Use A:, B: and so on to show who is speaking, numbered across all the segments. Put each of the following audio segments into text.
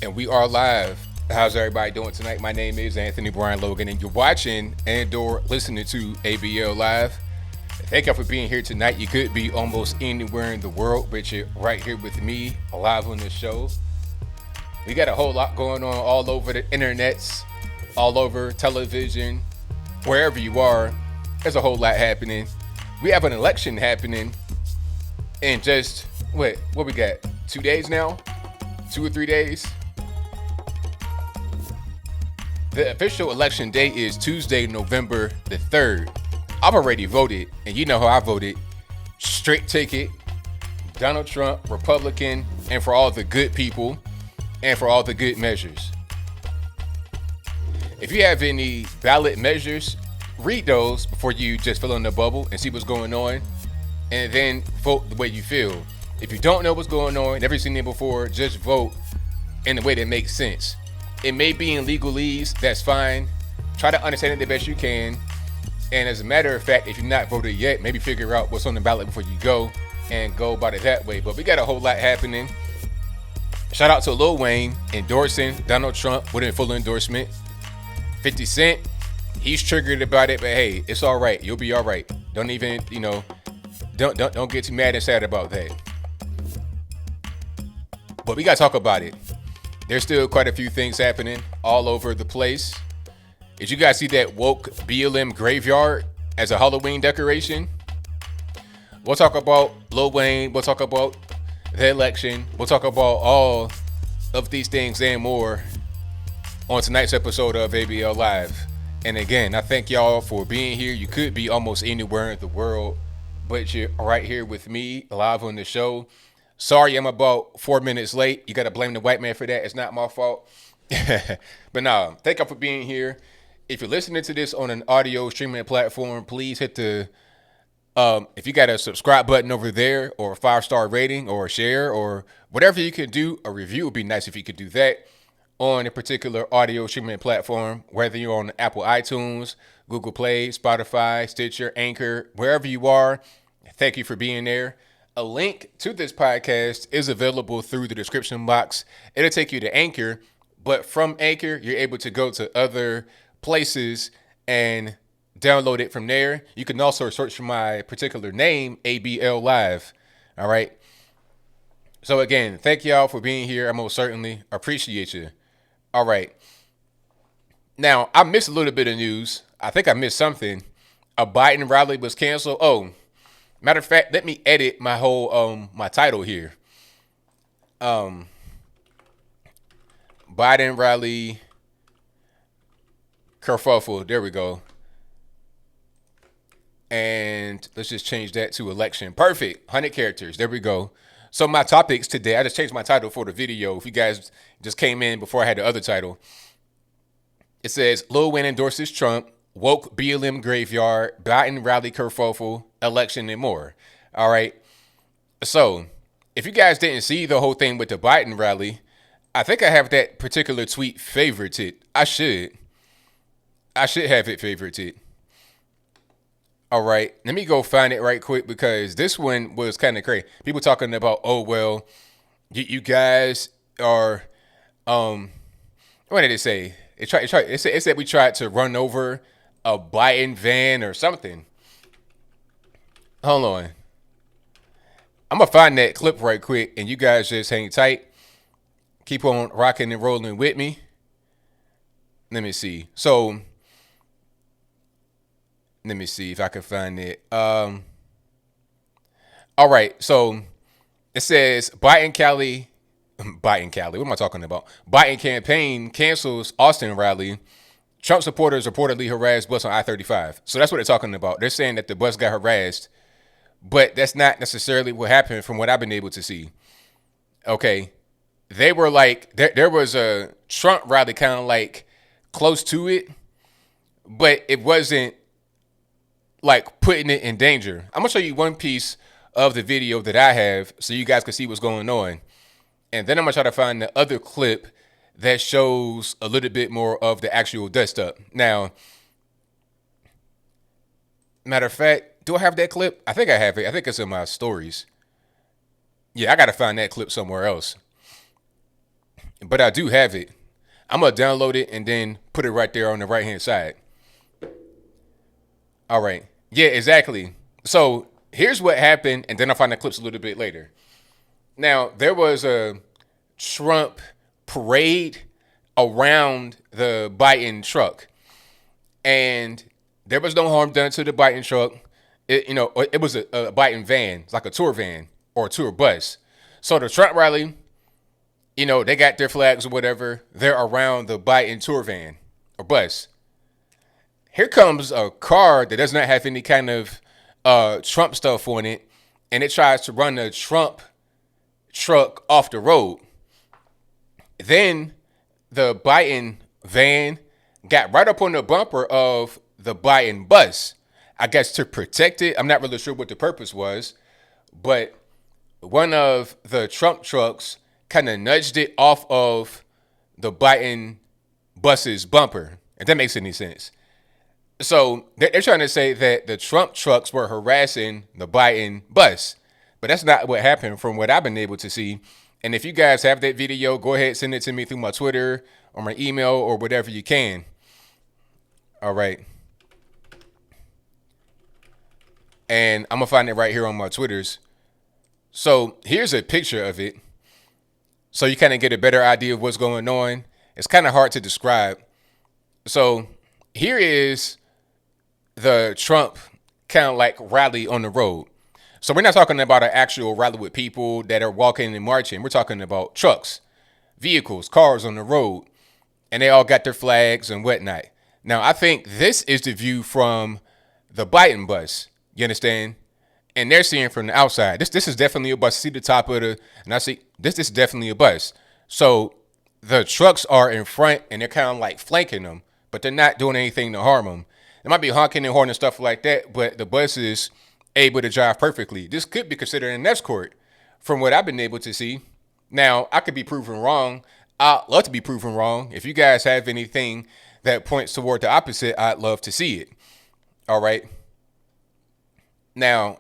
A: And we are live. How's everybody doing tonight? My name is Anthony Brian Logan, and you're watching and/or listening to ABL Live. Thank you for being here tonight. You could be almost anywhere in the world, but you're right here with me, live on the show. We got a whole lot going on all over the internets, all over television, wherever you are. There's a whole lot happening. We have an election happening in just, what we got? 2 days now? 2 or 3 days? The official election day is Tuesday, November the 3rd. I've already voted, and you know how I voted. Straight ticket, Donald Trump, Republican, and for all the good people, and for all the good measures. If you have any ballot measures, read those before you just fill in the bubble and see what's going on, and then vote the way you feel. If you don't know what's going on, never seen it before, just vote in the way that makes sense. It may be in legalese, that's fine. Try to understand it the best you can. And as a matter of fact, if you're not voted yet, maybe figure out what's on the ballot before you go and go about it that way. But we got a whole lot happening. Shout out to Lil Wayne endorsing Donald Trump with a full endorsement. 50 Cent, he's triggered about it, but hey, it's all right. You'll be all right. Don't even, don't get too mad and sad about that. But we got to talk about it. There's still quite a few things happening all over the place. Did you guys see that woke BLM graveyard as a Halloween decoration? We'll talk about Lil Wayne. We'll talk about the election. We'll talk about all of these things and more on tonight's episode of ABL Live. And again, I thank y'all for being here. You could be almost anywhere in the world, but you're right here with me live on the show. Sorry, I'm about 4 minutes late. You got to blame the white man for that. It's not my fault. But no, thank you for being here. If you're listening to this on an audio streaming platform, please hit the, if you got a subscribe button over there or a 5-star rating or a share or whatever you can do, a review would be nice if you could do that on a particular audio streaming platform, whether you're on Apple iTunes, Google Play, Spotify, Stitcher, Anchor, wherever you are. Thank you for being there. A link to this podcast is available through the description box. It'll take you to Anchor, but from Anchor, you're able to go to other places and download it from there. You can also search for my particular name, ABL Live. All right. So again, thank y'all for being here. I most certainly appreciate you. All right. Now, I missed a little bit of news. I think I missed something. A Biden rally was canceled. Oh, matter of fact, let me edit my whole my title here. Biden rally kerfuffle. There we go. And let's just change that to election. Perfect. 100 characters. There we go. So my topics today, I just changed my title for the video. If you guys just came in before I had the other title. It says Lil Wayne endorses Trump, woke BLM graveyard, Biden rally kerfuffle, election, and more. All right. So if you guys didn't see the whole thing with the Biden rally, I think I have that particular tweet favorited. I should have it favorited. All right. Let me go find it right quick because this one was kind of crazy. People talking about, oh, well, you guys are, what did it say? It said we tried to run over a Biden van or something. Hold on. I'm going to find that clip right quick, and you guys just hang tight. Keep on rocking and rolling with me. Let me see. So, let me see if I can find it. All right. So, it says Biden Cali. What am I talking about? Biden campaign cancels Austin rally. Trump supporters reportedly harassed bus on I-35. So that's what they're talking about. They're saying that the bus got harassed, but that's not necessarily what happened from what I've been able to see. Okay. They were like, there was a Trump rally kind of like close to it, but it wasn't like putting it in danger. I'm going to show you one piece of the video that I have so you guys can see what's going on. And then I'm going to try to find the other clip that shows a little bit more of the actual dust up. Now, matter of fact, do I have that clip? I think I have it. I think it's in my stories. Yeah, I got to find that clip somewhere else. but I do have it. I'm going to download it and then put it right there on the right-hand side. All right. Yeah, exactly. So here's what happened, and then I'll find the clips a little bit later. Now, there was a Trump parade around the Biden truck, and there was no harm done to the Biden truck. It was a Biden van. It's like a tour van or a tour bus. So the Trump rally, they got their flags or whatever. They're around the Biden tour van or bus. Here comes a car that does not have any kind of Trump stuff on it, and it tries to run the Trump truck off the road. Then the Biden van got right up on the bumper of the Biden bus, I guess to protect it. I'm not really sure what the purpose was, but one of the Trump trucks kind of nudged it off of the Biden bus's bumper, if that makes any sense. So they're trying to say that the Trump trucks were harassing the Biden bus, but that's not what happened from what I've been able to see. And if you guys have that video, go ahead, send it to me through my Twitter or my email or whatever you can. All right. And I'm going to find it right here on my Twitters. So here's a picture of it, so you kind of get a better idea of what's going on. It's kind of hard to describe. So here is the Trump kind of like rally on the road. So we're not talking about an actual rally with people that are walking and marching. We're talking about trucks, vehicles, cars on the road, and they all got their flags and whatnot. Now, I think this is the view from the Biden bus. You understand? And they're seeing from the outside. This is definitely a bus. See the top of and I see this is definitely a bus. So the trucks are in front and they're kind of like flanking them, but they're not doing anything to harm them. They might be honking and horning and stuff like that, but the bus is able to drive perfectly. This could be considered an escort from what I've been able to see. Now, I could be proven wrong. I'd love to be proven wrong. If you guys have anything that points toward the opposite, I'd love to see it. All right. Now,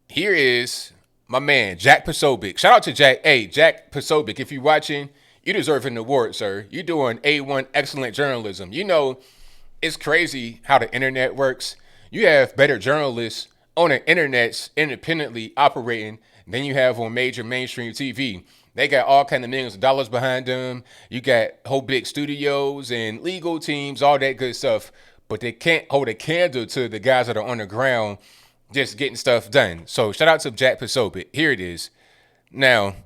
A: here is my man, Jack Posobiec. Shout out to Jack. Hey, Jack Posobiec, if you're watching, you deserve an award, sir. You're doing A1 excellent journalism. It's crazy how the internet works. You have better journalists on the internet independently operating than you have on major mainstream TV. They got all kind of millions of dollars behind them. You got whole big studios and legal teams, all that good stuff. But they can't hold a candle to the guys that are on the ground just getting stuff done. So shout out to Jack Posobiec. Here it is. Now,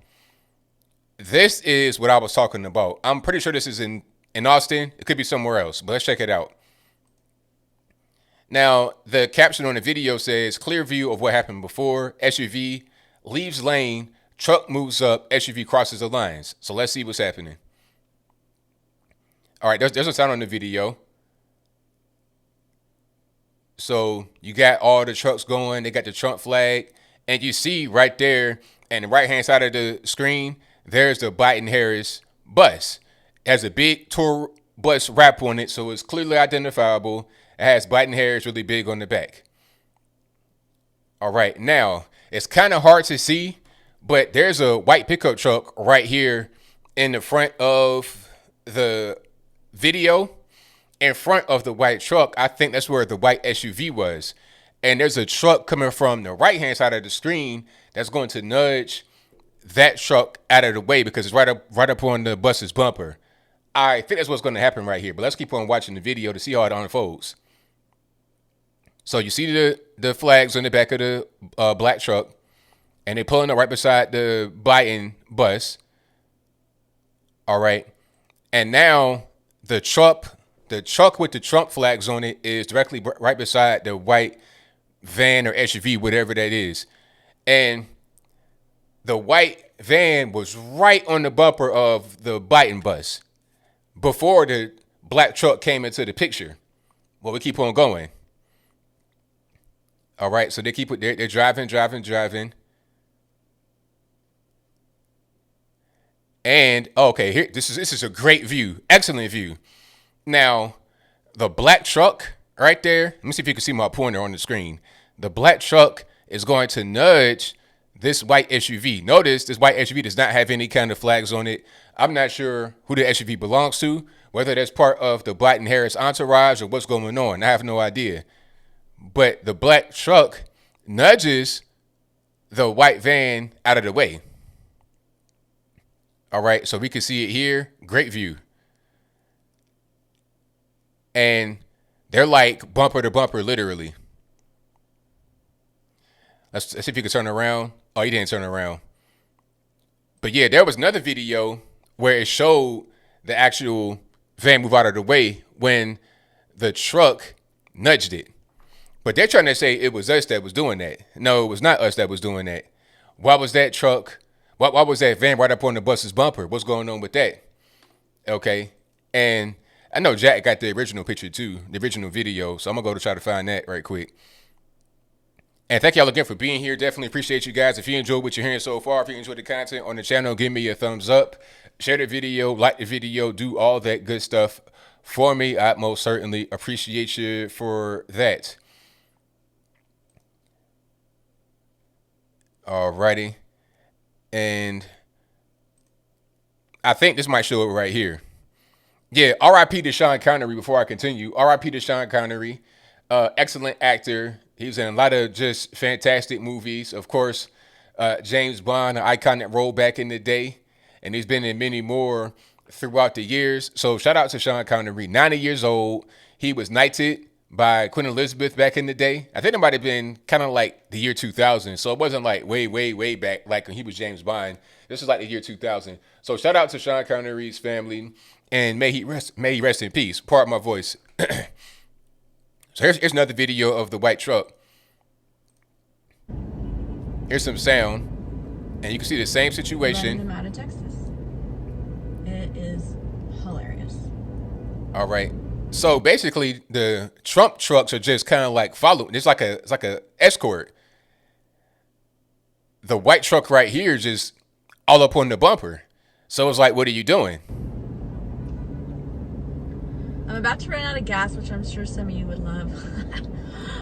A: this is what I was talking about. I'm pretty sure this is in Austin. It could be somewhere else, but let's check it out. Now, the caption on the video says, clear view of what happened before. SUV leaves lane, truck moves up, SUV crosses the lines. So let's see what's happening. All right, there's a sound on the video. So you got all the trucks going. They got the Trump flag. And you see right there on the right-hand side of the screen, there's the Biden-Harris bus. It has a big tour bus wrap on it, so it's clearly identifiable. It has Biden-Harris really big on the back. All right, now, it's kind of hard to see, but there's a white pickup truck right here in the front of the video. In front of the white truck, I think that's where the white SUV was. And there's a truck coming from the right-hand side of the screen that's going to nudge that truck out of the way because it's right up on the bus's bumper. I think that's what's going to happen right here. But let's keep on watching the video to see how it unfolds. So you see the flags on the back of the black truck, and they're pulling up right beside the Biden bus. All right. And now the truck with the Trump flags on it is directly right beside the white van or SUV, whatever that is. And the white van was right on the bumper of the Biden bus before the black truck came into the picture. Well, we keep on going. All right, so they're driving. And okay, here this is a great view, excellent view. Now, the black truck right there, let me see if you can see my pointer on the screen. The black truck is going to nudge this white SUV. Notice this white SUV does not have any kind of flags on it. I'm not sure who the SUV belongs to, whether that's part of the Biden-Harris entourage or what's going on. I have no idea. But the black truck nudges the white van out of the way. All right, so we can see it here. Great view. And they're like bumper to bumper, literally. Let's see if you can turn around. Oh, you didn't turn around. But yeah, there was another video where it showed the actual van move out of the way when the truck nudged it. But they're trying to say it was us that was doing that. No, it was not us that was doing that. Why was that truck? Why was that van right up on the bus's bumper? What's going on with that? Okay. And I know Jack got the original picture too, the original video. So I'm going to go to try to find that right quick. And thank y'all again for being here. Definitely appreciate you guys. If you enjoyed what you're hearing so far, if you enjoyed the content on the channel, give me a thumbs up. Share the video, like the video, do all that good stuff for me. I most certainly appreciate you for that. Alrighty. And I think this might show it right here. Yeah, R.I.P. to Sean Connery before I continue. R.I.P. to Sean Connery. Excellent actor. He was in a lot of just fantastic movies. Of course, James Bond, an iconic role back in the day. And he's been in many more throughout the years. So shout out to Sean Connery, 90 years old. He was knighted by Queen Elizabeth back in the day. I think it might have been kind of like the year 2000. So it wasn't like way, way, way back like when he was James Bond. This is like the year 2000. So shout out to Sean Connery's family. And may he rest in peace. Pardon my voice. So here's another video of the white truck. Here's some sound. And you can see the same situation.
B: Running them out of Texas. It is hilarious.
A: All right. So basically, the Trump trucks are just kind of like following. It's like a escort. The white truck right here is just all up on the bumper. So it's like, what are you doing?
B: I'm about to run out of gas, which I'm sure some of you would love.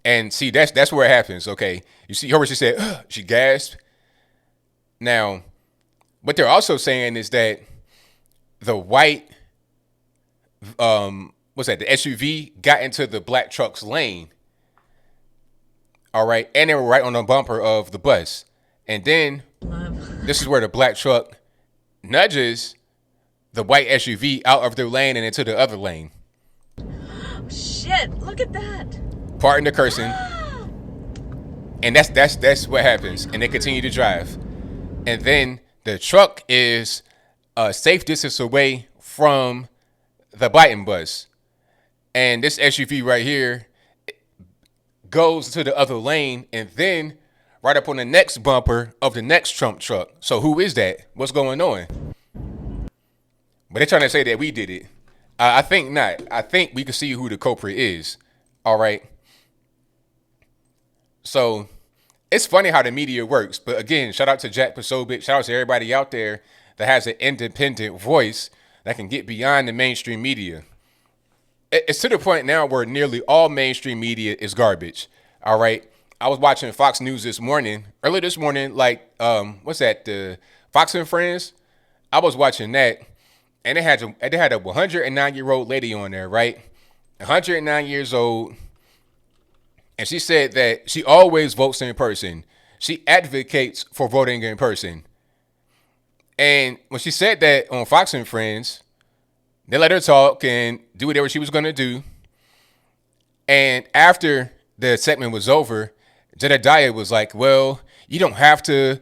A: And see, that's where it happens. Okay, you see, her she said, ugh, she gasped. Now, what they're also saying is that the white, what's that? The SUV got into the black truck's lane. All right, and they were right on the bumper of the bus. And then this is where the black truck nudges the white SUV out of their lane and into the other lane.
B: Shit! Look at that.
A: Pardon the cursing. And that's what happens. And they continue to drive. And then the truck is a safe distance away from the Biden bus. And this SUV right here goes to the other lane and then right up on the next bumper of the next Trump truck. So who is that? What's going on? But they're trying to say that we did it. I think not. I think we can see who the culprit is. All right. So it's funny how the media works. But again, shout out to Jack Posobiec. Shout out to everybody out there that has an independent voice that can get beyond the mainstream media. It's to the point now where nearly all mainstream media is garbage. All right. I was watching Fox News early this morning, like, what's that? The Fox and Friends. I was watching that. And they had a 109-year-old lady on there, right? 109 years old. And she said that she always votes in person. She advocates for voting in person. And when she said that on Fox and Friends, they let her talk and do whatever she was going to do. And after the segment was over, Jedediah was like, well, you don't have to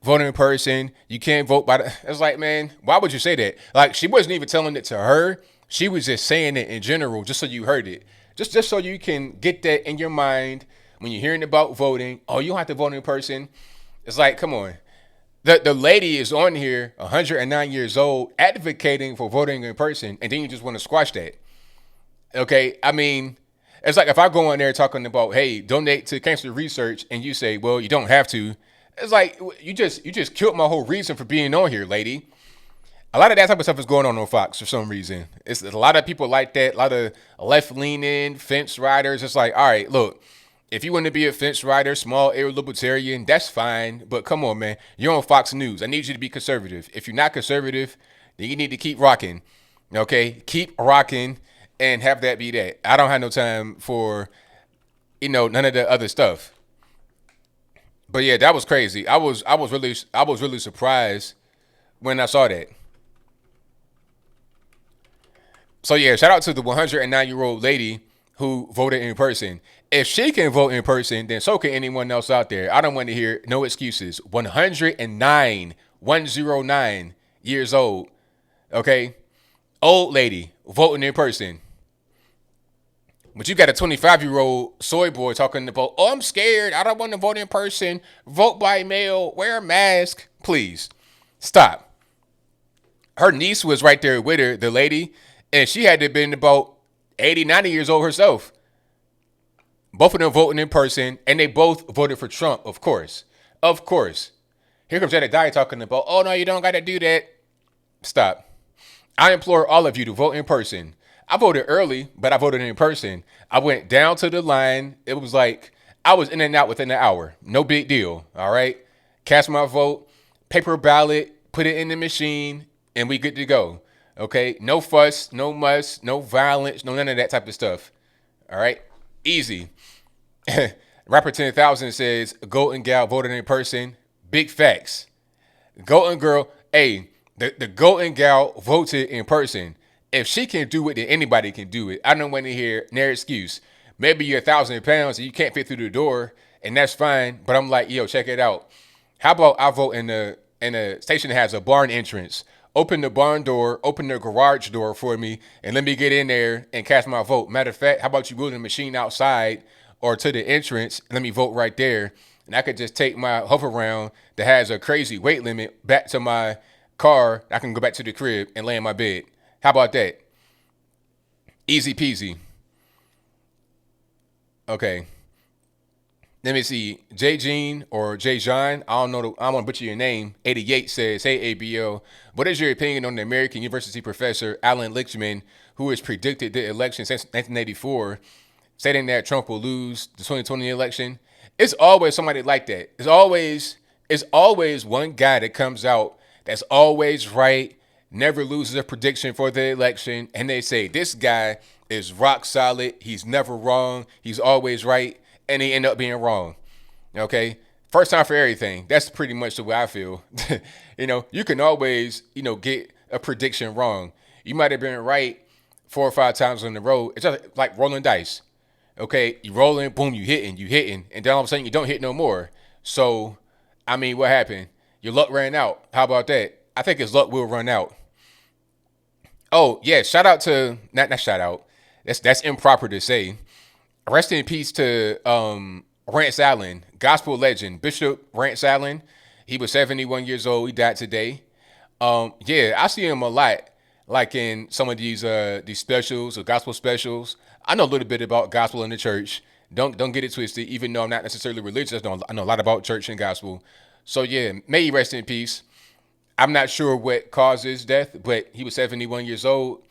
A: vote in person. You can't vote by the... It's like, man, why would you say that? Like, she wasn't even telling it to her. She was just saying it in general, just so you heard it. Just so you can get that in your mind when you're hearing about voting. Oh, you don't have to vote in person. It's like, come on. The lady is on here, 109 years old, advocating for voting in person, and then you just want to squash that. Okay? I mean, it's like if I go on there talking about, hey, donate to cancer research, and you say, well, you don't have to. It's like, you just killed my whole reason for being on here, lady. A lot of that type of stuff is going on Fox for some reason. It's a lot of people like that, a lot of left-leaning fence riders. It's like, all right, look, If you want to be a fence rider, small air libertarian, that's fine. But come on, man. You're on Fox News. I need you to be conservative. If you're not conservative, then you need to keep rocking. Okay? Keep rocking and have that be that. I don't have no time for, none of the other stuff. But yeah, that was crazy. I was really surprised when I saw that. So yeah, shout out to the 109-year-old lady who voted in person. If she can vote in person, then so can anyone else out there. I don't want to hear no excuses. 109 years old. Okay? Old lady voting in person. But you got a 25-year-old soy boy talking about, oh, I'm scared. I don't want to vote in person. Vote by mail. Wear a mask. Please. Stop. Her niece was right there with her, the lady, and she had to have been about 80, 90 years old herself. Both of them voting in person, and they both voted for Trump, of course. Of course. Here comes Jedediah talking about, oh, no, you don't got to do that. Stop. I implore all of you to vote in person. I voted early, but I voted in person. I went down to the line. It was like I was in and out within an hour. No big deal, all right? Cast my vote, paper ballot, put it in the machine, and we good to go, okay? No fuss, no muss, no violence, no none of that type of stuff, all right? Easy. Rapper 10,000 says, Golden Gal voted in person. Big facts. Golden Girl, hey, the Golden Gal voted in person. If she can do it, then anybody can do it. I don't want to hear no excuse. Maybe you're 1,000 pounds and you can't fit through the door, and that's fine. But I'm like, yo, check it out. How about I vote in a station that has a barn entrance? Open the barn door, open the garage door for me, and let me get in there and cast my vote. Matter of fact, how about you move the machine outside or to the entrance and let me vote right there? And I could just take my hover round that has a crazy weight limit back to my car. I can go back to the crib and lay in my bed. How about that? Easy peasy. Okay. Let me see. J Jean or J Jean, I don't know. I want to butcher your name. 88 says, hey, ABL, what is your opinion on the American University professor Alan Lichtman, who has predicted the election since 1984, stating that Trump will lose the 2020 election? It's always somebody like that. It's always one guy that comes out that's always right, never loses a prediction for the election, and they say this guy is rock solid. He's never wrong. He's always right, and he end up being wrong. Okay? First time for everything. That's pretty much the way I feel. You can always, get a prediction wrong. You might have been right 4 or 5 times on the road. It's just like rolling dice. Okay? You rolling, boom, you hitting, and then all of a sudden you don't hit no more. So, what happened? Your luck ran out. How about that? I think his luck will run out. Oh, yeah, shout out to, not shout out. That's improper to say. Rest in peace to Rance Allen, gospel legend, Bishop Rance Allen. He was 71 years old. He died today. I see him a lot, like in some of these specials or gospel specials. I know a little bit about gospel in the church. Don't get it twisted, even though I'm not necessarily religious. I know a lot about church and gospel. So, yeah, may he rest in peace. I'm not sure what caused his death, but he was 71 years old,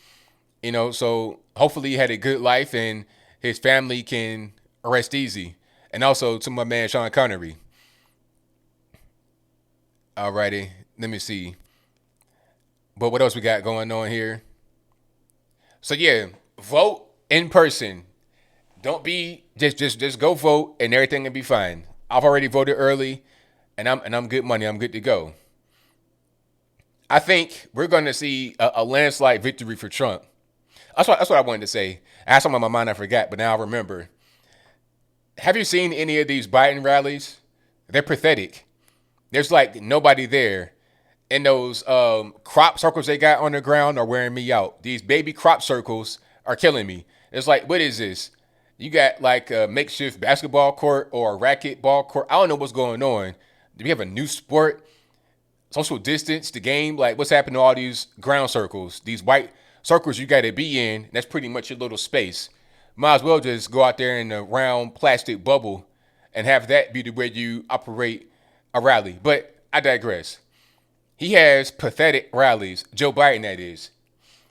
A: so hopefully he had a good life and his family can rest easy. And also to my man, Sean Connery. Alrighty, let me see. But what else we got going on here? So yeah, vote in person. Don't be, just go vote and everything will be fine. I've already voted early and I'm good money. I'm good to go. I think we're going to see a landslide victory for Trump. That's what I wanted to say. I had something on my mind I forgot, but now I remember. Have you seen any of these Biden rallies? They're pathetic. There's like nobody there. And those crop circles they got on the ground are wearing me out. These baby crop circles are killing me. It's like, what is this? You got like a makeshift basketball court or a racquetball court. I don't know what's going on. Do we have a new sport? Social distance, the game, like what's happening to all these ground circles, these white circles you got to be in, that's pretty much your little space. Might as well just go out there in a round plastic bubble and have that be the way you operate a rally. But I digress. He has pathetic rallies, Joe Biden that is.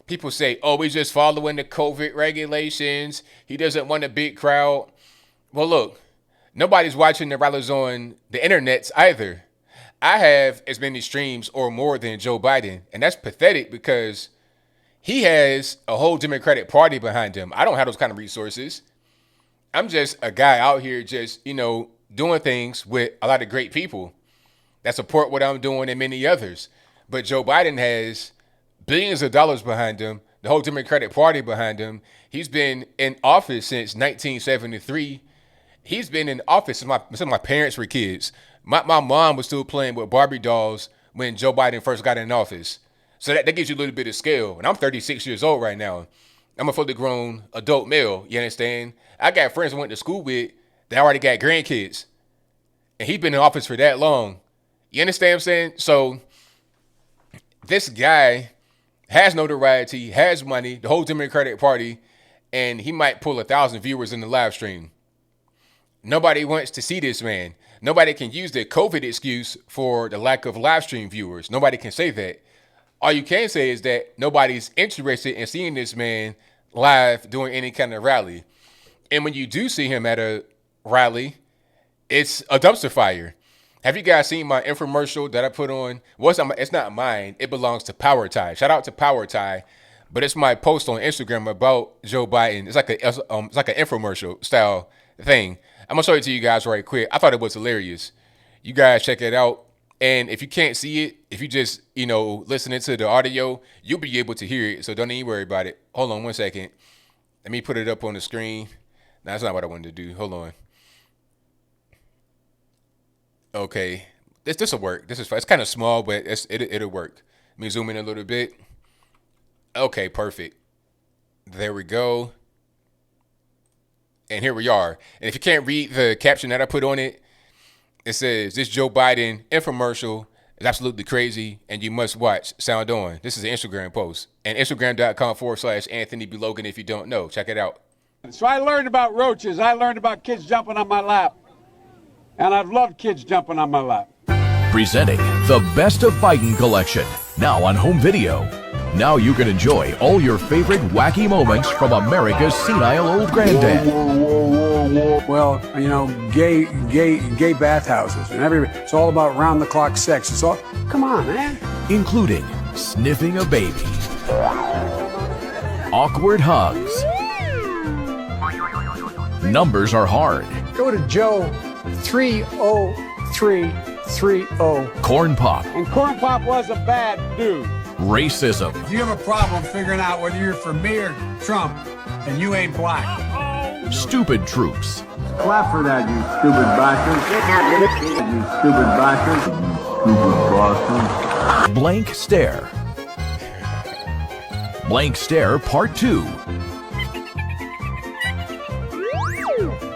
A: People say, oh, he's just following the COVID regulations. He doesn't want a big crowd. Well, look, Nobody's watching the rallies on the internets either. I have as many streams or more than Joe Biden, and that's pathetic because he has a whole Democratic Party behind him. I don't have those kind of resources. I'm just a guy out here just, doing things with a lot of great people that support what I'm doing and many others. But Joe Biden has billions of dollars behind him, the whole Democratic Party behind him. He's been in office since 1973. He's been in office since my parents were kids. My mom was still playing with Barbie dolls when Joe Biden first got in office. So that gives you a little bit of scale. And I'm 36 years old right now. I'm a fully grown adult male, you understand? I got friends I went to school with that already got grandkids. And he's been in office for that long. You understand what I'm saying? So this guy has notoriety, has money, the whole Democratic Party, and he might pull 1,000 viewers in the live stream. Nobody wants to see this man. Nobody can use the COVID excuse for the lack of live stream viewers. Nobody can say that. All you can say is that nobody's interested in seeing this man live doing any kind of rally. And when you do see him at a rally, it's a dumpster fire. Have you guys seen my infomercial that I put on? Well, it's not mine. It belongs to Power Tie. Shout out to Power Tie. But it's my post on Instagram about Joe Biden. It's like an infomercial style thing. I'm going to show it to you guys right quick. I thought it was hilarious. You guys check it out. And if you can't see it, if you just, listening to the audio, you'll be able to hear it. So don't even worry about it. Hold on one second. Let me put it up on the screen. No, that's not what I wanted to do. Hold on. Okay. This will work. This is fine. It's kind of small, but it'll work. Let me zoom in a little bit. Okay, perfect. There we go. And here we are. And if you can't read the caption that I put on it, it says, this Joe Biden infomercial is absolutely crazy and you must watch. Sound on. This is an Instagram post. And Instagram.com/Anthony B. Logan if you don't know. Check it out.
C: So I learned about roaches. I learned about kids jumping on my lap. And I've loved kids jumping on my lap.
D: Presenting the Best of Biden collection, now on home video. Now you can enjoy all your favorite wacky moments from America's senile old granddad.
C: Well, gay bathhouses and it's all about round-the-clock sex. It's all, come on, man.
D: Including sniffing a baby, awkward hugs, numbers are hard,
C: Go to Joe 30330.
D: corn pop,
C: And Corn Pop was a bad dude.
D: racism,
C: If you have a problem figuring out whether you're for me or Trump, and you ain't black.
D: stupid troops,
E: Clap for that, you stupid bastard. You stupid bastard. Stupid bastard.
D: blank stare. Blank stare part 2.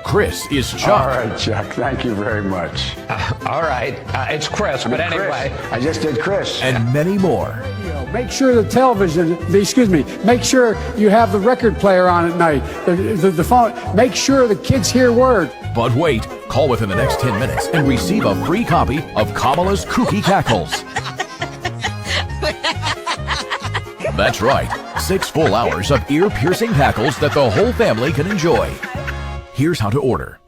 D: Chris is Chuck.
F: All right, Chuck. Thank you very much.
G: All right. It's Chris, but anyway.
F: Chris. I just did Chris.
D: And many more.
C: Make sure make sure you have the record player on at night, the phone. Make sure the kids hear word.
D: But wait, call within the next 10 minutes and receive a free copy of Kamala's Kooky Cackles. That's right, 6 full hours of ear-piercing cackles that the whole family can enjoy. Here's how to order.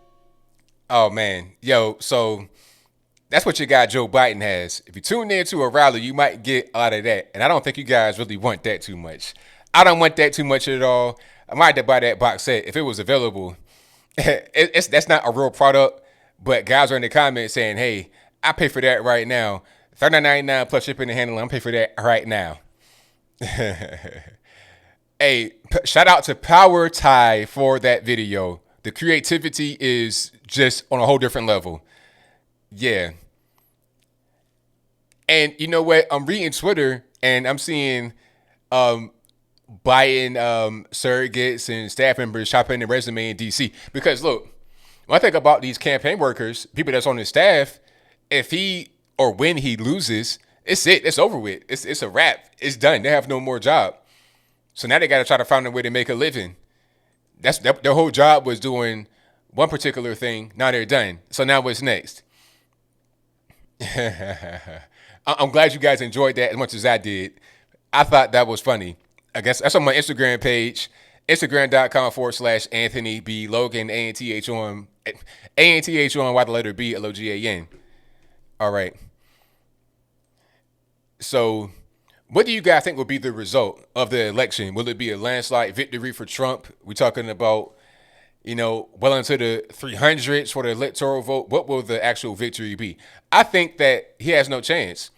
A: Oh, man. Yo, so that's what your guy Joe Biden has. If you tune in to a rally, you might get a lot of that. And I don't think you guys really want that too much. I don't want that too much at all. I might have to buy that box set if it was available. That's not a real product, but guys are in the comments saying, hey, I pay for that right now. $39.99 plus shipping and handling. I'm paying for that right now. Hey, shout out to Power Tie for that video. The creativity is just on a whole different level. Yeah. And you know what? I'm reading Twitter and I'm seeing buying surrogates and staff members shopping their resume in DC. Because look, when I think about these campaign workers, people that's on his staff, if he or when he loses, it's it. It's over with. It's a wrap. It's done. They have no more job. So now they got to try to find a way to make a living. Their whole job was doing one particular thing. Now they're done. So now what's next? I'm glad you guys enjoyed that as much as I did. I thought that was funny. I guess that's on my Instagram page. Instagram.com/Anthony B. Logan, ANTHON, by the letter B, LOGAN. All right. So, what do you guys think will be the result of the election? Will it be a landslide victory for Trump? We're talking about, well into the 300s for the electoral vote. What will the actual victory be? I think that he has no chance.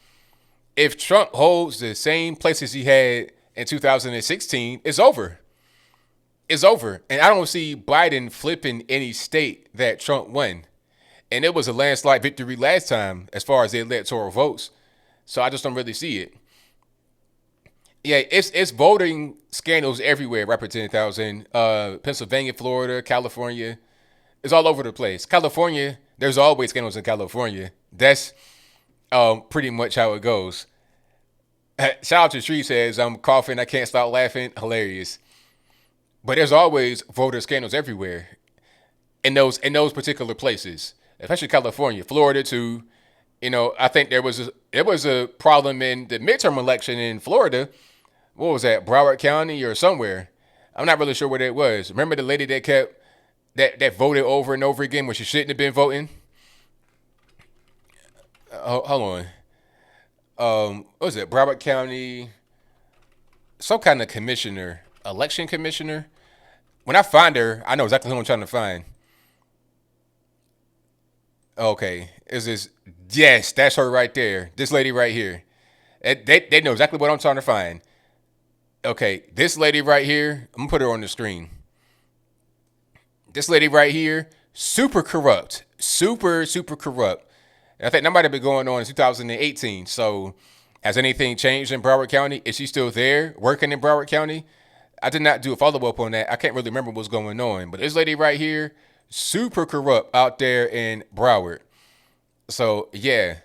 A: If Trump holds the same places he had in 2016, it's over. It's over. And I don't see Biden flipping any state that Trump won. And it was a landslide victory last time as far as the electoral votes. So I just don't really see it. Yeah, it's voting scandals everywhere, Rapper 10,000. Pennsylvania, Florida, California. It's all over the place. California, there's always scandals in California. That's pretty much how it goes. Shout out to Tree says, I'm coughing, I can't stop laughing. Hilarious. But there's always voter scandals everywhere in those particular places, especially California, Florida too. I think there was a problem in the midterm election in Florida. What was that, Broward County or somewhere? I'm not really sure what it was. Remember the lady that voted over and over again when she shouldn't have been voting? Hold on. What was it, Broward County? Some kind of commissioner, election commissioner. When I find her, I know exactly who I'm trying to find. Okay, is this? Yes, that's her right there. This lady right here. They know exactly what I'm trying to find. Okay, this lady right here, I'm gonna put her on the screen. This lady right here, super corrupt. Super corrupt. And I think that might have been going on in 2018. So has anything changed in Broward County? Is she still there working in Broward County? I did not do a follow-up on that. I can't really remember what's going on. But this lady right here, super corrupt out there in Broward. So, yeah.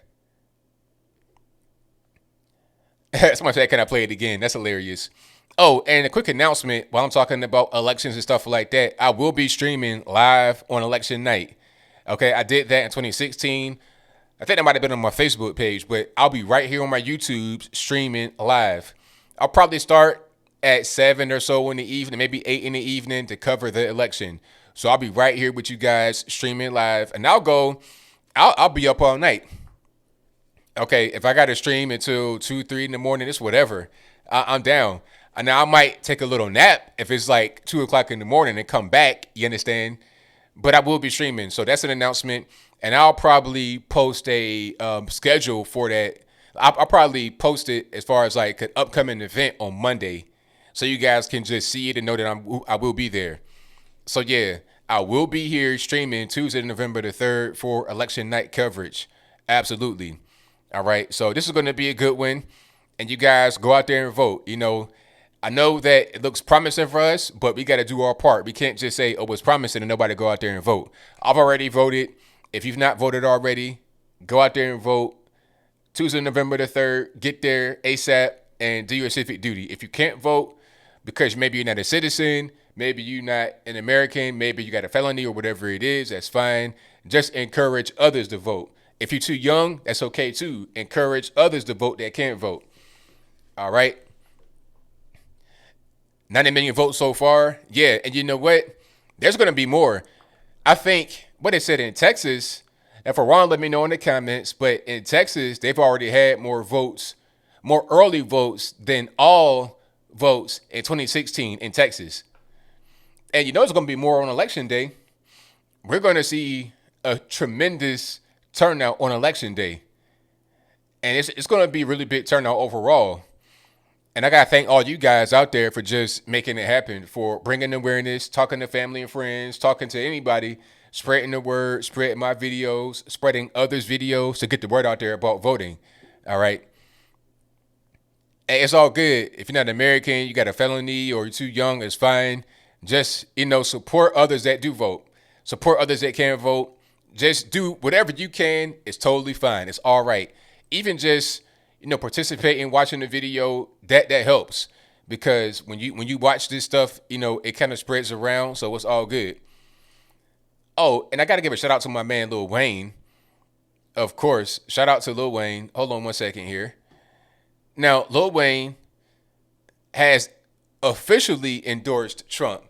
A: Somebody said, can I play it again? That's hilarious. Oh, and a quick announcement while I'm talking about elections and stuff like that. I will be streaming live on election night. Okay, I did that in 2016. I think that might have been on my Facebook page, but I'll be right here on my YouTube streaming live. I'll probably start at 7 or so in the evening, maybe 8 in the evening to cover the election. So I'll be right here with you guys streaming live, and I'll be up all night. Okay, if I got to stream until 2, 3 in the morning, it's whatever. I'm down. And now I might take a little nap if it's like 2 o'clock in the morning and come back, you understand? But I will be streaming, so that's an announcement. And I'll probably post a schedule for that. I'll probably post it as far as like an upcoming event on Monday, so you guys can just see it and know that I will be there. So yeah, I will be here streaming Tuesday, November the 3rd for election night coverage. Absolutely. All right. So this is going to be a good one. And you guys go out there and vote. I know that it looks promising for us, but we got to do our part. We can't just say, oh, it's promising and nobody go out there and vote. I've already voted. If you've not voted already, go out there and vote. Tuesday, November the 3rd, get there ASAP and do your civic duty. If you can't vote because maybe you're not a citizen, maybe you're not an American, maybe you got a felony or whatever it is, that's fine. Just encourage others to vote. If you're too young, that's okay too. Encourage others to vote that can't vote. All right. 90 million votes so far. Yeah. And you know what? There's going to be more. I think what they said in Texas, and for wrong, let me know in the comments, but in Texas, they've already had more votes, more early votes than all votes in 2016 in Texas. And there's going to be more on election day. We're going to see a tremendous turnout on election day. And it's going to be a really big turnout overall. And I got to thank all you guys out there for just making it happen, for bringing awareness, talking to family and friends, talking to anybody, spreading the word, spreading my videos, spreading others' videos to get the word out there about voting. All right. And it's all good. If you're not American, you got a felony or you're too young, it's fine. Just, support others that do vote. Support others that can't vote. Just do whatever you can. It's totally fine. It's all right. Even just, participating, watching the video, that helps. Because when you watch this stuff, it kind of spreads around. So it's all good. Oh, and I got to give a shout out to my man, Lil Wayne. Of course, shout out to Lil Wayne. Hold on one second here. Now, Lil Wayne has officially endorsed Trump.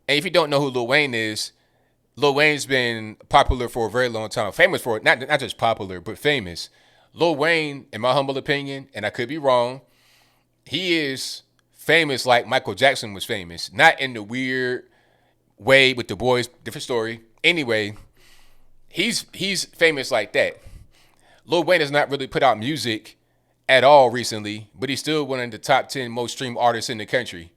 A: And if you don't know who Lil Wayne is, Lil Wayne's been popular for a very long time. Famous for it, not just popular, but famous. Lil Wayne, in my humble opinion, and I could be wrong, he is famous like Michael Jackson was famous. Not in the weird way with the boys, different story. Anyway, he's famous like that. Lil Wayne has not really put out music at all recently, but he's still one of the top 10 most streamed artists in the country.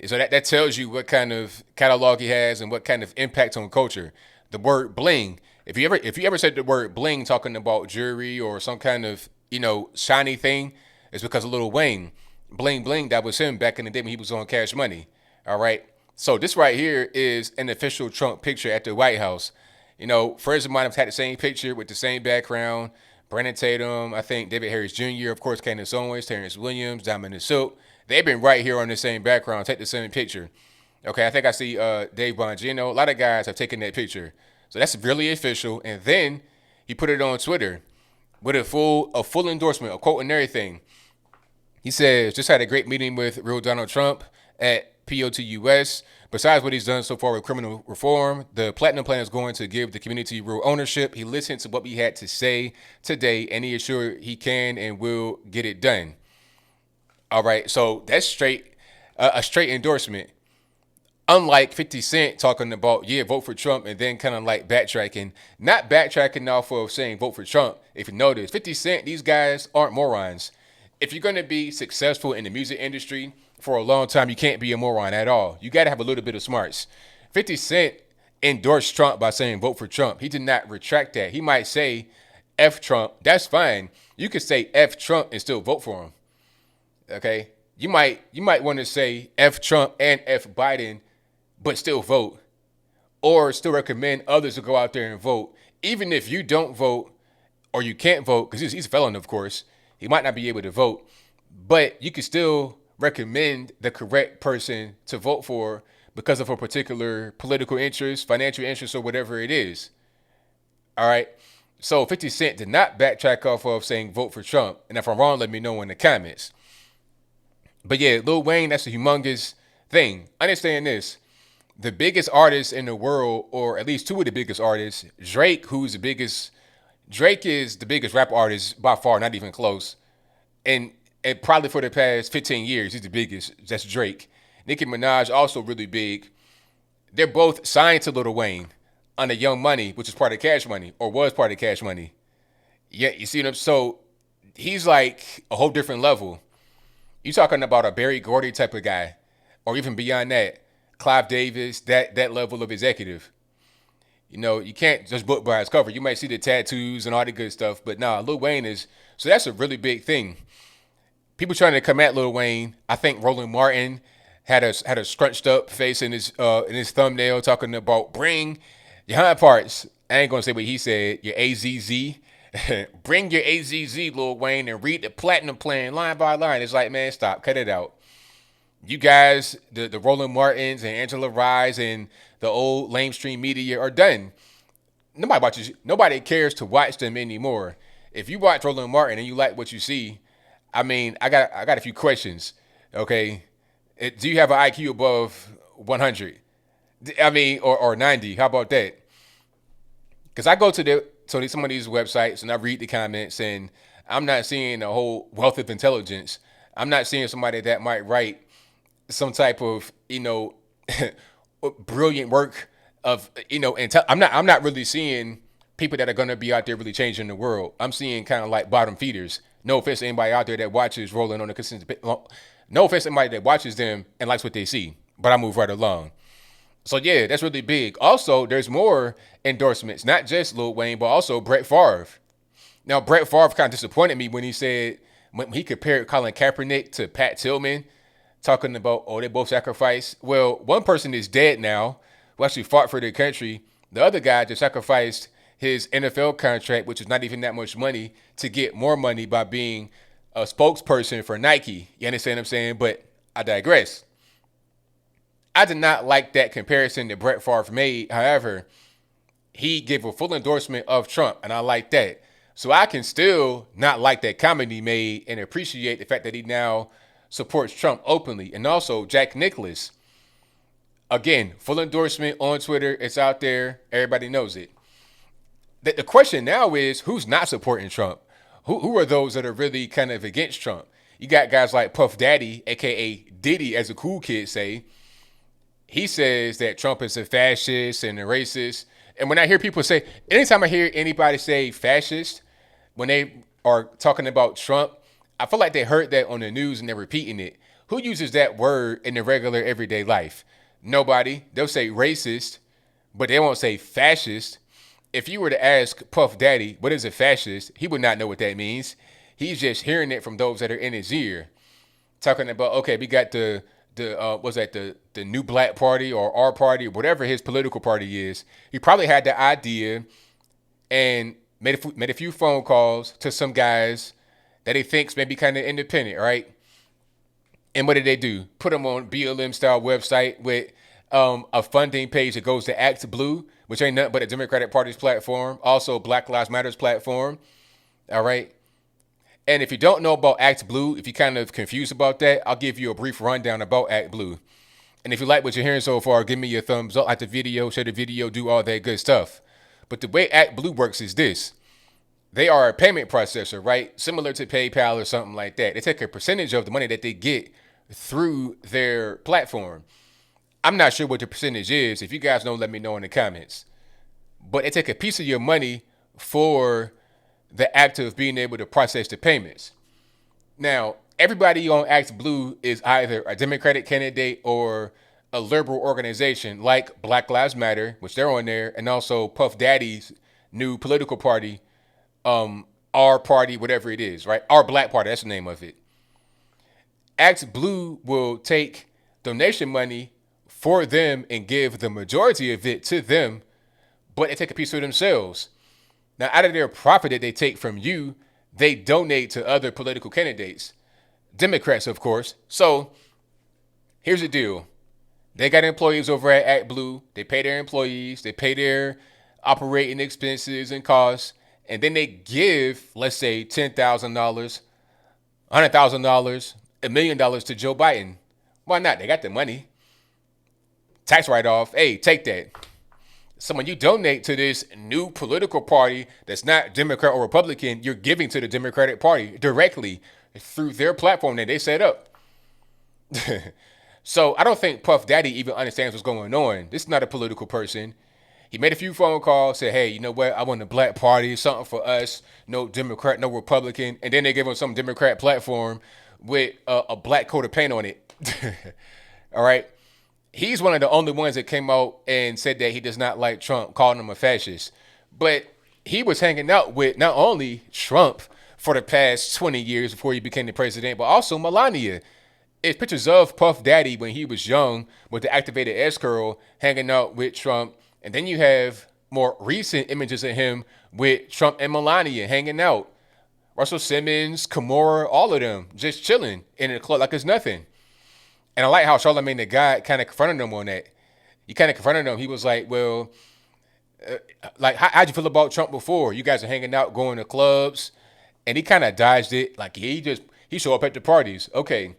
A: So that tells you what kind of catalog he has and what kind of impact on culture. The word bling. If you ever said the word bling talking about jewelry or some kind of, shiny thing, it's because of Lil Wayne. Bling bling, that was him back in the day when he was on Cash Money. All right. So this right here is an official Trump picture at the White House. Friends of mine have had the same picture with the same background. Brandon Tatum, I think David Harris Jr., of course, Candace Owens, Terrence Williams, Diamond Silk. They've been right here on the same background, take the same picture. Okay, I think I see Dave Bongino. A lot of guys have taken that picture. So that's really official. And then he put it on Twitter with a full endorsement, a quote and everything. He says, just had a great meeting with real Donald Trump at POTUS. Besides what he's done so far with criminal reform, the Platinum Plan is going to give the community real ownership. He listened to what we had to say today, and he assured he can and will get it done. All right, so that's a straight endorsement. Unlike 50 Cent talking about, vote for Trump, and then kind of like backtracking. Not backtracking off of saying vote for Trump. If you notice, 50 Cent, these guys aren't morons. If you're going to be successful in the music industry for a long time, you can't be a moron at all. You got to have a little bit of smarts. 50 Cent endorsed Trump by saying vote for Trump. He did not retract that. He might say F Trump. That's fine. You could say F Trump and still vote for him. Okay? You might want to say F Trump and F Biden, but still vote. Or still recommend others to go out there and vote. Even if you don't vote or you can't vote, because he's a felon, of course. He might not be able to vote. But you can still recommend the correct person to vote for because of a particular political interest, financial interest, or whatever it is. All right? So 50 Cent did not backtrack off of saying vote for Trump. And if I'm wrong, let me know in the comments. But yeah, Lil Wayne, that's a humongous thing. Understand this. The biggest artist in the world, or at least two of the biggest artists, Drake is the biggest rap artist by far, not even close. And probably for the past 15 years, he's the biggest. That's Drake. Nicki Minaj, also really big. They're both signed to Lil Wayne under Young Money, which is part of Cash Money, or was part of Cash Money. Yeah, you see what I'm saying? So he's like a whole different level. You're talking about a Barry Gordy type of guy, or even beyond that, Clive Davis, that level of executive. You can't just book by his cover. You might see the tattoos and all the good stuff, but nah, Lil Wayne is, so that's a really big thing. People trying to come at Lil Wayne. I think Roland Martin had a scrunched up face in his thumbnail talking about bring your hind parts. I ain't gonna say what he said. Your AZZ. Bring your AZZ, Lil Wayne, and read the Platinum Plan line by line. It's like, man, stop, cut it out. You guys, the Roland Martins and Angela Rye's and the old lamestream media are done. Nobody cares to watch them anymore. If you watch Roland Martin and you like what you see, I mean, I got a few questions. Okay, do you have an IQ above 100? I mean, or 90? How about that? Because I go to some of these websites and I read the comments, and I'm not seeing a whole wealth of intelligence. I'm not seeing somebody that might write some type of, brilliant work of, I'm not really seeing people that are going to be out there really changing the world. I'm seeing kind of like bottom feeders. No offense to anybody out there that watches Rolling on a consistent. No offense to anybody that watches them and likes what they see, but I move right along. So yeah, that's really big. Also, there's more endorsements, not just Lil Wayne, but also Brett Favre. Now, Brett Favre kind of disappointed me when he compared Colin Kaepernick to Pat Tillman, talking about, they both sacrificed. Well, one person is dead now, who actually fought for their country. The other guy just sacrificed his NFL contract, which is not even that much money, to get more money by being a spokesperson for Nike. You understand what I'm saying? But I digress. I did not like that comparison that Brett Favre made. However, he gave a full endorsement of Trump, and I like that. So I can still not like that comment he made and appreciate the fact that he now supports Trump openly. And also Jack Nicklaus, again, full endorsement on Twitter. It's out there. Everybody knows it. The question now is, who's not supporting Trump? Who are those that are really kind of against Trump? You got guys like Puff Daddy, a.k.a. Diddy, as the cool kids say. He says that Trump is a fascist and a racist. And when I hear people say, anytime I hear anybody say fascist, when they are talking about Trump, I feel like they heard that on the news and they're repeating it. Who uses that word in the regular everyday life? Nobody. They'll say racist, but they won't say fascist. If you were to ask Puff Daddy, what is a fascist? He would not know what that means. He's just hearing it from those that are in his ear. Talking about, okay, we got the New Black Party or our party, or whatever his political party is. He probably had the idea and made a few phone calls to some guys that he thinks may be kind of independent, right? And what did they do? Put them on BLM style website with a funding page that goes to Act Blue, which ain't nothing but a Democratic Party's platform. Also Black Lives Matter's platform. All right. And if you don't know about Act Blue, if you're kind of confused about that, I'll give you a brief rundown about Act Blue. And if you like what you're hearing so far, give me your thumbs up, like the video, share the video, do all that good stuff. But the way Act Blue works is this. They are a payment processor, right? Similar to PayPal or something like that. They take a percentage of the money that they get through their platform. I'm not sure what the percentage is. If you guys know, let me know in the comments. But they take a piece of your money for the act of being able to process the payments. Now, everybody on Act Blue is either a Democratic candidate or a liberal organization like Black Lives Matter, which they're on there, and also Puff Daddy's new political party, Our Party, whatever it is, right? Our Black Party, that's the name of it. Act Blue will take donation money for them and give the majority of it to them, but they take a piece for themselves. Now, out of their profit that they take from you, they donate to other political candidates. Democrats, of course. So here's the deal. They got employees over at Act Blue. They pay their employees. They pay their operating expenses and costs. And then they give, let's say, $10,000, $100,000, $1 million to Joe Biden. Why not? They got the money. Tax write-off. Hey, take that. So when you donate to this new political party that's not Democrat or Republican, you're giving to the Democratic Party directly through their platform that they set up. So I don't think Puff Daddy even understands what's going on. This is not a political person. He made a few phone calls, said, hey, you know what? I want a black party, something for us. No Democrat, no Republican. And then they gave him some Democrat platform with a black coat of paint on it. All right. He's one of the only ones that came out and said that he does not like Trump, calling him a fascist. But he was hanging out with not only Trump for the past 20 years before he became the president, but also Melania. It's pictures of Puff Daddy when he was young with the activated S-curl hanging out with Trump. And then you have more recent images of him with Trump and Melania hanging out. Russell Simmons, Kimura, all of them just chilling in a club like it's nothing. And I like how Charlamagne the God kind of confronted him on that. He kind of confronted him. He was like, well, how'd you feel about Trump before? You guys are hanging out, going to clubs. And he kind of dodged it. Like he show up at the parties. Okay.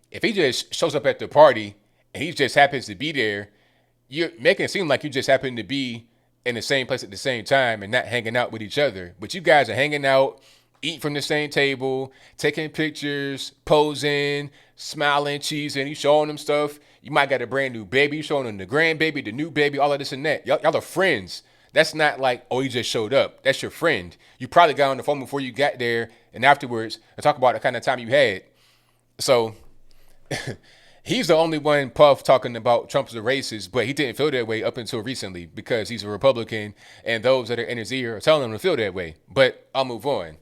A: If he just shows up at the party and he just happens to be there, you're making it seem like you just happen to be in the same place at the same time and not hanging out with each other. But you guys are hanging out, eating from the same table, taking pictures, posing, smiling, cheesing, you showing them stuff. You might got a brand new baby, you showing them the grandbaby, the new baby, all of this and that. Y'all are friends. That's not like, oh, he just showed up. That's your friend. You probably got on the phone before you got there and afterwards and talk about the kind of time you had. So he's the only one, Puff, talking about Trump's a racist, but he didn't feel that way up until recently because he's a Republican and those that are in his ear are telling him to feel that way. But I'll move on.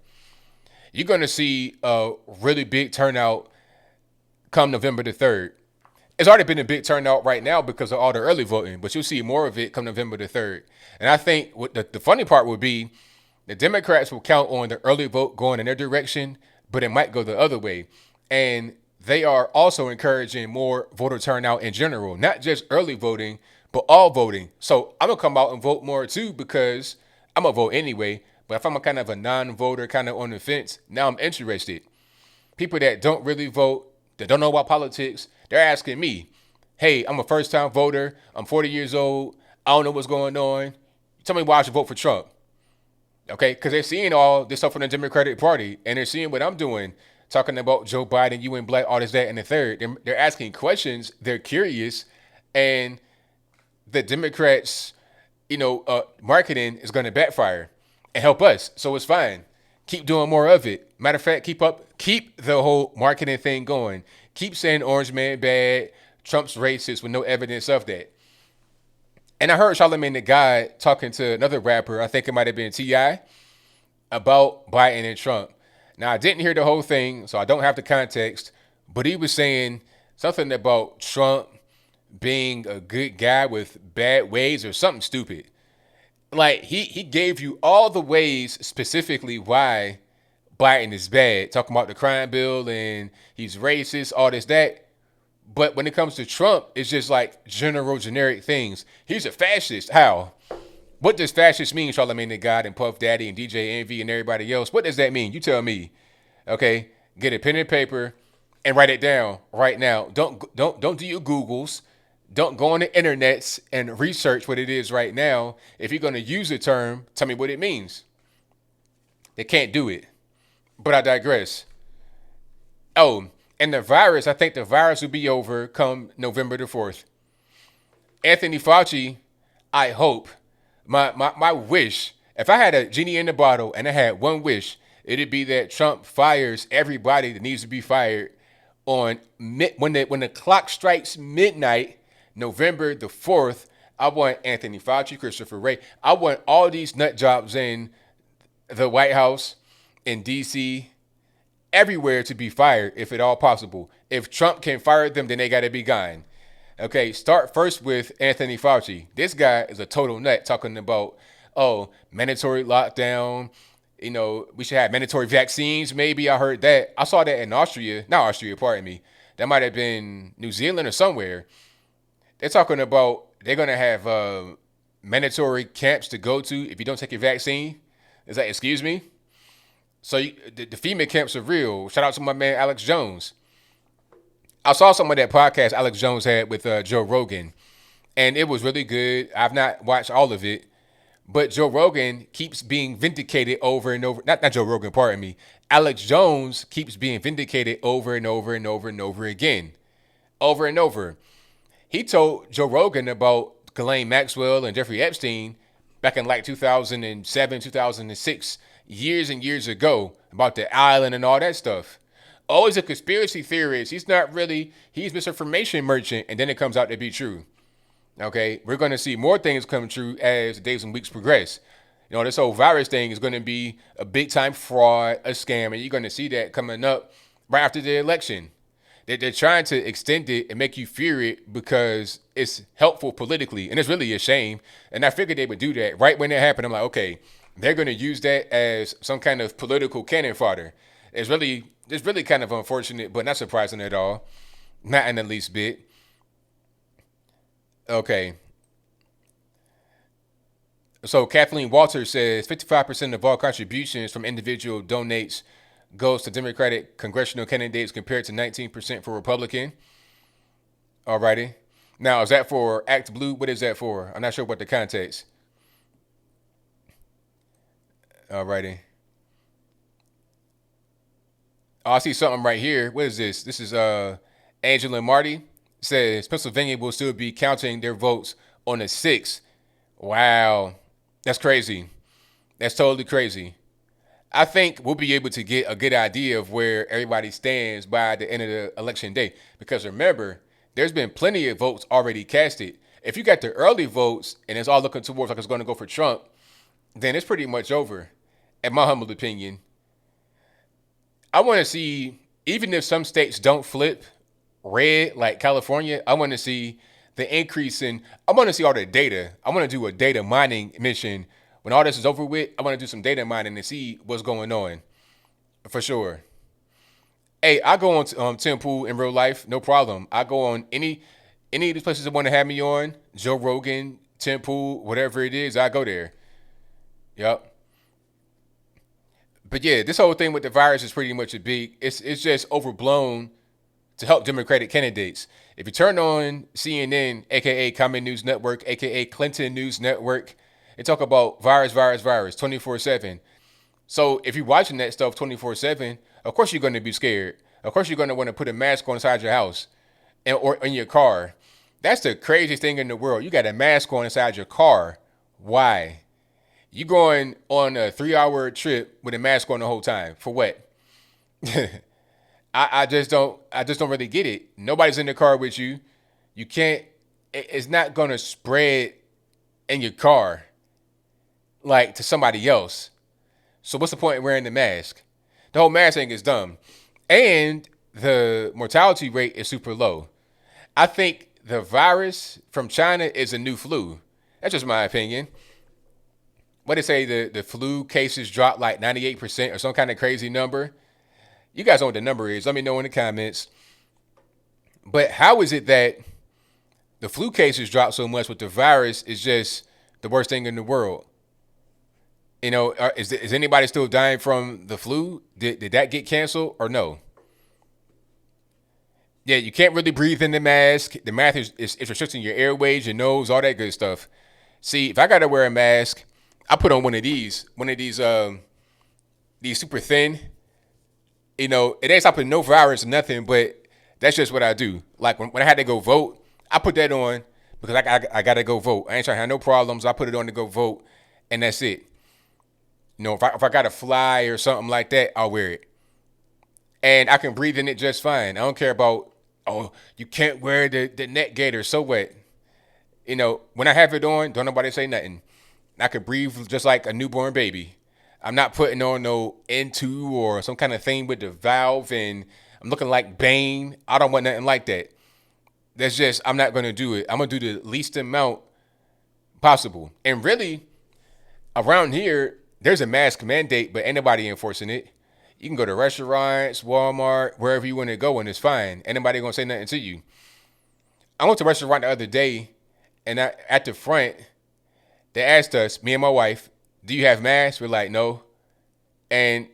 A: You're going to see a really big turnout come November the 3rd. It's already been a big turnout right now because of all the early voting, but you'll see more of it come November the 3rd. And I think what the funny part would be the Democrats will count on the early vote going in their direction, but it might go the other way. And they are also encouraging more voter turnout in general, not just early voting, but all voting. So I'm going to come out and vote more too because I'm going to vote anyway. But if I'm a kind of a non-voter, kind of on the fence, now I'm interested. people that don't really vote, that don't know about politics, they're asking me, hey, I'm a first-time voter. I'm 40 years old. I don't know what's going on. Tell me why I should vote for Trump. Okay? Because they're seeing all this stuff from the Democratic Party, and they're seeing what I'm doing, talking about Joe Biden, UN Black, all this, that, and the third. They're asking questions. They're curious. And the Democrats, marketing is going to backfire and help us. So it's fine. Keep doing more of it. Matter of fact, keep the whole marketing thing going. Keep saying Orange Man bad, Trump's racist with no evidence of that. And I heard Charlamagne the God talking to another rapper, I think it might have been T.I., about Biden and Trump. Now, I didn't hear the whole thing, so I don't have the context, but he was saying something about Trump being a good guy with bad ways or something stupid. Like, he gave you all the ways specifically why Biden is bad, talking about the crime bill and he's racist, all this, that. But when it comes to Trump, it's just like generic things. He's a fascist. How? What does fascist mean, Charlamagne the God and Puff Daddy and DJ Envy and everybody else? What does that mean? You tell me. Okay? Get a pen and paper and write it down right now. Don't do your Googles. Don't go on the internets and research what it is right now. If you're going to use a term, tell me what it means. They can't do it. But I digress. Oh, and the virus, I think the virus will be over come November the 4th. Anthony Fauci, I hope, my wish, if I had a genie in the bottle and I had one wish, it'd be that Trump fires everybody that needs to be fired on when the clock strikes midnight, November the 4th. I want Anthony Fauci, Christopher Wray. I want all these nut jobs in the White House, in D.C., everywhere to be fired if at all possible. If Trump can fire them, then they got to be gone. Okay, start first with Anthony Fauci. This guy is a total nut talking about, mandatory lockdown. We should have mandatory vaccines. Maybe I heard that. I saw that in pardon me. That might have been New Zealand or somewhere. They're talking about they're going to have mandatory camps to go to if you don't take your vaccine. It's like, excuse me? So the FEMA camps are real. Shout out to my man, Alex Jones. I saw some of that podcast Alex Jones had with Joe Rogan, and it was really good. I've not watched all of it, but Joe Rogan keeps being vindicated over and over. Not Joe Rogan, pardon me. Alex Jones keeps being vindicated over and over and over and over again. Over and over. He told Joe Rogan about Ghislaine Maxwell and Jeffrey Epstein back in like 2007, 2006, years and years ago, about the island and all that stuff. Oh, he's a conspiracy theorist. He's not really, he's misinformation merchant, and then it comes out to be true. Okay, we're going to see more things come true as the days and weeks progress. This whole virus thing is going to be a big time fraud, a scam, and you're going to see that coming up right after the election. They're trying to extend it and make you fear it because it's helpful politically, and it's really a shame. And I figured they would do that right when it happened. I'm like, okay, they're going to use that as some kind of political cannon fodder. It's really kind of unfortunate, but not surprising at all. Not in the least bit. Okay. So Kathleen Walters says 55% of all contributions from individual donates goes to Democratic congressional candidates compared to 19% for Republican. Alrighty. Now, is that for Act Blue? What is that for? I'm not sure what the context. Alrighty. Oh, I see something right here. What is this? This is Angela Marty says Pennsylvania will still be counting their votes on the 6th. Wow. That's crazy. That's totally crazy. I think we'll be able to get a good idea of where everybody stands by the end of the election day. Because remember, there's been plenty of votes already casted. If you got the early votes and it's all looking towards like it's going to go for Trump, then it's pretty much over, in my humble opinion. I want to see, even if some states don't flip red, like California, I want to see the increase in, I want to see all the data. I want to do a data mining mission. When all this is over with, I want to do some data mining and see what's going on, for sure. Hey, I go on Temple in real life, no problem. I go on any of these places that want to have me on, Joe Rogan, Temple, whatever it is, I go there. Yep. But yeah, this whole thing with the virus is pretty much it's just overblown to help Democratic candidates. If you turn on CNN, aka Common News Network, aka Clinton News Network, and talk about virus 24/7. So if you're watching that stuff 24/7, of course you're going to be scared. Of course you're going to want to put a mask on inside your house or in your car. That's the craziest thing in the world. You got a mask on inside your car. Why? You going on a 3-hour trip with a mask on the whole time for what? I just don't really get it. Nobody's in the car with you. You can't. It's not gonna spread in your car like to somebody else. So what's the point of wearing the mask? The whole mask thing is dumb, and the mortality rate is super low. I think the virus from China is a new flu. That's just my opinion. What they say, the flu cases dropped like 98% or some kind of crazy number. You guys know what the number is. Let me know in the comments. But how is it that the flu cases dropped so much, but the virus is just the worst thing in the world? You know, is anybody still dying from the flu? Did that get canceled or no? Yeah, you can't really breathe in the mask. The mask is restricting your airways, your nose, all that good stuff. See, if I got to wear a mask, I put on one of these super thin. You know, it ain't stopping no virus or nothing, but that's just what I do. Like when I had to go vote, I put that on because I got to go vote. I ain't trying to have no problems. I put it on to go vote, and that's it. You know, if I got to fly or something like that, I'll wear it. And I can breathe in it just fine. I don't care about, oh, you can't wear the neck gaiter. So what? You know, when I have it on, don't nobody say nothing. I can breathe just like a newborn baby. I'm not putting on no N2 or some kind of thing with the valve and I'm looking like Bane. I don't want nothing like that. That's just, I'm not going to do it. I'm going to do the least amount possible. And really, around here, there's a mask mandate, but ain't nobody enforcing it. You can go to restaurants, Walmart, wherever you want to go, and it's fine. Ain't nobody going to say nothing to you. I went to a restaurant the other day, and at the front, they asked us, me and my wife, do you have masks? We're like, no. And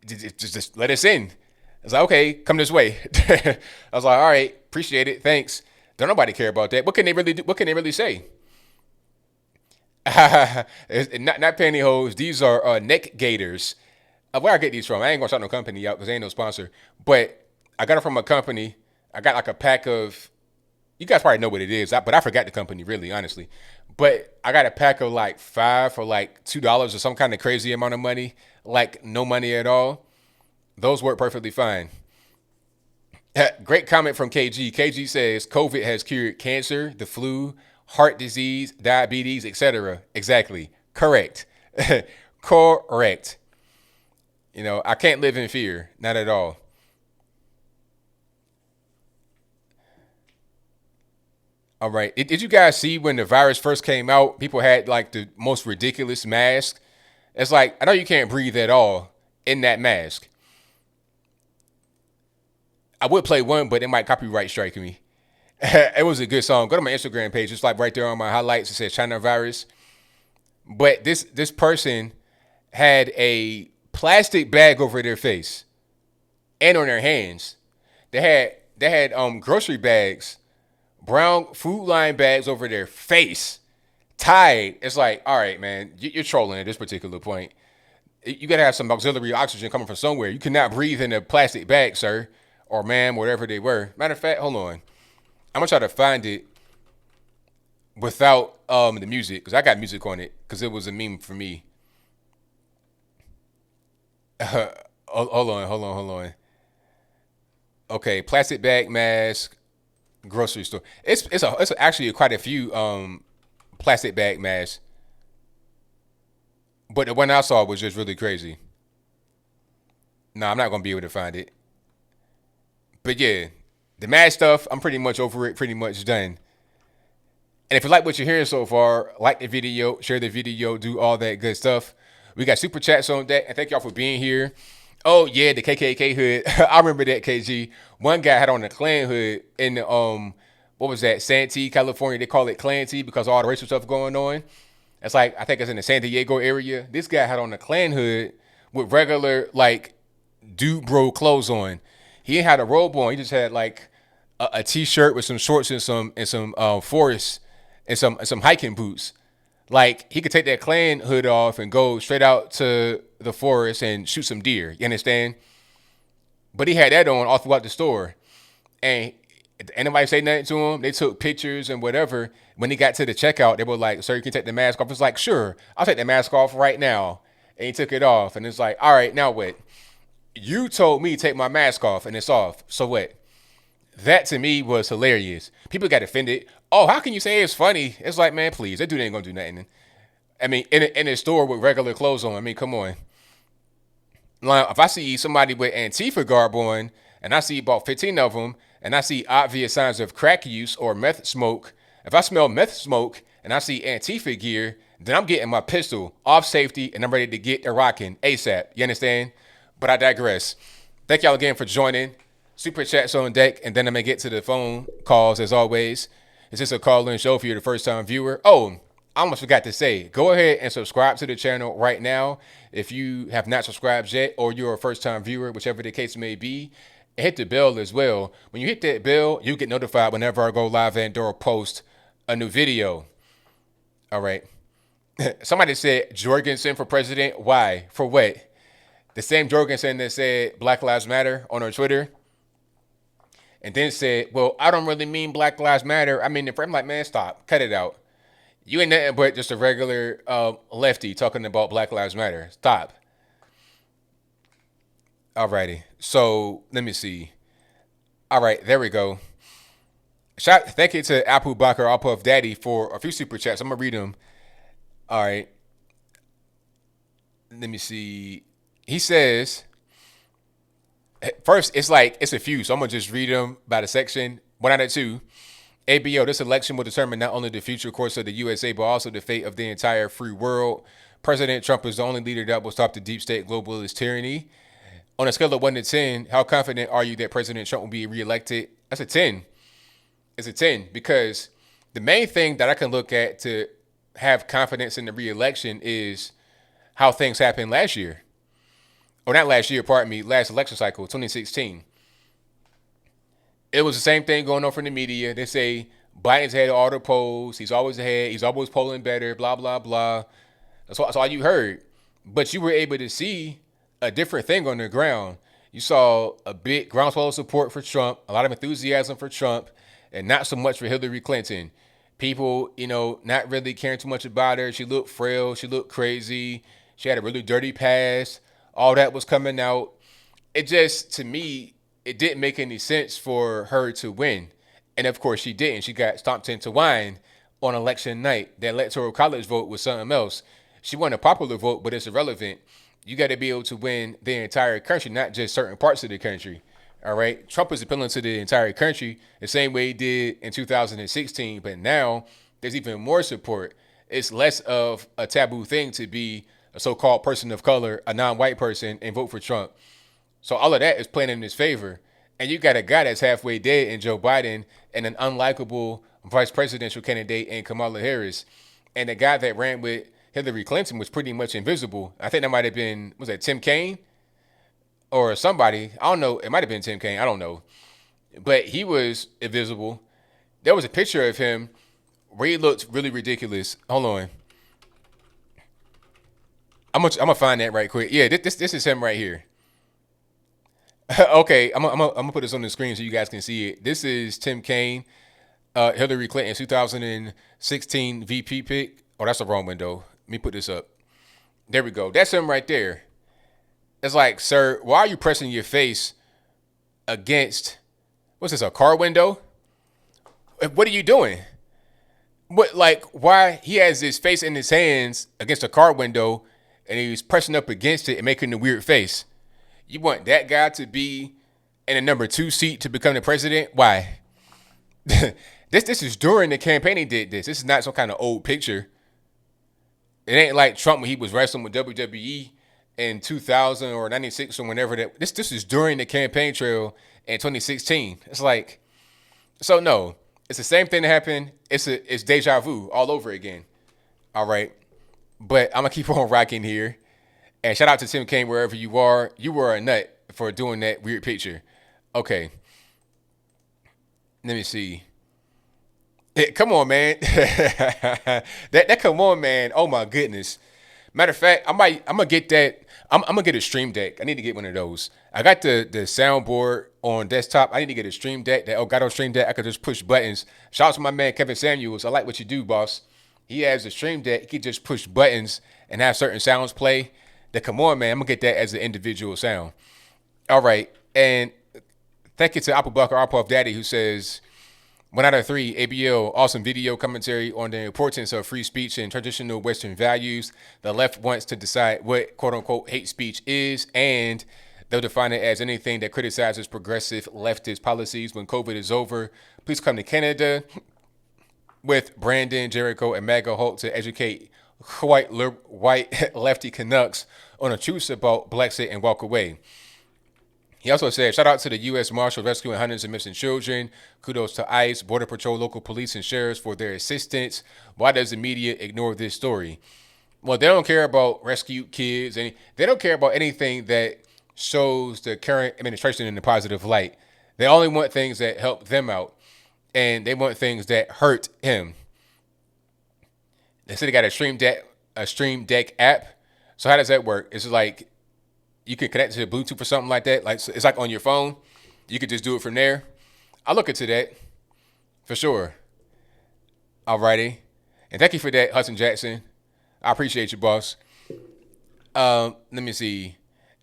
A: just let us in. I was like, okay, come this way. I was like, all right, appreciate it. Thanks. Don't nobody care about that. What can they really do? What can they really say? Not pantyhose. These are neck gaiters. Where I get these from? I ain't gonna shout no company out because they ain't no sponsor. But I got it from a company. I got like a pack of. You guys probably know what it is, but I forgot the company really, honestly. But I got a pack of like 5 for like $2 or some kind of crazy amount of money, like no money at all. Those work perfectly fine. Great comment from KG. KG says COVID has cured cancer, the flu, heart disease, diabetes, etc. Exactly. Correct. Correct. You know, I can't live in fear. Not at all. All right. Did you guys see when the virus first came out, people had like the most ridiculous mask? It's like, I know you can't breathe at all in that mask. I would play one, but it might copyright strike me. It was a good song. Go to my Instagram page. It's like right there on my highlights. It says China virus. But this person had a plastic bag over their face and on their hands. They had grocery bags, brown food line bags over their face, tied. It's like, all right, man, you're trolling at this particular point. You got to have some auxiliary oxygen coming from somewhere. You cannot breathe in a plastic bag, sir, or ma'am, whatever they were. Matter of fact, hold on. I'm going to try to find it without the music because I got music on it because it was a meme for me. Hold on. Okay, plastic bag mask, grocery store. It's actually quite a few plastic bag masks, but the one I saw was just really crazy. No, I'm not gonna be able to find it. But yeah, the mask stuff, I'm pretty much over it, pretty much done. And if you like what you're hearing so far, like the video, share the video, do all that good stuff. We got super chats on that, and thank y'all for being here. Oh yeah, the KKK hood. I remember that, KG. One guy had on the Klan hood in the what was that? Santee, California. They call it Klan T because of all the racial stuff going on. It's like I think it's in the San Diego area. This guy had on the Klan hood with regular like dude bro clothes on. He ain't had a robe on. He just had like a t-shirt with some shorts and some forest and some hiking boots. Like he could take that Klan hood off and go straight out to the forest and shoot some deer. You understand? But he had that on all throughout the store. And anybody say nothing to him? They took pictures and whatever. When he got to the checkout, they were like, "Sir, you can take the mask off." It's like, "Sure, I'll take the mask off right now." And he took it off. And it's like, "All right, now what? You told me to take my mask off and it's off. So what?" That to me was hilarious. People got offended. Oh, how can you say it's funny? It's like, man, please, that dude ain't gonna do nothing. I mean, in a store with regular clothes on. I mean, come on. Like, if I see somebody with Antifa garb on, and I see about 15 of them, and I see obvious signs of crack use or meth smoke, if I smell meth smoke and I see Antifa gear, then I'm getting my pistol off safety and I'm ready to get a rocking ASAP. You understand? But I digress. Thank y'all again for joining. Super chats on deck, and then I'm going to get to the phone calls as always. It's just a call-in show if you're the first-time viewer. Oh, I almost forgot to say, go ahead and subscribe to the channel right now if you have not subscribed yet or you're a first-time viewer, whichever the case may be. And hit the bell as well. When you hit that bell, you get notified whenever I go live and or post a new video. All right. Somebody said Jorgensen for president. Why? For what? The same Jorgensen that said Black Lives Matter on our Twitter. And then said, well, I don't really mean Black Lives Matter. I mean, I'm like, man, stop. Cut it out. You ain't nothing but just a regular lefty talking about Black Lives Matter. Stop. Alrighty. So let me see. All right, there we go. Thank you to Apple Bacher, All Puff Daddy for a few super chats. I'm gonna read them. All right. Let me see. He says, first, it's a few, so I'm gonna just read them by the section. 1 out of 2. ABL, this election will determine not only the future course of the USA, but also the fate of the entire free world. President Trump is the only leader that will stop the deep state globalist tyranny. On a scale of 1 to 10, how confident are you that President Trump will be reelected? That's a 10. It's a 10 because the main thing that I can look at to have confidence in the reelection is how things happened last year. Or not last year, pardon me, last election cycle, 2016. It was the same thing going on from the media. They say Biden's had all the polls. He's always ahead. He's always polling better, blah, blah, blah. That's all you heard. But you were able to see a different thing on the ground. You saw a big groundswell of support for Trump, a lot of enthusiasm for Trump, and not so much for Hillary Clinton. People, not really caring too much about her. She looked frail. She looked crazy. She had a really dirty past. All that was coming out. It just, to me, it didn't make any sense for her to win. And of course she didn't. She got stomped into wine on election night. That electoral college vote was something else. She won a popular vote, but it's irrelevant. You got to be able to win the entire country, not just certain parts of the country. All right. Trump is appealing to the entire country the same way he did in 2016. But now there's even more support. It's less of a taboo thing to be a so-called person of color, a non-white person, and vote for Trump. So all of that is playing in his favor. And you got a guy that's halfway dead in Joe Biden and an unlikable vice presidential candidate in Kamala Harris. And the guy that ran with Hillary Clinton was pretty much invisible. I think that might have been, was that Tim Kaine? Or somebody. I don't know. It might have been Tim Kaine. I don't know. But he was invisible. There was a picture of him where he looked really ridiculous. Hold on. I'm gonna find that right quick. Yeah, this is him right here. Okay, I'm gonna put this on the screen so you guys can see it. This is Tim Kaine, Hillary Clinton 2016 VP pick. Oh, that's the wrong window. Let me put this up. There we go. That's him right there. It's like, sir, why are you pressing your face against, what's this, a car window? What are you doing? Why he has his face in his hands against a car window and he's pressing up against it and making a weird face? You want that guy to be in a number 2 seat to become the president? Why? This is during the campaign he did this. This is not some kind of old picture. It ain't like Trump when he was wrestling with WWE in 2000 or 96 or whenever that. This is during the campaign trail in 2016. It's like, so no, it's the same thing that happened. It's deja vu all over again. All right. But I'm going to keep on rocking here. And shout out to Tim Kaine wherever you are. You were a nut for doing that weird picture. Okay. Let me see. Come on, man. that come on, man. Oh my goodness. Matter of fact, I'm gonna get that. I'm gonna get a Stream Deck. I need to get one of those. I got the soundboard on desktop. I need to get a Stream Deck. That Elgato Stream Deck. I could just push buttons. Shout out to my man Kevin Samuels. I like what you do, boss. He has a Stream Deck. He can just push buttons and have certain sounds play. That come on, man. I'm gonna get that as an individual sound. All right, and thank you to Apple Bucker, our Puff Daddy, who says 1 out of 3, ABL, awesome video commentary on the importance of free speech and traditional Western values. The left wants to decide what quote-unquote hate speech is, and they'll define it as anything that criticizes progressive leftist policies. When COVID is over, please come to Canada with Brandon, Jericho, and MAGA Hulk to educate white lefty Canucks on the truth about Brexit and walk away. He also said, shout out to the U.S. Marshals rescuing hundreds of missing children. Kudos to ICE, Border Patrol, local police, and sheriffs for their assistance. Why does the media ignore this story? Well, they don't care about rescued kids. They don't care about anything that shows the current administration in a positive light. They only want things that help them out, and they want things that hurt him. They said they got a Stream Deck app. So how does that work? It's like you can connect to Bluetooth or something like that. Like it's like on your phone. You could just do it from there. I'll look into that for sure. Alrighty. And thank you for that, Hudson Jackson. I appreciate you, boss. Let me see.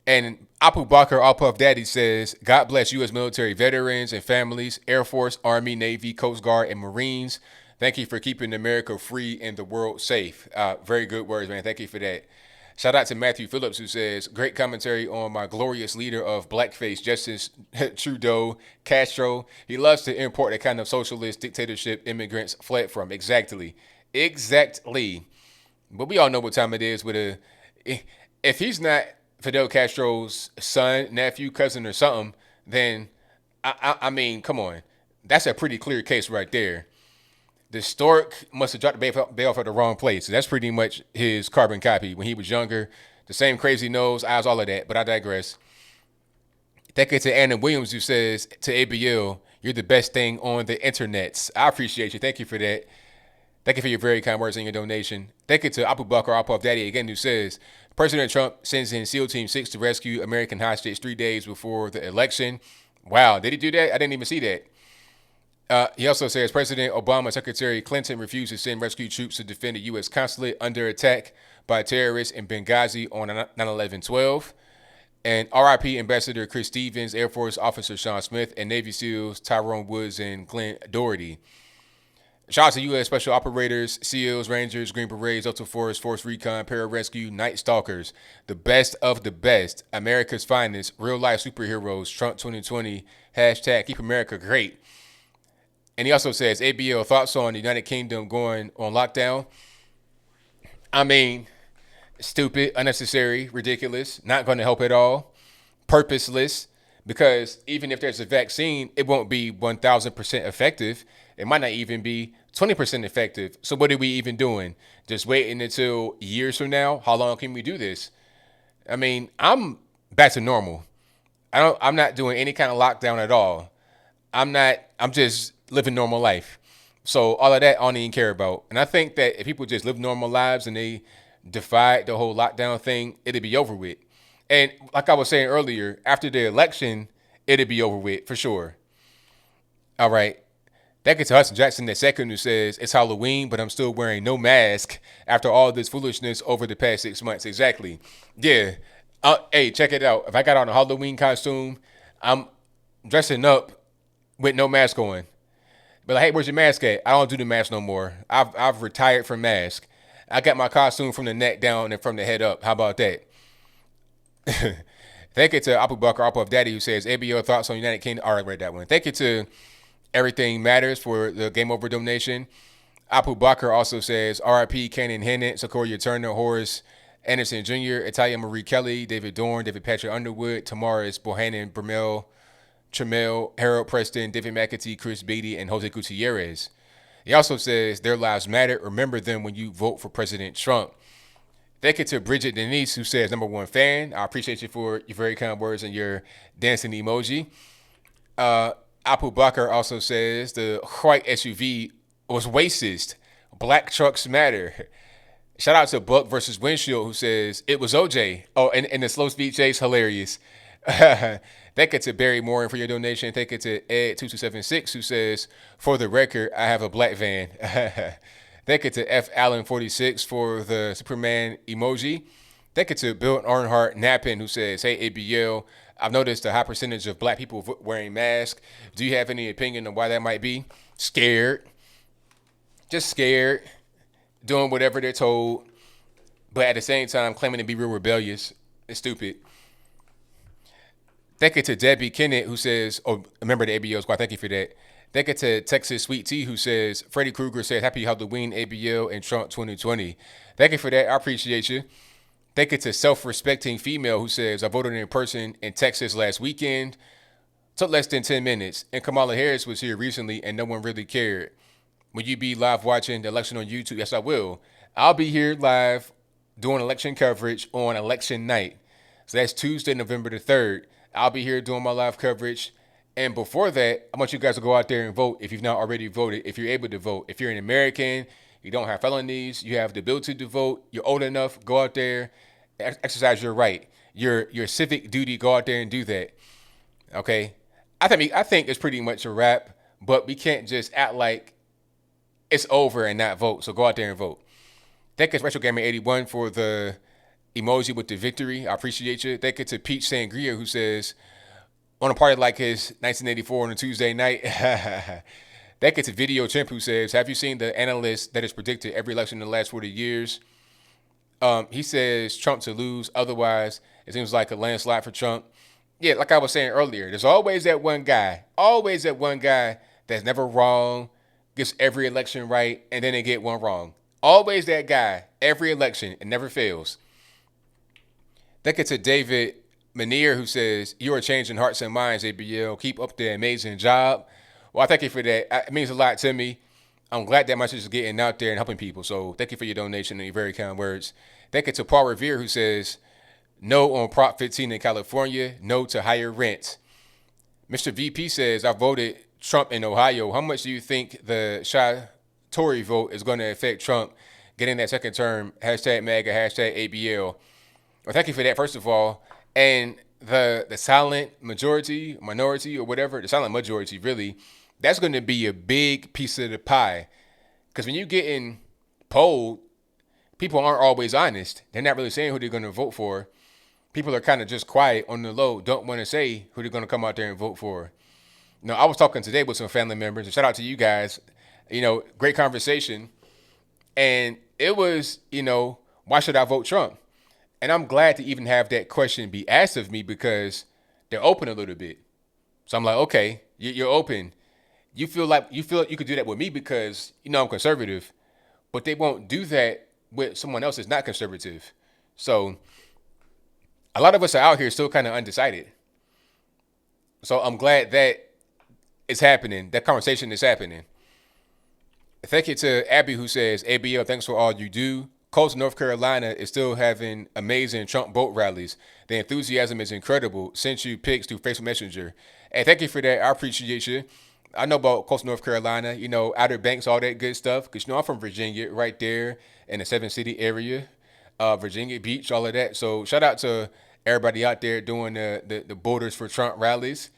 A: And Apu Bakr, All Puff Daddy says, God bless U.S. military veterans and families, Air Force, Army, Navy, Coast Guard, and Marines. Thank you for keeping America free and the world safe. Very good words, man. Thank you for that. Shout out to Matthew Phillips, who says, great commentary on my glorious leader of blackface, Justice Trudeau Castro. He loves to import the kind of socialist dictatorship immigrants fled from. Exactly. But we all know what time it is with if he's not Fidel Castro's son, nephew, cousin, or something, then, I mean, come on. That's a pretty clear case right there. The stork must have dropped the bail off at the wrong place. So that's pretty much his carbon copy when he was younger. The same crazy nose, eyes, all of that. But I digress. Thank you to Anna Williams, who says to ABL, you're the best thing on the internets. I appreciate you. Thank you for that. Thank you for your very kind words and your donation. Thank you to Apu Bakr, All Puff Daddy, again, who says, President Trump sends in SEAL Team 6 to rescue American hostage 3 days before the election. Wow, did he do that? I didn't even see that. He also says President Obama and Secretary Clinton refused to send rescue troops to defend the U.S. consulate under attack by terrorists in Benghazi on 9/11/12. And RIP Ambassador Chris Stevens, Air Force Officer Sean Smith, and Navy SEALs Tyrone Woods and Glenn Doherty. Shout out to U.S. Special Operators, SEALs, Rangers, Green Berets, Delta Force, Force Recon, Pararescue, Night Stalkers, the best of the best, America's finest, real-life superheroes, Trump 2020, hashtag Keep America Great. And he also says, ABL, thoughts on the United Kingdom going on lockdown? I mean, stupid, unnecessary, ridiculous, not going to help at all, purposeless, because even if there's a vaccine, it won't be 1,000% effective. It might not even be 20% effective. So what are we even doing? Just waiting until years from now? How long can we do this? I mean, I'm back to normal. I'm not doing any kind of lockdown at all. I'm just living normal life. So all of that I don't even care about. And I think that if people just live normal lives and they defied the whole lockdown thing, it'd be over with. And like I was saying earlier, after the election, it'd be over with for sure. All right. Thank you to Hudson Jackson II, who says, it's Halloween, but I'm still wearing no mask after all this foolishness over the past 6 months. Exactly. Yeah. Hey, check it out. If I got on a Halloween costume, I'm dressing up with no mask on. But like, hey, where's your mask at? I don't do the mask no more. I've retired from mask. I got my costume from the neck down and from the head up. How about that? Thank you to Apu Bakr, All Puff Daddy, who says, ABO thoughts on United Kingdom. All right, read that one. Thank you to Everything Matters for the Game Over donation. Apu Bakr also says, RIP Cannon Hennett, Sequoia Turner, Horace Anderson Jr., Italia Marie Kelly, David Dorn, David Patrick Underwood, Tamaris Bohannon, Bermel, Tremel, Harold Preston, David McAtee, Chris Beatty, and Jose Gutierrez. He also says, their lives matter. Remember them when you vote for President Trump. Thank you to Bridget Denise, who says, #1 fan. I appreciate you for your very kind words and your dancing emoji. Apu Bakar also says, the white SUV was racist. Black trucks matter. Shout out to Buck versus Windshield, who says, it was OJ. Oh, and the slow speed chase, hilarious. Thank you to Barry Moore for your donation. Thank you to Ed2276, who says, for the record, I have a black van. Thank you to F. Allen46 for the Superman emoji. Thank you to Bill Earnhardt Nappin, who says, hey, ABL, I've noticed a high percentage of black people wearing masks. Do you have any opinion on why that might be? Scared. Just scared. Doing whatever they're told. But at the same time, claiming to be real rebellious. It's stupid. Thank you to Debbie Kennett, who says, oh, a member of the ABL squad. Thank you for that. Thank you to Texas Sweet Tea, who says, Freddy Krueger says, happy Halloween, ABL, and Trump 2020. Thank you for that. I appreciate you. Thank you to self-respecting female, who says, I voted in person in Texas last weekend. Took less than 10 minutes. And Kamala Harris was here recently, and no one really cared. Will you be live watching the election on YouTube? Yes, I will. I'll be here live doing election coverage on election night. So that's Tuesday, November the 3rd. I'll be here doing my live coverage. And before that, I want you guys to go out there and vote if you've not already voted, if you're able to vote. If you're an American, you don't have felonies, you have the ability to vote, you're old enough, go out there, exercise your right. Your civic duty, go out there and do that. Okay? I think it's pretty much a wrap, but we can't just act like it's over and not vote. So go out there and vote. Thank you to Retro Gamer 81 for the emoji with the victory. I appreciate you. Thank you to Peach Sangria, who says, on a party like his 1984 on a Tuesday night. Thank you to Video Chimp, who says, have you seen the analyst that has predicted every election in the last 40 years? He says Trump to lose. Otherwise, it seems like a landslide for Trump. Yeah, like I was saying earlier, there's always that one guy that's never wrong, gets every election right, and then they get one wrong. Always that guy, every election, it never fails. Thank you to David Manier, who says, you are changing hearts and minds, ABL. Keep up the amazing job. Well, I thank you for that. It means a lot to me. I'm glad that much is getting out there and helping people. So thank you for your donation and your very kind words. Thank you to Paul Revere, who says, no on Prop 15 in California, no to higher rent. Mr. VP says, I voted Trump in Ohio. How much do you think the Tory vote is going to affect Trump getting that second term? Hashtag MAGA, hashtag ABL. Well, thank you for that, first of all. And the silent minority, or whatever, the silent majority, really, that's going to be a big piece of the pie. Because when you're getting polled, people aren't always honest. They're not really saying who they're going to vote for. People are kind of just quiet on the low, don't want to say who they're going to come out there and vote for. I was talking today with some family members, and shout out to you guys. Great conversation. And it was, why should I vote Trump? And I'm glad to even have that question be asked of me because they're open a little bit. So I'm like, okay, you're open. You feel like you could do that with me because, I'm conservative, but they won't do that with someone else that's not conservative. So a lot of us are out here still kind of undecided. So I'm glad that it's happening. That conversation is happening. Thank you to Abby, who says, ABL, thanks for all you do. Colts, North Carolina is still having amazing Trump boat rallies. The enthusiasm is incredible. Sent you pics through Facebook Messenger. Hey, thank you for that. I appreciate you. I know about Colts, North Carolina, Outer Banks, all that good stuff. Because, I'm from Virginia, right there in the 7-city area, Virginia Beach, all of that. So shout out to everybody out there doing the Boaters for Trump rallies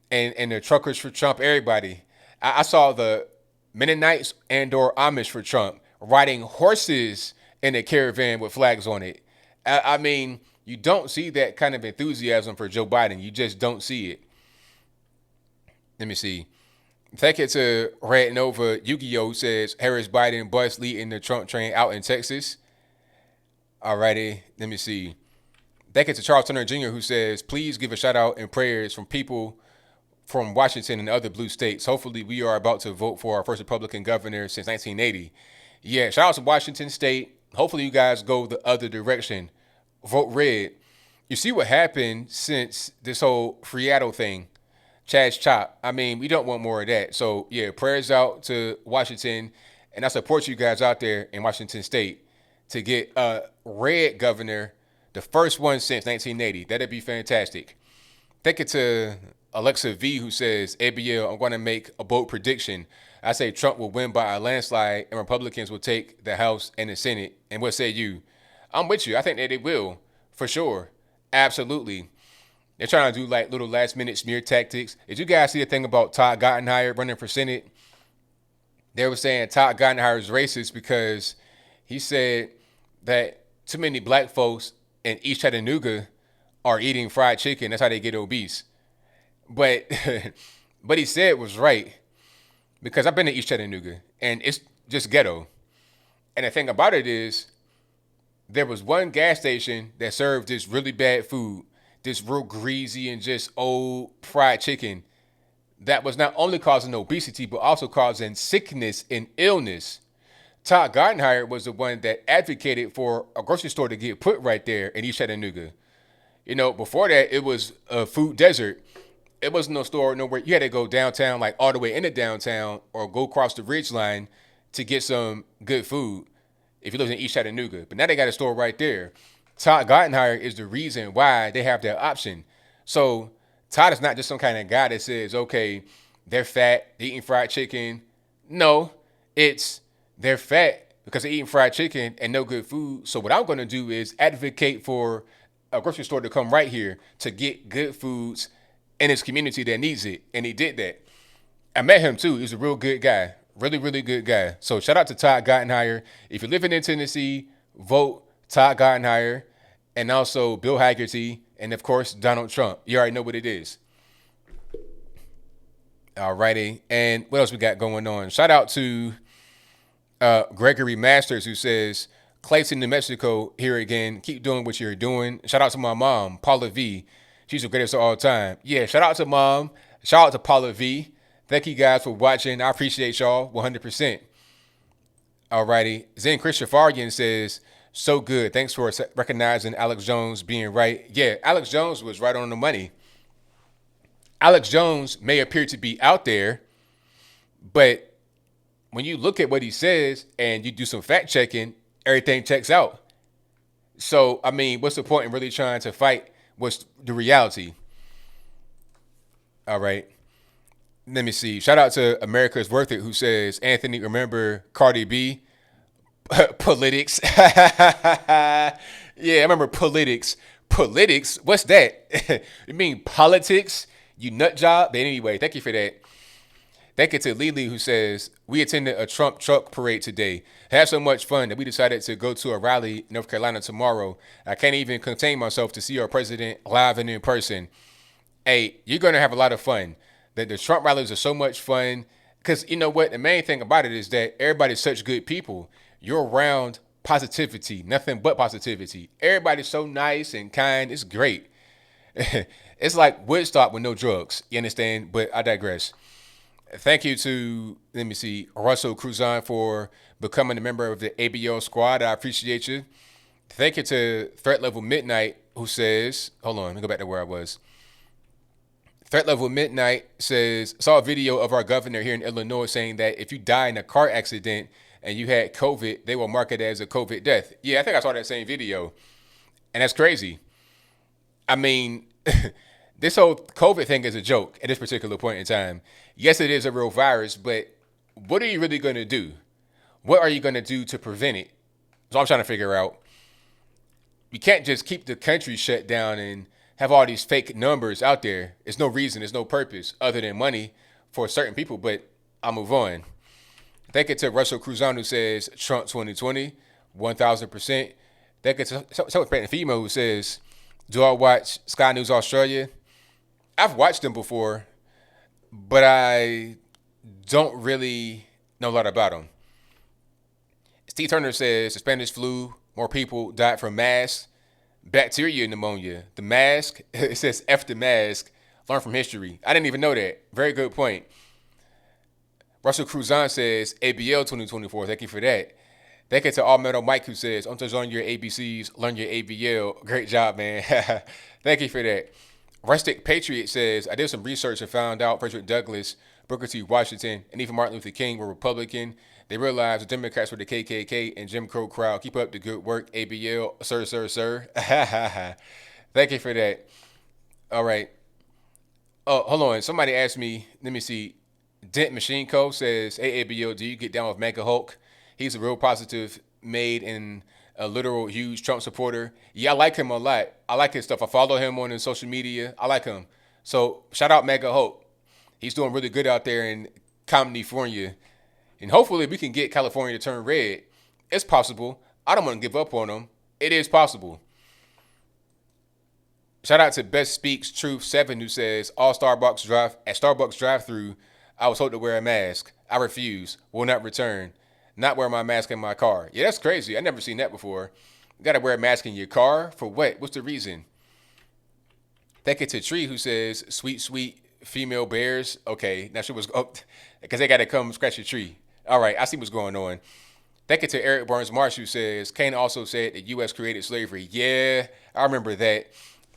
A: and the Truckers for Trump, everybody. I saw the Mennonites and/or Amish for Trump riding horses in a caravan with flags on it. I mean, you don't see that kind of enthusiasm for Joe Biden. You just don't see it. Let me see. Thank you to Red Nova Yu-Gi-Oh! Who says, Harris Biden bus leading the Trump train out in Texas. Alrighty, let me see. Thank you to Charles Turner Jr. who says, please give a shout out and prayers from people from Washington and other blue states. Hopefully we are about to vote for our first Republican governor since 1980. Yeah, shout out to Washington State. Hopefully you guys go the other direction. Vote red. You see what happened since this whole Friato thing. Chaz Chop. I mean, we don't want more of that. So, yeah, prayers out to Washington. And I support you guys out there in Washington State to get a red governor, the first one since 1980. That'd be fantastic. Thank you to Alexa V, who says, ABL, I'm going to make a bold prediction. I say Trump will win by a landslide and Republicans will take the House and the Senate. And what say you? I'm with you. I think that they will, for sure. Absolutely. They're trying to do like little last minute smear tactics. Did you guys see the thing about Todd Gottenheimer running for Senate? They were saying Todd Gottenheimer is racist because he said that too many black folks in East Chattanooga are eating fried chicken. That's how they get obese. But but he said was right, because I've been to East Chattanooga and it's just ghetto. And the thing about it is, there was one gas station that served this really bad food, this real greasy and just old fried chicken that was not only causing obesity, but also causing sickness and illness. Todd Gottenheimer was the one that advocated for a grocery store to get put right there in East Chattanooga. You know, before that, it was a food desert. It wasn't no store nowhere. You had to go downtown, like all the way into downtown, or go across the ridge line to get some good food if you live in East Chattanooga. But now they got a store right there. Todd Gottenheimer is the reason why they have that option. So Todd is not just some kind of guy that says, okay, they're fat, they're eating fried chicken. No, it's they're fat because they're eating fried chicken and no good food. So what I'm going to do is advocate for a grocery store to come right here to get good foods in his community that needs it. And he did that. I met him too. He's a real good guy. Really, really good guy. So shout out to Todd Gottenheimer. If you're living in Tennessee, vote Todd Gottenheimer, and also Bill Haggerty, and of course, Donald Trump. You already know what it is. All righty. And what else we got going on? Shout out to Gregory Masters, who says, Clayton, New Mexico, here again. Keep doing what you're doing. Shout out to my mom, Paula V. She's the greatest of all time. Yeah, shout out to mom. Shout out to Paula V. Thank you guys for watching. I appreciate y'all 100%. All righty. Zen Christopher says, so good. Thanks for recognizing Alex Jones being right. Yeah, Alex Jones was right on the money. Alex Jones may appear to be out there, but when you look at what he says and you do some fact checking, everything checks out. So, I mean, what's the point in really trying to fight what's the reality? All right. Let me see. Shout out to America's Worth It, who says, Anthony, remember Cardi B? Politics. Yeah, I remember politics. Politics? What's that? You mean politics? You nut job? But anyway, thank you for that. Thank you to Lily, who says, we attended a Trump truck parade today. Had so much fun that we decided to go to a rally in North Carolina tomorrow. I can't even contain myself to see our president live and in person. Hey, you're going to have a lot of fun. The Trump rallies are so much fun because, you know what, the main thing about it is that everybody's such good people. You're around positivity, nothing but positivity. Everybody's so nice and kind. It's great. It's like Woodstock with no drugs. You understand? But I digress. Thank you to, let me see, Russell Cruzan for becoming a member of the ABL squad. I appreciate you. Thank you to Threat Level Midnight, who says, hold on, let me go back to where I was. Threat Level Midnight says, saw a video of our governor here in Illinois saying that if you die in a car accident and you had COVID, they will mark it as a COVID death. Yeah, I think I saw that same video. And that's crazy. I mean, this whole COVID thing is a joke at this particular point in time. Yes, it is a real virus, but what are you really going to do? What are you going to do to prevent it? So I'm trying to figure out. You can't just keep the country shut down and have all these fake numbers out there. There's no reason, there's no purpose other than money for certain people, but I'll move on. Thank you to Russell Cruzan, who says Trump 2020, 1,000%. Thank you to someone pregnant female who says, do I watch Sky News Australia? I've watched them before, but I don't really know a lot about them. Steve Turner says the Spanish flu, more people died from masks. Bacteria pneumonia. The mask, it says F the mask. Learn from history. I didn't even know that. Very good point. Russell Cruzan says ABL 2024. Thank you for that. Thank you to All Metal Mike, who says, don't just learn your ABCs, learn your ABL. Great job, man. Thank you for that. Rustic Patriot says, I did some research and found out Frederick Douglass, Booker T. Washington, and even Martin Luther King were Republican. They realize the Democrats were the KKK and Jim Crow crowd. Keep up the good work, ABL. Sir, sir, sir. Thank you for that. All right. Oh, hold on. Somebody asked me, let me see. Dent Machine Co. says, hey, ABL, do you get down with Mega Hulk? He's a real positive, made and a literal huge Trump supporter. Yeah, I like him a lot. I like his stuff. I follow him on his social media. I like him. So shout out Mega Hulk. He's doing really good out there in California. And hopefully we can get California to turn red. It's possible. I don't want to give up on them. It is possible. Shout out to Best Speaks Truth 7 who says, at Starbucks drive-thru, I was told to wear a mask. I refuse. Will not return. Not wear my mask in my car. Yeah, that's crazy. I never seen that before. You got to wear a mask in your car? For what? What's the reason? Thank you to Tree who says, sweet, sweet female bears. Okay, now she was, because they got to come scratch your tree. All right, I see what's going on. Thank you to Eric Barnes Marsh who says, Kane also said the U.S. created slavery. Yeah, I remember that.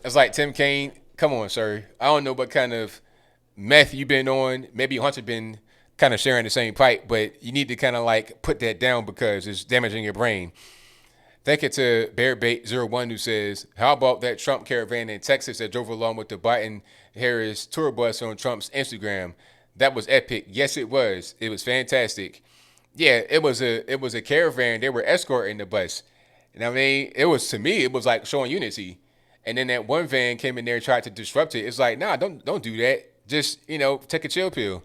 A: It's like, Tim Kaine, come on, sir. I don't know what kind of meth you've been on. Maybe Hunter been kind of sharing the same pipe, but you need to kind of like put that down because it's damaging your brain. Thank you to Bearbait01 who says, how about that Trump caravan in Texas that drove along with the Biden-Harris tour bus on Trump's Instagram? That was epic. Yes, it was. It was fantastic. Yeah, it was a caravan. They were escorting the bus. And I mean, it was, to me, it was like showing unity. And then that one van came in there and tried to disrupt it. It's like, nah, don't do that. Just, take a chill pill.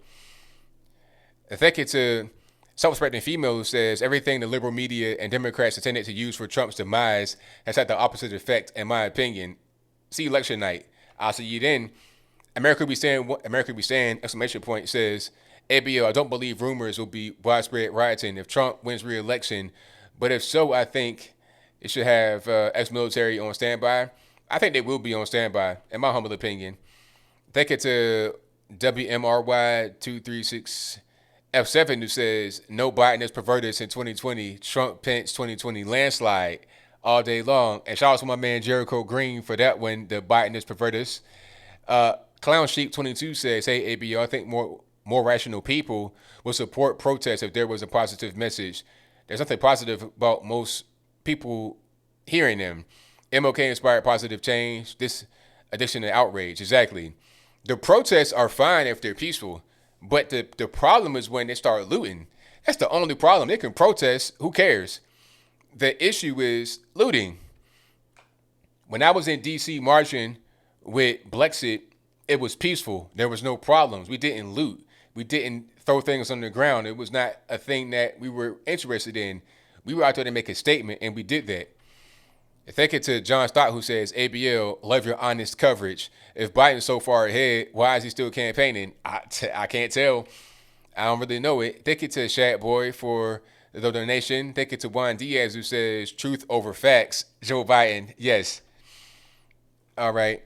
A: I think it's a self-respecting female who says everything the liberal media and Democrats intended to use for Trump's demise has had the opposite effect, in my opinion. See election night. I'll see you then. America be saying, exclamation point, says, ABL, I don't believe rumors will be widespread rioting if Trump wins re-election. But if so, I think it should have ex-military on standby. I think they will be on standby, in my humble opinion. Thank you to WMRY236F7 who says, no Biden is perverted in 2020. Trump Pence 2020 landslide all day long. And shout out to my man Jericho Green for that one, the Biden is perverted. Clown Sheep 22 says, hey, ABO, I think more rational people will support protests if there was a positive message. There's nothing positive about most people hearing them. MLK inspired positive change. This addiction to outrage. Exactly. The protests are fine if they're peaceful, but the problem is when they start looting. That's the only problem. They can protest. Who cares? The issue is looting. When I was in D.C. marching with Blexit, it was peaceful. There was no problems. We didn't loot. We didn't throw things on the ground. It was not a thing that we were interested in. We were out there to make a statement, and we did that. Thank you to John Stott who says, ABL, love your honest coverage. If Biden's so far ahead, why is he still campaigning? I can't tell. I don't really know it. Thank you to Shad Boy for the donation. Thank you to Juan Diaz who says, truth over facts. Joe Biden, yes. All right.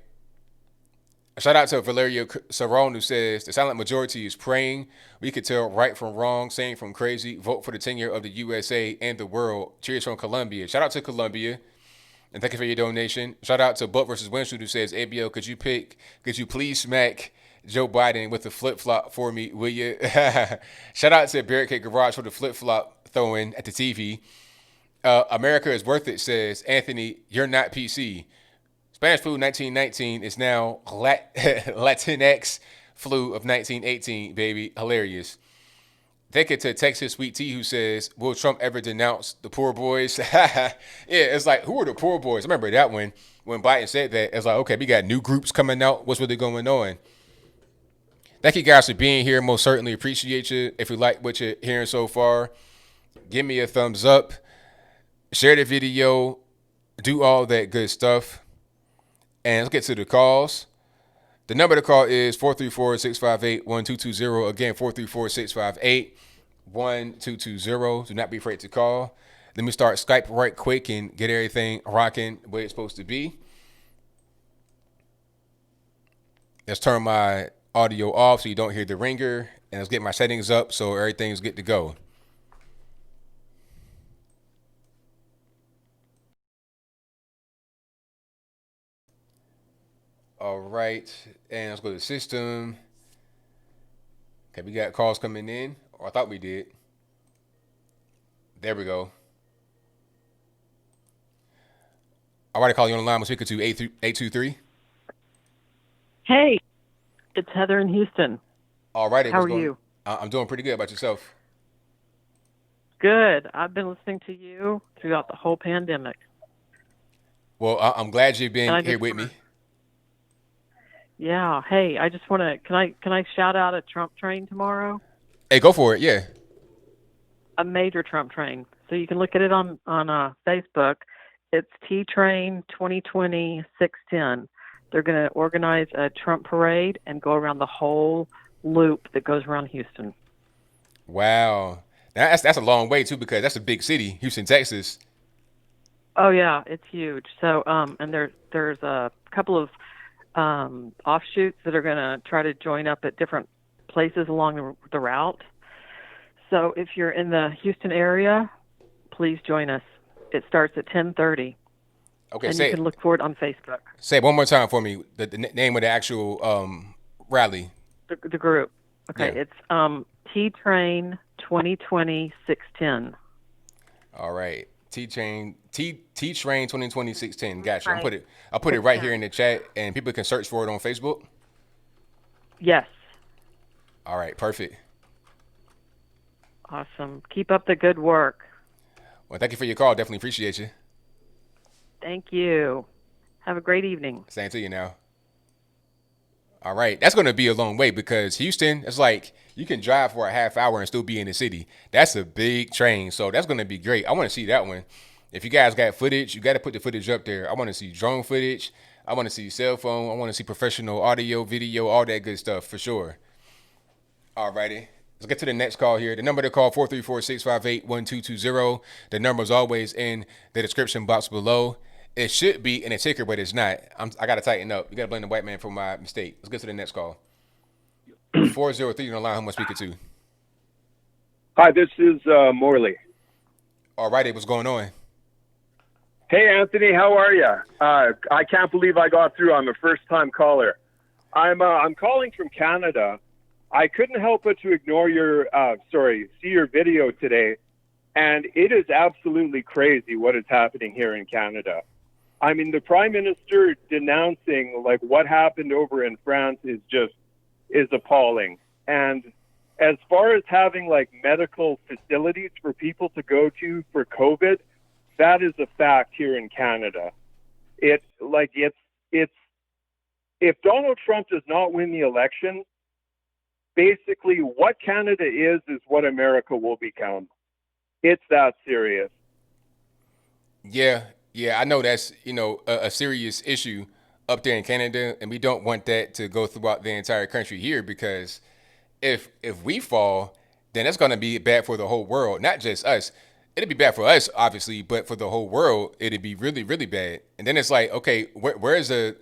A: Shout out to Valeria Saron who says, the silent majority is praying. We could tell right from wrong, sane from crazy. Vote for the tenure of the USA and the world. Cheers from Colombia. Shout out to Colombia. And thank you for your donation. Shout out to Buck versus Winshrew who says, ABL, could you please smack Joe Biden with the flip-flop for me, will you? Shout out to Barricade Garage for the flip-flop throwing at the TV. America is worth it, says Anthony, you're not PC. Spanish flu 1919 is now Latinx flu of 1918, baby. Hilarious. Thank you to Texas Sweet Tea who says, will Trump ever denounce the poor boys? Yeah, it's like, who are the poor boys? I remember that one when Biden said that. It's like, okay, we got new groups coming out. What's really going on? Thank you guys for being here. Most certainly appreciate you. If you like what you're hearing so far, give me a thumbs up. Share the video. Do all that good stuff. And let's get to the calls. The number to call is 434-658-1220. Again, 434-658-1220. Do not be afraid to call. Let me start Skype right quick and get everything rocking the way it's supposed to be. Let's turn my audio off so you don't hear the ringer. And let's get my settings up so everything's good to go. All right, and let's go to the system. Okay, we got calls coming in, or I thought we did. There we go. All right, I call you on the line. We're speaking to 823.
H: Hey, it's Heather in Houston.
A: All right.
H: How are you?
A: I'm doing pretty good. About yourself?
H: Good. I've been listening to you throughout the whole pandemic.
A: Well, I'm glad you've been here with me.
H: Yeah. Hey, I just want to. Can I shout out a Trump train tomorrow?
A: Hey, go for it. Yeah.
H: A major Trump train. So you can look at it on Facebook. It's T Train 2020 610. They're going to organize a Trump parade and go around the whole loop that goes around Houston.
A: Wow. That's a long way too, because that's a big city, Houston, Texas.
H: Oh yeah, it's huge. So and there's a couple of offshoots that are going to try to join up at different places along the route. So if you're in the Houston area, please join us. It starts at 10:30.
A: Okay,
H: and you can look for it on Facebook.
A: Say it one more time for me. The name of the actual rally.
H: The group. Okay,
A: yeah.
H: It's T Train 2020 610.
A: All right, T Train 2020 610. Gotcha. I'll put it right here in the chat, and people can search for it on Facebook.
H: Yes.
A: All right, perfect.
H: Awesome. Keep up the good work.
A: Well, thank you for your call. Definitely appreciate you.
H: Thank you. Have a great evening.
A: Same to you now. All right. That's going to be a long way, because Houston, it's like you can drive for a half hour and still be in the city. That's a big train. So that's going to be great. I want to see that one. If you guys got footage, you got to put the footage up there. I want to see drone footage. I want to see cell phone. I want to see professional audio, video, all that good stuff for sure. All righty. Let's get to the next call here. The number to call, 434-658-1220. The number is always in the description box below. It should be in a ticker, but it's not. I got to tighten up. You got to blame the white man for my mistake. Let's get to the next call. 403 on the line. Who am I speaking to?
I: Hi, this is Morley.
A: All righty. What's going on?
I: Hey, Anthony. How are you? I can't believe I got through. I'm a first-time caller. I'm calling from Canada. I couldn't help but to ignore see your video today, and it is absolutely crazy what is happening here in Canada. I mean, the Prime Minister denouncing like what happened over in France is appalling. And as far as having like medical facilities for people to go to for COVID, that is a fact here in Canada. If Donald Trump does not win the election, basically what Canada is what America will become. It's that serious.
A: Yeah, I know that's, a serious issue up there in Canada, and we don't want that to go throughout the entire country here, because if we fall, then that's going to be bad for the whole world, not just us. It'd be bad for us, obviously, but for the whole world, it'd be really, really bad. And then it's like, okay, where's the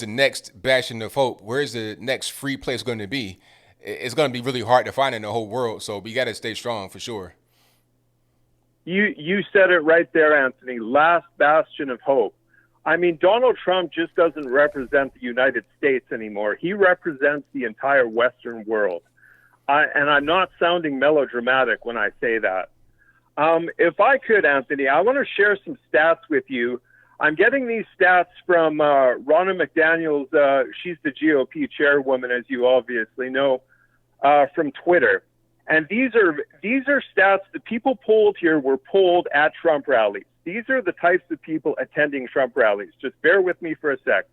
A: next bastion of hope? Where's the next free place going to be? It's going to be really hard to find in the whole world, so we got to stay strong for sure.
I: You said it right there, Anthony. Last bastion of hope. I mean, Donald Trump just doesn't represent the United States anymore. He represents the entire Western world. And I'm not sounding melodramatic when I say that. If I could, Anthony, I want to share some stats with you. I'm getting these stats from Ronna McDaniels. She's the GOP chairwoman, as you obviously know, from Twitter. And these are stats. The people polled here were polled at Trump rallies. These are the types of people attending Trump rallies. Just bear with me for a sec.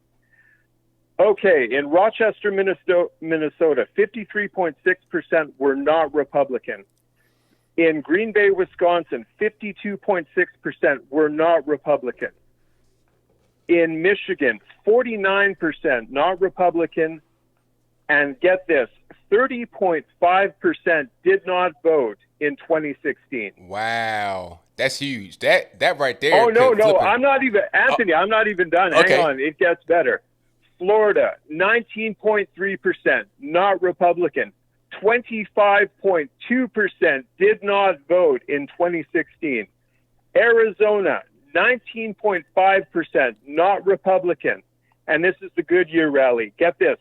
I: Okay, in Rochester, Minnesota, 53.6% were not Republican. In Green Bay, Wisconsin, 52.6% were not Republican. In Michigan, 49% not Republican. And get this, 30.5% did not vote in 2016.
A: Wow. That's huge. That right there.
I: Oh, no. I'm not even, Anthony, I'm not even done.
A: Okay.
I: Hang on. It gets better. Florida, 19.3% not Republican. 25.2% did not vote in 2016. Arizona, 19.5% not Republican. And this is the Goodyear rally. Get this.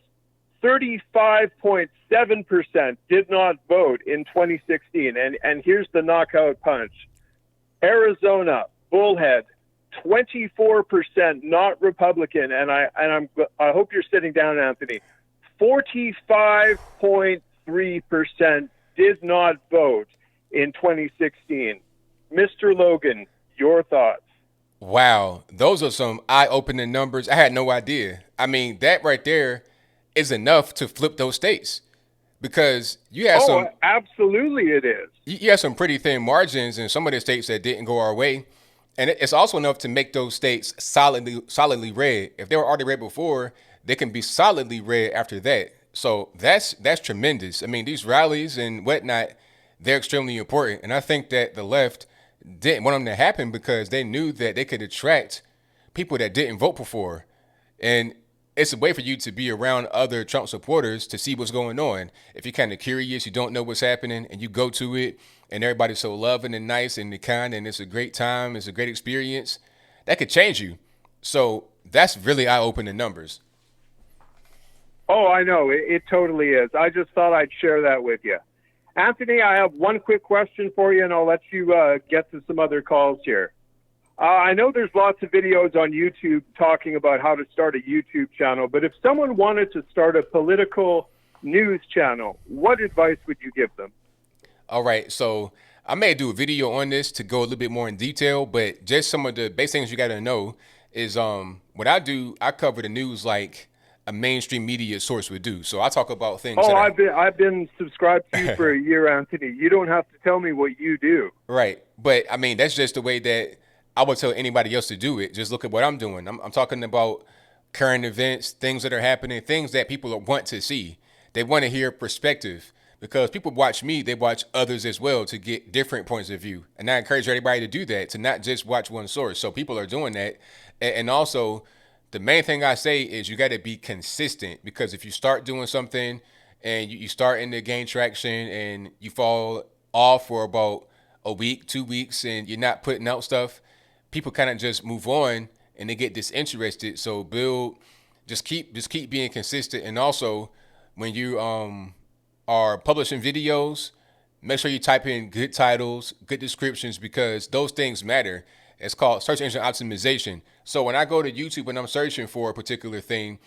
I: 35.7% did not vote in 2016. And here's the knockout punch. Arizona, Bullhead, 24% not Republican, and I hope you're sitting down, Anthony. 45.3% did not vote in 2016. Mr. Logan, your thoughts?
A: Wow, those are some eye-opening numbers. I had no idea. I mean, that right there is enough to flip those states, because you have
I: absolutely it is.
A: You have some pretty thin margins in some of the states that didn't go our way. And it's also enough to make those states solidly red. If they were already red before, they can be solidly red after that. So that's tremendous. I mean, these rallies and whatnot, they're extremely important. And I think that the left didn't want them to happen because they knew that they could attract people that didn't vote before. And it's a way for you to be around other Trump supporters to see what's going on. If you're kind of curious, you don't know what's happening, and you go to it, and everybody's so loving and nice and kind, and it's a great time, it's a great experience, that could change you. So that's really eye-opening numbers.
I: Oh, I know. It totally is. I just thought I'd share that with you. Anthony, I have one quick question for you, and I'll let you get to some other calls here. I know there's lots of videos on YouTube talking about how to start a YouTube channel, but if someone wanted to start a political news channel, what advice would you give them?
A: All right, so I may do a video on this to go a little bit more in detail, but just some of the basic things you got to know is what I do. I cover the news like a mainstream media source would do. So I talk about things.
I: Oh, I've been subscribed to you for a year, Anthony. You don't have to tell me what you do.
A: Right, but I mean that's just the way that I would tell anybody else to do it. Just look at what I'm doing. I'm talking about current events, things that are happening, things that people want to see. They want to hear perspective, because people watch me, they watch others as well to get different points of view. And I encourage everybody to do that, to not just watch one source. So people are doing that. And also, the main thing I say is you got to be consistent, because if you start doing something and you start to gain traction and you fall off for about a week, 2 weeks, and you're not putting out stuff, people kind of just move on and they get disinterested. So just keep being consistent. And also, when you are publishing videos, make sure you type in good titles, good descriptions, because those things matter. It's called search engine optimization. So when I go to YouTube and I'm searching for a particular thing,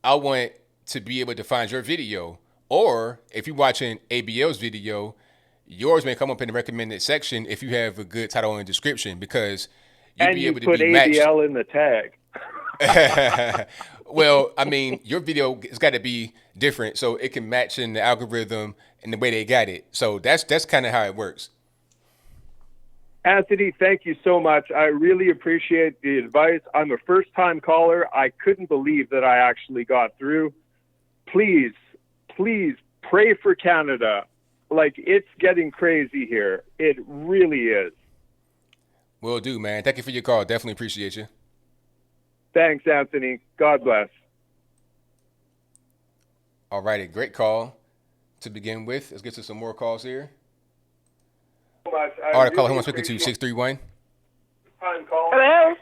A: I want to be able to find your video. Or if you're watching ABL's video, yours may come up in the recommended section if you have a good title and description, because you'll be able to be matched. And
I: you put ABL in the tag.
A: Well, I mean, your video has got to be different so it can match in the algorithm and the way they got it. So that's kind of how it works.
I: Anthony, thank you so much. I really appreciate the advice. I'm a first-time caller. I couldn't believe that I actually got through. Please pray for Canada. Like, it's getting crazy here. It really is.
A: Will do, man. Thank you for your call. Definitely appreciate you.
I: Thanks, Anthony. God bless.
A: All righty. Great call to begin with. Let's get to some more calls here. All right, caller, who am I speaking to? 631?
J: Hello?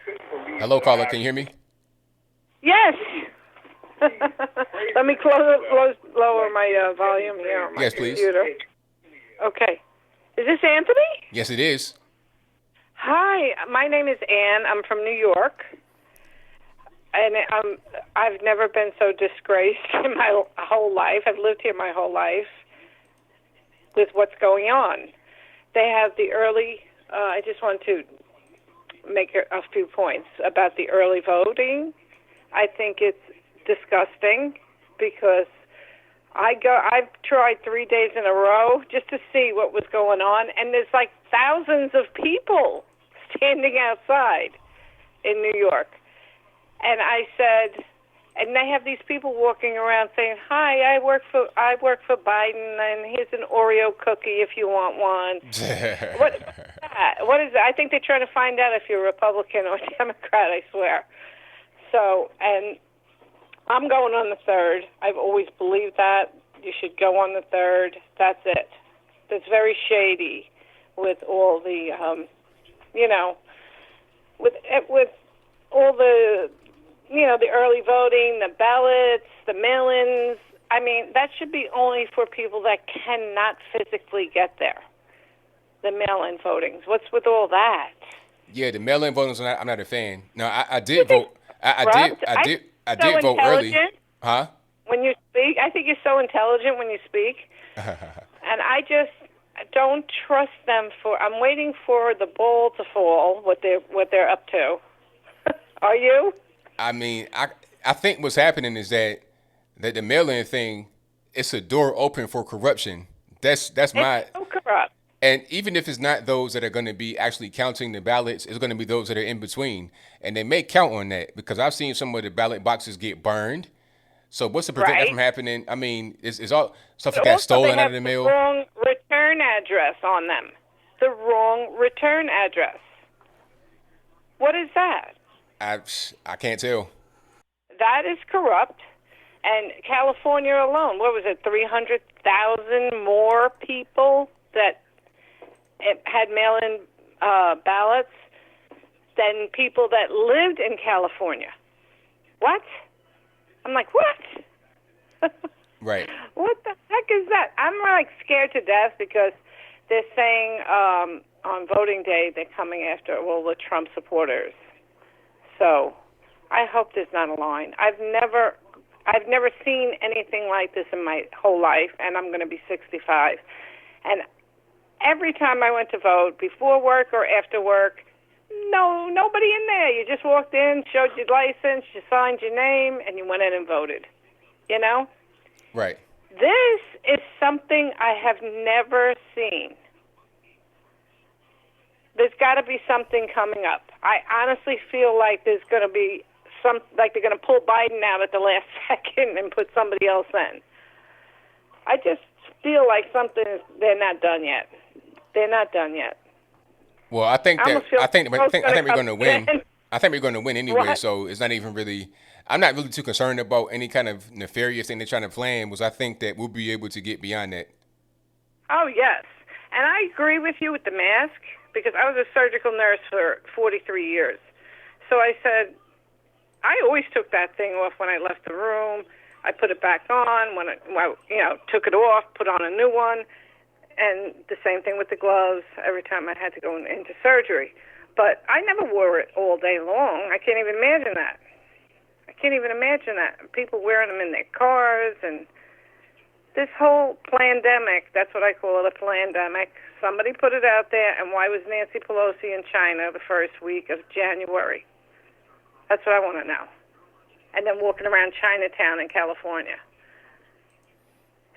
A: Hello, caller. Can you hear me?
J: Yes. Let me lower my volume here on my
A: yes, please.
J: computer. Okay. Is this Anthony?
A: Yes, it is.
J: Hi, my name is Ann. I'm from New York. And I've never been so disgraced in my whole life. I've lived here my whole life with what's going on. They have the early, I just want to make a few points about the early voting. I think it's disgusting because I've tried 3 days in a row just to see what was going on, and there's like thousands of people standing outside in New York. And I said, and they have these people walking around saying, "Hi, I work for Biden, and here's an Oreo cookie if you want one." What is that? I think they're trying to find out if you're Republican or Democrat, I swear. So, and I'm going on the 3rd. I've always believed that. You should go on the 3rd. That's it. That's very shady with all the, with all the, the early voting, the ballots, the mail-ins. I mean, that should be only for people that cannot physically get there. the mail-in votings. What's with all that?
A: Yeah, the mail-in voting, I'm not a fan. No, I did vote. I did vote early. Huh?
J: When you speak, I think you're so intelligent when you speak. And I just don't trust them I'm waiting for the ball to fall, what they're up to. Are you?
A: I mean, I think what's happening is that the mail-in thing, it's a door open for corruption. That's my.
J: It's so corrupt.
A: And even if it's not those that are going to be actually counting the ballots, it's going to be those that are in between. And they may count on that because I've seen some of the ballot boxes get burned. So what's to prevent that from happening? I mean, it's all stuff that got stolen out of the mail.
J: The wrong return address on them. The wrong return address. What is that?
A: I can't tell.
J: That is corrupt. And California alone, what was it, 300,000 more people that had mail-in ballots than people that lived in California. What? I'm like, what?
A: Right.
J: What the heck is that? I'm like scared to death because they're saying on voting day they're coming after all the Trump supporters. So I hope there's not a line. I've never seen anything like this in my whole life, and I'm going to be 65. And every time I went to vote, before work or after work, nobody in there. You just walked in, showed your license, you signed your name, and you went in and voted. You know?
A: Right.
J: This is something I have never seen. There's got to be something coming up. I honestly feel like there's going to be like they're going to pull Biden out at the last second and put somebody else in. I just feel like they're not done yet. They're not done yet.
A: Well, I think we're going to win. I think we're going to win anyway.
J: What?
A: So it's not even really. I'm not really too concerned about any kind of nefarious thing they're trying to plan. I think that we'll be able to get beyond that.
J: Oh yes, and I agree with you with the mask because I was a surgical nurse for 43 years. So I said I always took that thing off when I left the room. I put it back on when I took it off, put on a new one. And the same thing with the gloves every time I had to go into surgery. But I never wore it all day long. I can't even imagine that. People wearing them in their cars and this whole pandemic, that's what I call it, a pandemic. Somebody put it out there, and why was Nancy Pelosi in China the first week of January? That's what I want to know. And then walking around Chinatown in California.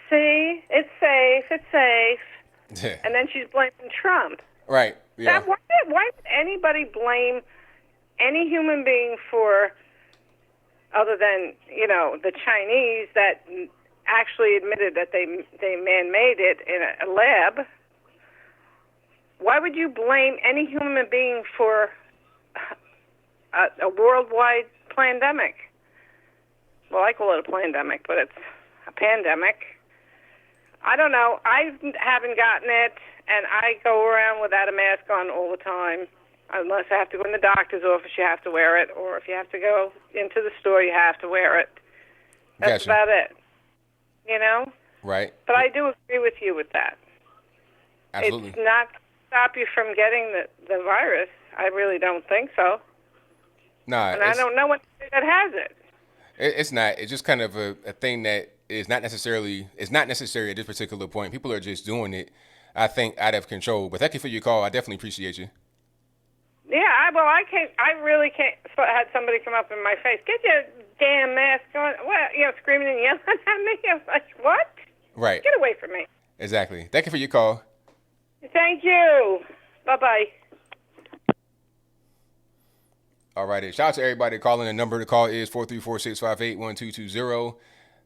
J: See, it's safe. And then she's blaming Trump.
A: Right. Yeah.
J: Why would anybody blame any human being for, other than, the Chinese that actually admitted that they man-made it in a lab? Why would you blame any human being for a worldwide pandemic? Well, I call it a pandemic, but it's a pandemic. I don't know. I haven't gotten it, and I go around without a mask on all the time. Unless I have to go in the doctor's office, you have to wear it. Or if you have to go into the store, you have to wear it. That's
A: Gotcha.
J: about it.
A: Right.
J: But I do agree with you with that.
A: Absolutely.
J: It's not going to stop you from getting the virus. I really don't think so.
A: Nah.
J: And I don't know what that has it.
A: It's not. It's just kind of a thing that is not necessarily. It's not necessary at this particular point. People are just doing it, I think, out of control. But thank you for your call. I definitely appreciate you.
J: Yeah, I really can't. So I had somebody come up in my face. Get your damn mask on. Well, screaming and yelling at me. I was like, what?
A: Right.
J: Get away from me.
A: Exactly. Thank you for your call.
J: Thank you. Bye-bye.
A: All righty. Shout out to everybody calling. The number to call is 434-658-1220.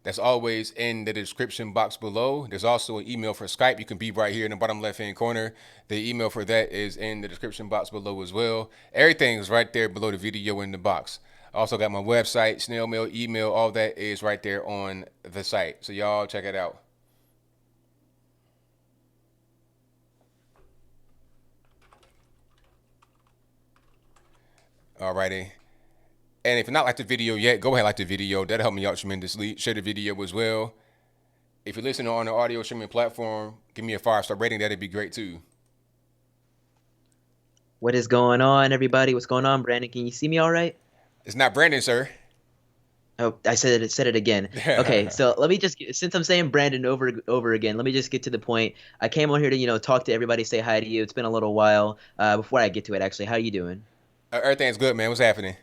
A: That's always in the description box below. There's also an email for Skype. You can be right here in the bottom left-hand corner. The email for that is in the description box below as well. Everything is right there below the video in the box. I also got my website, snail mail, email, all that is right there on the site. So y'all check it out. All righty. And if you're not like the video yet, go ahead and like the video. That'll help me out tremendously. Share the video as well. If you're listening on the audio streaming platform, give me a 5-star rating. That'd be great too.
K: What is going on, everybody? What's going on, Brandon? Can you see me all right?
A: It's not Brandon, sir.
K: Oh, I said it again. Okay, so let me just since I'm saying Brandon over again, let me just get to the point. I came on here to talk to everybody, say hi to you. It's been a little while. Before I get to it, actually, how are you doing?
A: Everything's good, man. What's happening?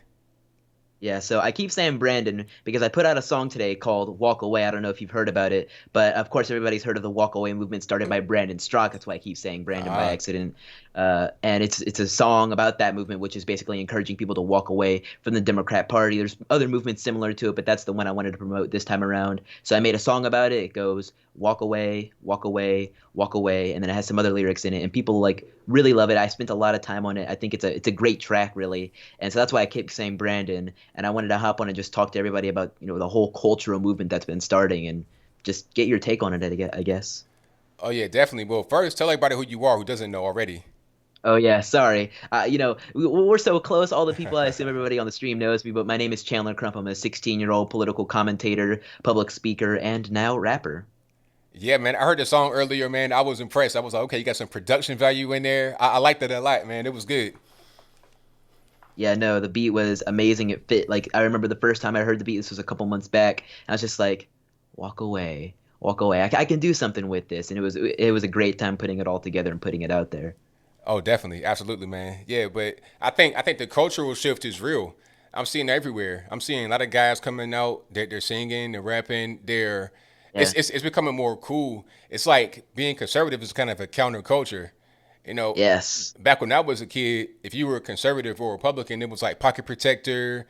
K: Yeah, so I keep saying Brandon because I put out a song today called Walk Away. I don't know if you've heard about it, but of course everybody's heard of the Walk Away movement started by Brandon Strock. That's why I keep saying Brandon by accident. And it's a song about that movement, which is basically encouraging people to walk away from the Democrat Party. There's other movements similar to it, but that's the one I wanted to promote this time around. So I made a song about it. It goes walk away, walk away, walk away, and then it has some other lyrics in it, and people really love it. I spent a lot of time on it. I think it's a great track, really, and so that's why I keep saying Brandon. And I wanted to hop on and just talk to everybody about the whole cultural movement that's been starting, and just get your take on it, I guess.
A: Oh yeah, definitely. Well, first tell everybody who you are who doesn't know already.
K: Oh yeah, sorry. We're so close. All the people, I assume everybody on the stream knows me, but my name is Chandler Crump. I'm a 16-year-old political commentator, public speaker, and now rapper.
A: Yeah, man. I heard the song earlier, man. I was impressed. I was like, okay, you got some production value in there. I liked it a lot, man. It was good.
K: Yeah, no, the beat was amazing. It fit. Like, I remember the first time I heard the beat, this was a couple months back, and I was just like, walk away, walk away. I can do something with this. And it was a great time putting it all together and putting it out there.
A: Oh, definitely. Absolutely, man. Yeah, but I think the cultural shift is real. I'm seeing it everywhere. I'm seeing a lot of guys coming out, they're singing, they're rapping, it's becoming more cool. It's like being conservative is kind of a counterculture.
K: Yes.
A: Back when I was a kid, if you were a conservative or Republican, it was like pocket protector,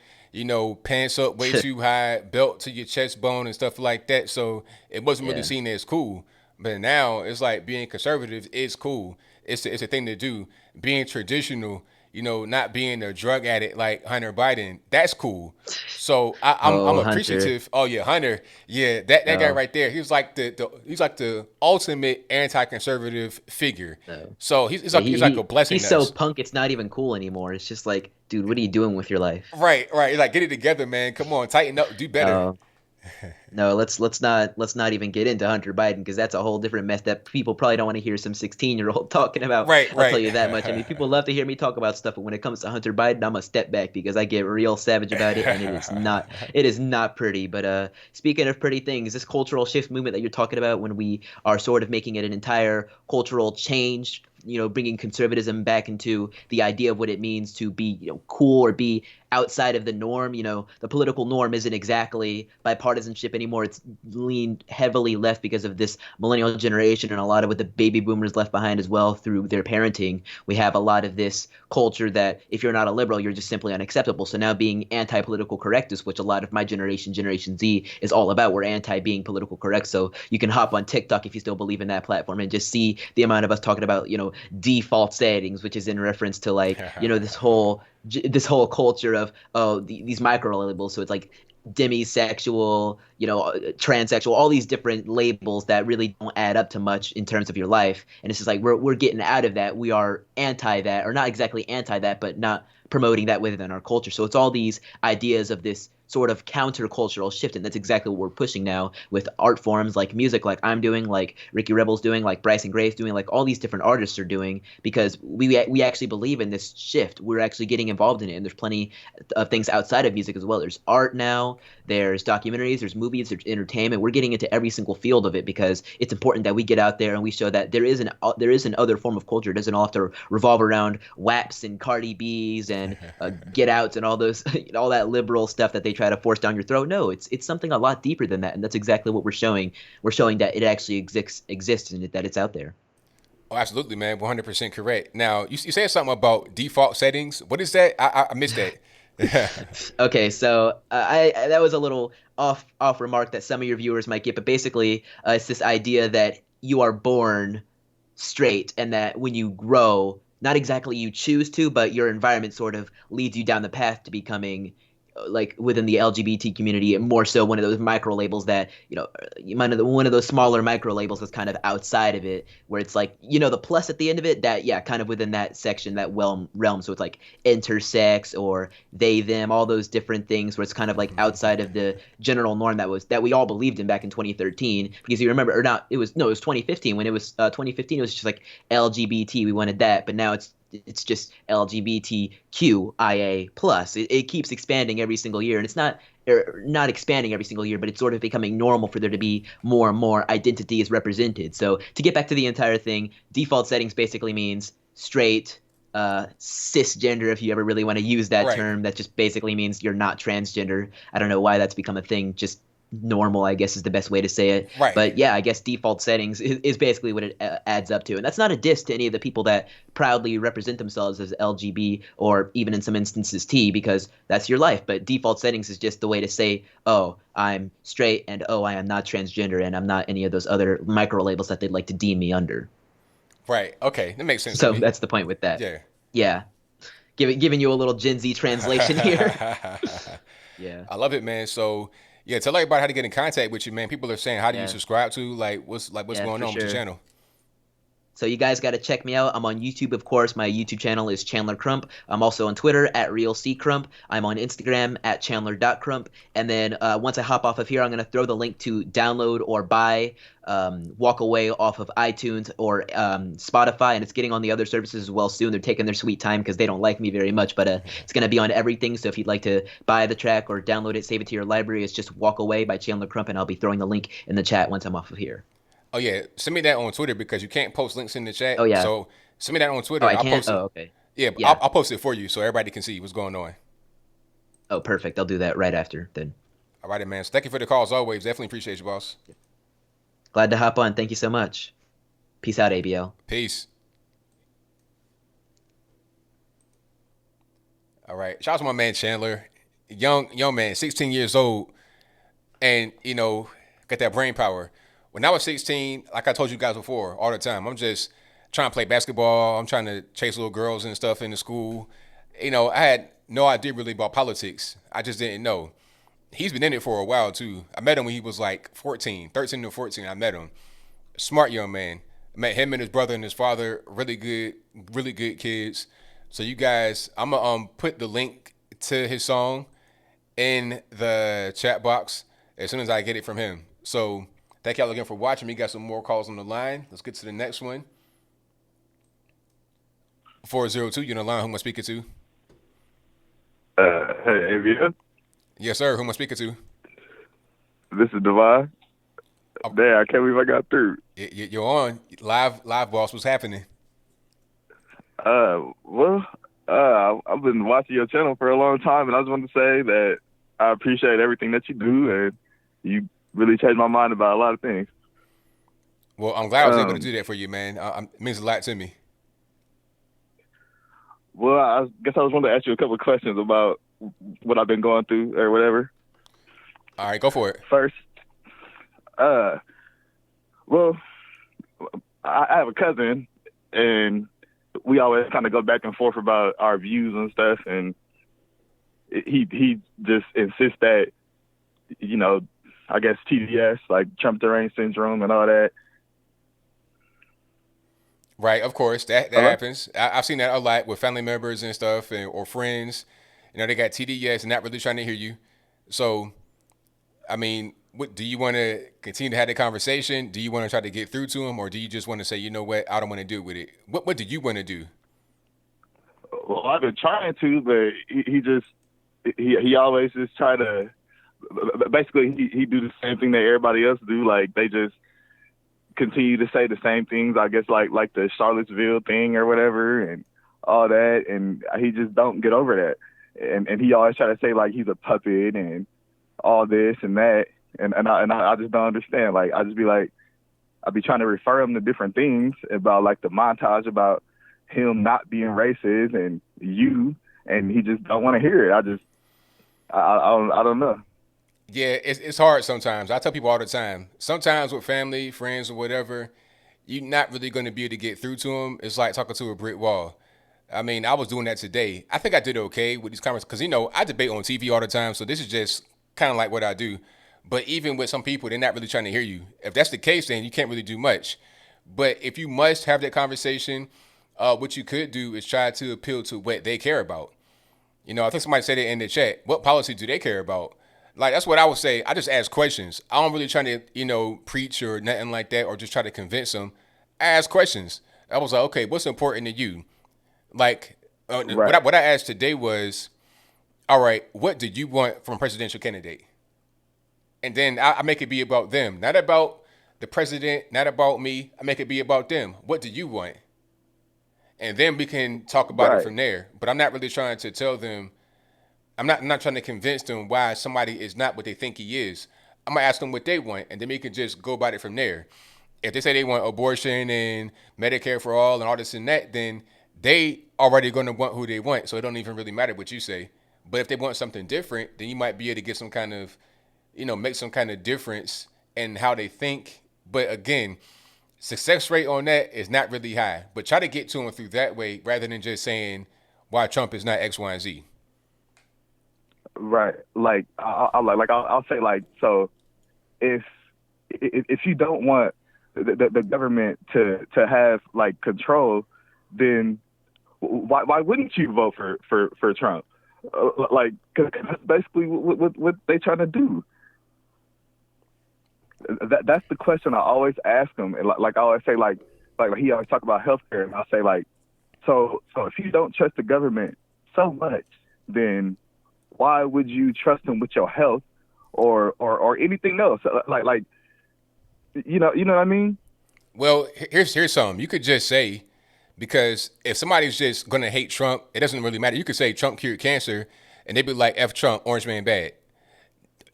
A: pants up way too high, belt to your chest bone and stuff like that. So it wasn't really seen as cool. But now it's like being conservative is cool. It's a thing to do. Being traditional, not being a drug addict like Hunter Biden, that's cool. So I'm appreciative. Hunter. Oh yeah, Hunter. Yeah, that guy right there. He's like the ultimate anti-conservative figure. No. So he's like a blessing.
K: He's so punk, it's not even cool anymore. It's just like, dude, what are you doing with your life?
A: Right. He's like, get it together, man. Come on, tighten up, do better.
K: No, let's not even get into Hunter Biden, because that's a whole different mess that people probably don't want to hear some 16-year-old talking about. I'll tell you that much. I mean, people love to hear me talk about stuff, but when it comes to Hunter Biden, I'm gonna step back because I get real savage about it, and it is not pretty. But speaking of pretty things, this cultural shift movement that you're talking about, when we are sort of making it an entire cultural change, bringing conservatism back into the idea of what it means to be, cool or be outside of the norm. The political norm isn't exactly bipartisanship anymore. It's leaned heavily left because of this millennial generation, and a lot of what the baby boomers left behind as well through their parenting. We have a lot of this culture that if you're not a liberal, you're just simply unacceptable. So now being anti-political correctness, which a lot of my generation, Generation Z, is all about, we're anti-being political correct. So you can hop on TikTok if you still believe in that platform and just see the amount of us talking about, default settings, which is in reference to this whole culture of these micro labels. So it's like demisexual, transsexual, all these different labels that really don't add up to much in terms of your life. And it's just like we're getting out of that. We are anti that, or not exactly anti that, but not promoting that within our culture. So it's all these ideas of this sort of countercultural shift, and that's exactly what we're pushing now with art forms like music, like I'm doing, like Ricky Rebel's doing, like Bryson Gray's doing, like all these different artists are doing, because we actually believe in this shift. We're actually getting involved in it, and there's plenty of things outside of music as well. There's art now, there's documentaries, there's movies, there's entertainment. We're getting into every single field of it because it's important that we get out there and we show that there is an other form of culture. It doesn't all have to revolve around WAPs and Cardi B's and Get Outs and all those all that liberal stuff that they try to force down your throat. No, it's something a lot deeper than that, and that's exactly what we're showing. We're showing that it actually exists and that it's out there.
A: Oh, absolutely, man. 100% correct. Now, you said something about default settings. What is that? I missed that.
K: Okay, so that was a little off remark that some of your viewers might get, but basically it's this idea that you are born straight, and that when you grow, not exactly you choose to, but your environment sort of leads you down the path to becoming, like within the LGBT community, more so one of those micro labels that, one of those smaller micro labels that's kind of outside of it, where it's like, the plus at the end of it, that, kind of within that section, that realm. So it's like intersex or they, them, all those different things where it's kind of like outside of the general norm that we all believed in back in 2013. Because you remember, it was 2015. When it was 2015, it was just like LGBT. We wanted that. But now it's it's just LGBTQIA plus. It keeps expanding every single year, and it's not expanding every single year, but it's sort of becoming normal for there to be more and more identities represented. So to get back to the entire thing, default settings basically means straight, cisgender, if you ever really want to use that term. That just basically means you're not transgender. I don't know why that's become a thing. Just normal, I guess, is the best way to say it.
A: Right.
K: But yeah, I guess default settings is basically what it adds up to. And that's not a diss to any of the people that proudly represent themselves as LGB or even in some instances T, because that's your life. But default settings is just the way to say, oh, I'm straight, and oh, I am not transgender, and I'm not any of those other micro labels that they'd like to deem me under.
A: Right. Okay. That makes sense.
K: So that's the point with that.
A: Yeah.
K: Yeah. Giving you a little Gen Z translation here. Yeah.
A: I love it, man. So yeah, tell everybody how to get in contact with you, man. People are saying, how do you subscribe to? What's going on with your channel?
K: So you guys got to check me out. I'm on YouTube, of course. My YouTube channel is Chandler Crump. I'm also on Twitter at RealCCrump. I'm on Instagram at Chandler.Crump. And then once I hop off of here, I'm going to throw the link to download or buy Walk Away off of iTunes or Spotify. And it's getting on the other services as well soon. They're taking their sweet time because they don't like me very much. But it's going to be on everything. So if you'd like to buy the track or download it, save it to your library, it's just Walk Away by Chandler Crump. And I'll be throwing the link in the chat once I'm off of here.
A: Oh, yeah. Send me that on Twitter because you can't post links in the chat.
K: Oh, yeah.
A: So send me that on Twitter.
K: Oh, I can't?
A: Post it.
K: Oh, okay.
A: Yeah,
K: Yeah.
A: I'll post it for you so everybody can see what's going on.
K: Oh, perfect. I'll do that right after then.
A: All right, man. So thank you for the call as always. Definitely appreciate you, boss.
K: Glad to hop on. Thank you so much. Peace out, ABL.
A: Peace. All right. Shout out to my man Chandler. Young man, 16 years old. And, got that brain power. When I was 16, like I told you guys before, all the time, I'm just trying to play basketball. I'm trying to chase little girls and stuff in the school. I had no idea really about politics. I just didn't know. He's been in it for a while, too. I met him when he was like 13 to 14. I met him. Smart young man. I met him and his brother and his father. Really good kids. So you guys, I'm going to put the link to his song in the chat box as soon as I get it from him. So thank y'all again for watching. We got some more calls on the line. Let's get to the next one. 402, you're on the line. Who am I speaking to?
L: Hey, ABL.
A: Yes, sir. Who am I speaking to?
L: This is Devon. Damn, I can't believe I got through.
A: You're on. Live, boss. What's happening?
L: I've been watching your channel for a long time, and I just wanted to say that I appreciate everything that you do, and you really changed my mind about a lot of things.
A: Well, I'm glad I was able to do that for you, man. It means a lot to me.
L: Well, I guess I was wanting to ask you a couple of questions about what I've been going through or whatever.
A: All right, go for it.
L: First, well, I have a cousin, and we always kind of go back and forth about our views and stuff, and he just insists that, I guess TDS, like Trump Terrain Syndrome and all that.
A: Right, of course, that happens. I've seen that a lot with family members and stuff, or friends. They got TDS and not really trying to hear you. So, I mean, what do you want to continue to have the conversation? Do you want to try to get through to him, or do you just want to say, you know what, I don't want to deal with it? What do you want to do?
L: Well, I've been trying to, but he always just try to. Basically, he do the same thing that everybody else do. Like, they just continue to say the same things, I guess, like the Charlottesville thing or whatever and all that, and he just don't get over that. And he always try to say, like, he's a puppet and all this and that, and I just don't understand. Like, I just be like, I'd be trying to refer him to different things about, like, the montage about him not being racist and you, and he just don't want to hear it. I don't know.
A: Yeah, it's hard sometimes. I tell people all the time. Sometimes with family, friends, or whatever, you're not really going to be able to get through to them. It's like talking to a brick wall. I mean, I was doing that today. I think I did okay with these conversations because, I debate on TV all the time, so this is just kind of like what I do. But even with some people, they're not really trying to hear you. If that's the case, then you can't really do much. But if you must have that conversation, what you could do is try to appeal to what they care about. I think somebody said it in the chat. What policy do they care about? Like, that's what I would say. I just ask questions. I don't really try to, preach or nothing like that or just try to convince them. I ask questions. I was like, okay, what's important to you? Like, what I asked today was, all right, what do you want from a presidential candidate? And then I make it be about them, not about the president, not about me. I make it be about them. What do you want? And then we can talk about it from there. But I'm not really trying to tell them. I'm not trying to convince them why somebody is not what they think he is. I'm gonna ask them what they want, and then we can just go about it from there. If they say they want abortion and Medicare for all and all this and that, then they already gonna want who they want. So it don't even really matter what you say. But if they want something different, then you might be able to get some kind of, make some kind of difference in how they think. But again, success rate on that is not really high. But try to get to them through that way rather than just saying why Trump is not X, Y, and Z.
L: Right. Like I'll say, like, so if you don't want the government to have like control, then why wouldn't you vote for Trump? Like, cause that's basically what they trying to do. That's the question I always ask them. And like I always say, like he always talk about healthcare, and I say, like, so if you don't trust the government so much, then why would you trust them with your health or anything else? Like you know what I mean?
A: Well, here's something. You could just say, because if somebody's just gonna hate Trump, it doesn't really matter. You could say Trump cured cancer, and they'd be like, F Trump, Orange Man bad.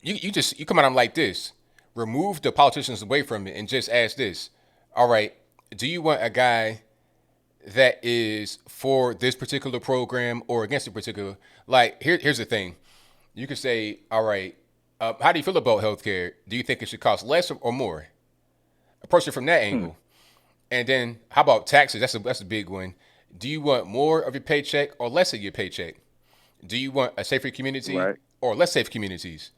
A: You come at them like this. Remove the politicians away from it and just ask this. All right, do you want a guy that is for this particular program or against a particular? Like, here's the thing. You could say, all right, how do you feel about healthcare? Do you think it should cost less or more? Approach it from that angle. And then how about taxes? That's a big one. Do you want more of your paycheck or less of your paycheck? Do you want a safer community or less safe communities?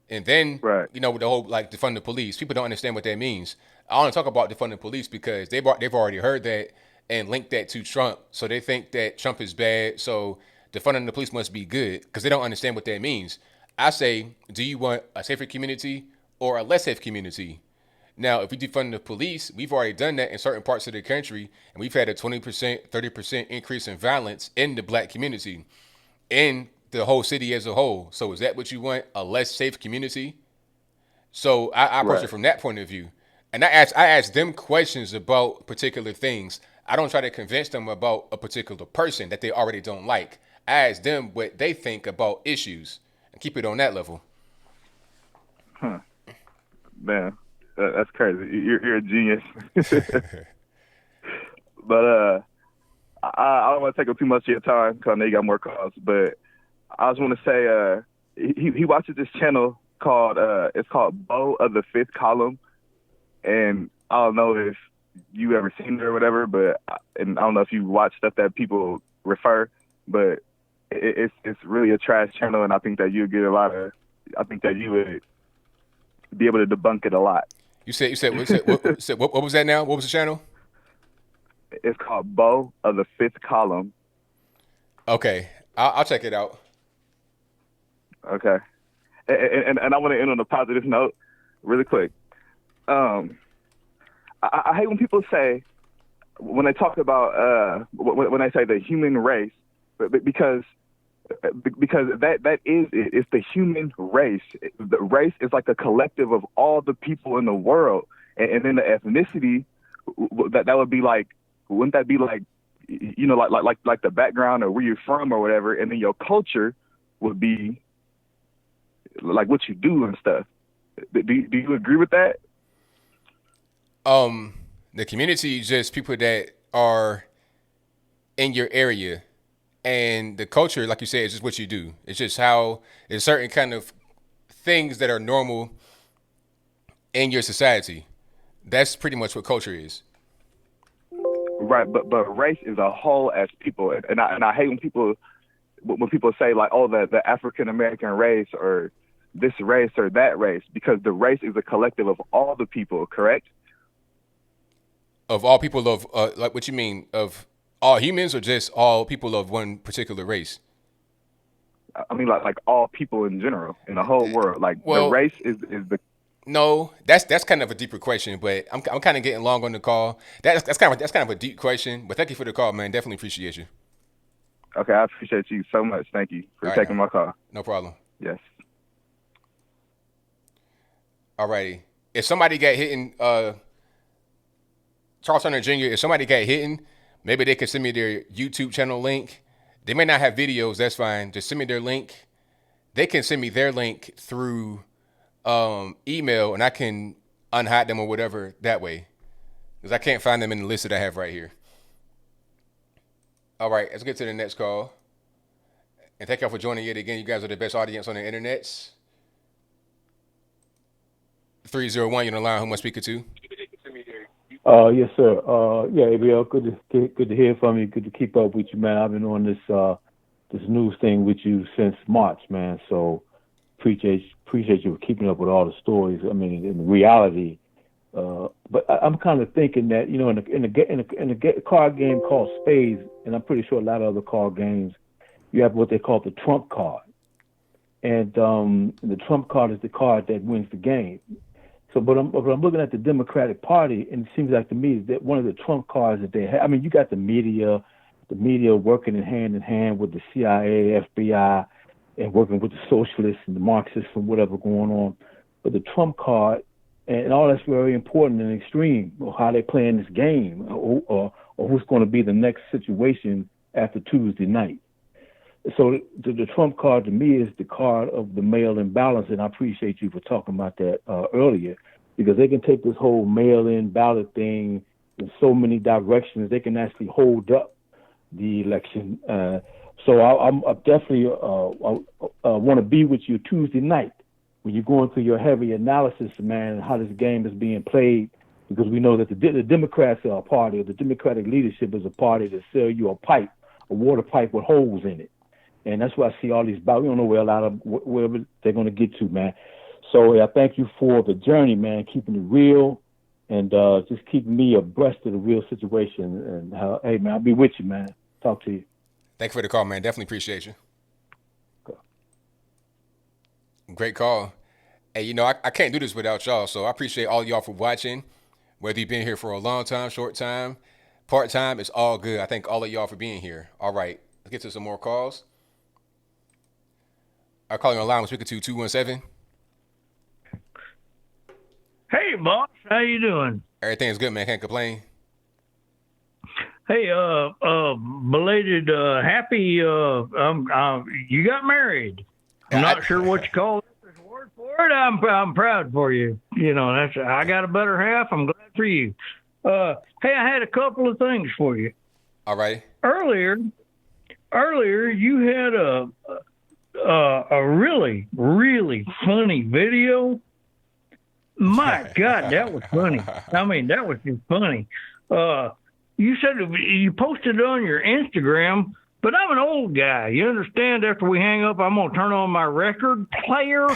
A: And then, with the whole, like, defund the police, people don't understand what that means. I want to talk about defund the police because they've already heard that and linked that to Trump. So they think that Trump is bad. So defunding the police must be good because they don't understand what that means. I say, do you want a safer community or a less safe community? Now, if we defund the police, we've already done that in certain parts of the country, and we've had a 20%, 30% increase in violence in the black community, in the whole city as a whole. So is that what you want, a less safe community? So I approach it from that point of view. And I ask them questions about particular things. I don't try to convince them about a particular person that they already don't like. I ask them what they think about issues and keep it on that level.
L: Man. That's crazy. You're a genius. But I don't want to take up too much of your time because I know you got more calls. But I just want to say he watches this channel called it's called Bo of the Fifth Column, and I don't know if you ever seen it or whatever, but and I don't know if you watch stuff that people refer, but it's really a trash channel, and I think that you get a lot of. I think that you would be able to debunk it a lot.
A: You said what was that now? What was the channel?
L: It's called Bo of the Fifth Column.
A: Okay, I'll check it out.
L: Okay, and I want to end on a positive note, really quick. I hate when people say, when they talk about when they say the human race, because that is it. It's the human race. The race is like a collective of all the people in the world, and then the ethnicity that would be like, wouldn't that be like, like the background or where you're from or whatever, and then your culture would be like what you do and stuff. Do you agree with that?
A: The community is just people that are in your area. And the culture, like you said, is just what you do. It's just how there's certain kind of things that are normal in your society. That's pretty much what culture is.
L: Right, but race is a whole as people, and I hate when people say like, oh, the African American race or this race or that race, because the race is a collective of all the people, correct?
A: Of all people of like what you mean of. All humans or just all people of one particular race?
L: I mean, like all people in general, in the whole world. Like, the race is the...
A: No, that's kind of a deeper question, but I'm kind of getting long on the call. That's kind of a deep question, but thank you for the call, man. Definitely appreciate you.
L: Okay, I appreciate you so much. Thank you for taking my call.
A: No problem.
L: Yes.
A: Alrighty. If somebody got hit Charles Turner Jr., if somebody got hit, maybe they can send me their YouTube channel link. They may not have videos, that's fine. Just send me their link. They can send me their link through email, and I can unhide them or whatever that way, because I can't find them in the list that I have right here. All right, let's get to the next call. And thank y'all for joining yet again. You guys are the best audience on the internets. 301, you're on the line. Who am I speaking to?
M: Yes, sir. Yeah, ABL, good to hear from you. Good to keep up with you, man. I've been on this news thing with you since March, man. So appreciate you keeping up with all the stories. I mean, in reality. But I'm kind of thinking that, you know, in a card game called Spades, and I'm pretty sure a lot of other card games, you have what they call the trump card. And the trump card is the card that wins the game. So, but I'm looking at the Democratic Party, and it seems like to me that one of the trump cards that they have, I mean, you got the media working hand in hand with the CIA, FBI, and working with the socialists and the Marxists and whatever going on. But the trump card, and all that's very important and extreme, how they playing this game, or who's going to be the next situation after Tuesday night. So the trump card to me is the card of the mail-in ballots, and I appreciate you for talking about that earlier, because they can take this whole mail-in ballot thing in so many directions. They can actually hold up the election. So I'm definitely want to be with you Tuesday night when you're going through your heavy analysis, man, how this game is being played, because we know that the Democrats are a party, or the Democratic leadership is a party that sell you a water pipe with holes in it. And that's why I see all these ballots. We don't know where they're going to get to, man. So I thank you for the journey, man, keeping it real and just keeping me abreast of the real situation. And hey, man, I'll be with you, man. Talk to you.
A: Thank you for the call, man. Definitely appreciate you. Okay. Great call. Hey, you know, I can't do this without y'all, so I appreciate all y'all for watching. Whether you've been here for a long time, short time, part-time, it's all good. I thank all of y'all for being here. All right, let's get to some more calls. I'm calling on line. I'm speaking to 217.
N: Hey, boss. How you doing?
A: Everything's good, man. Can't complain.
N: Hey, belated happy. You got married. I'm not sure what you call it. There's a word for it. I'm proud for you. You know, I got a better half. I'm glad for you. Hey, I had a couple of things for you.
A: All right.
N: Earlier, you had a really, really funny video. My God, that was funny. I mean, that was just funny. You said you posted it on your Instagram, but I'm an old guy. You understand? After we hang up, I'm going to turn on my record player.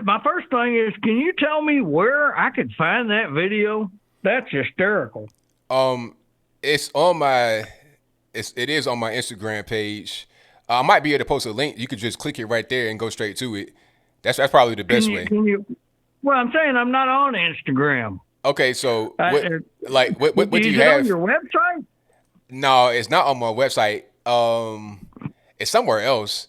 N: My first thing is, can you tell me where I could find that video? That's hysterical.
A: It is on my Instagram page. I might be able to post a link. You could just click it right there and go straight to it. That's probably the best way.
N: Well, I'm saying I'm not on Instagram.
A: Okay, so what do you have?
N: On your website?
A: No, it's not on my website. It's somewhere else.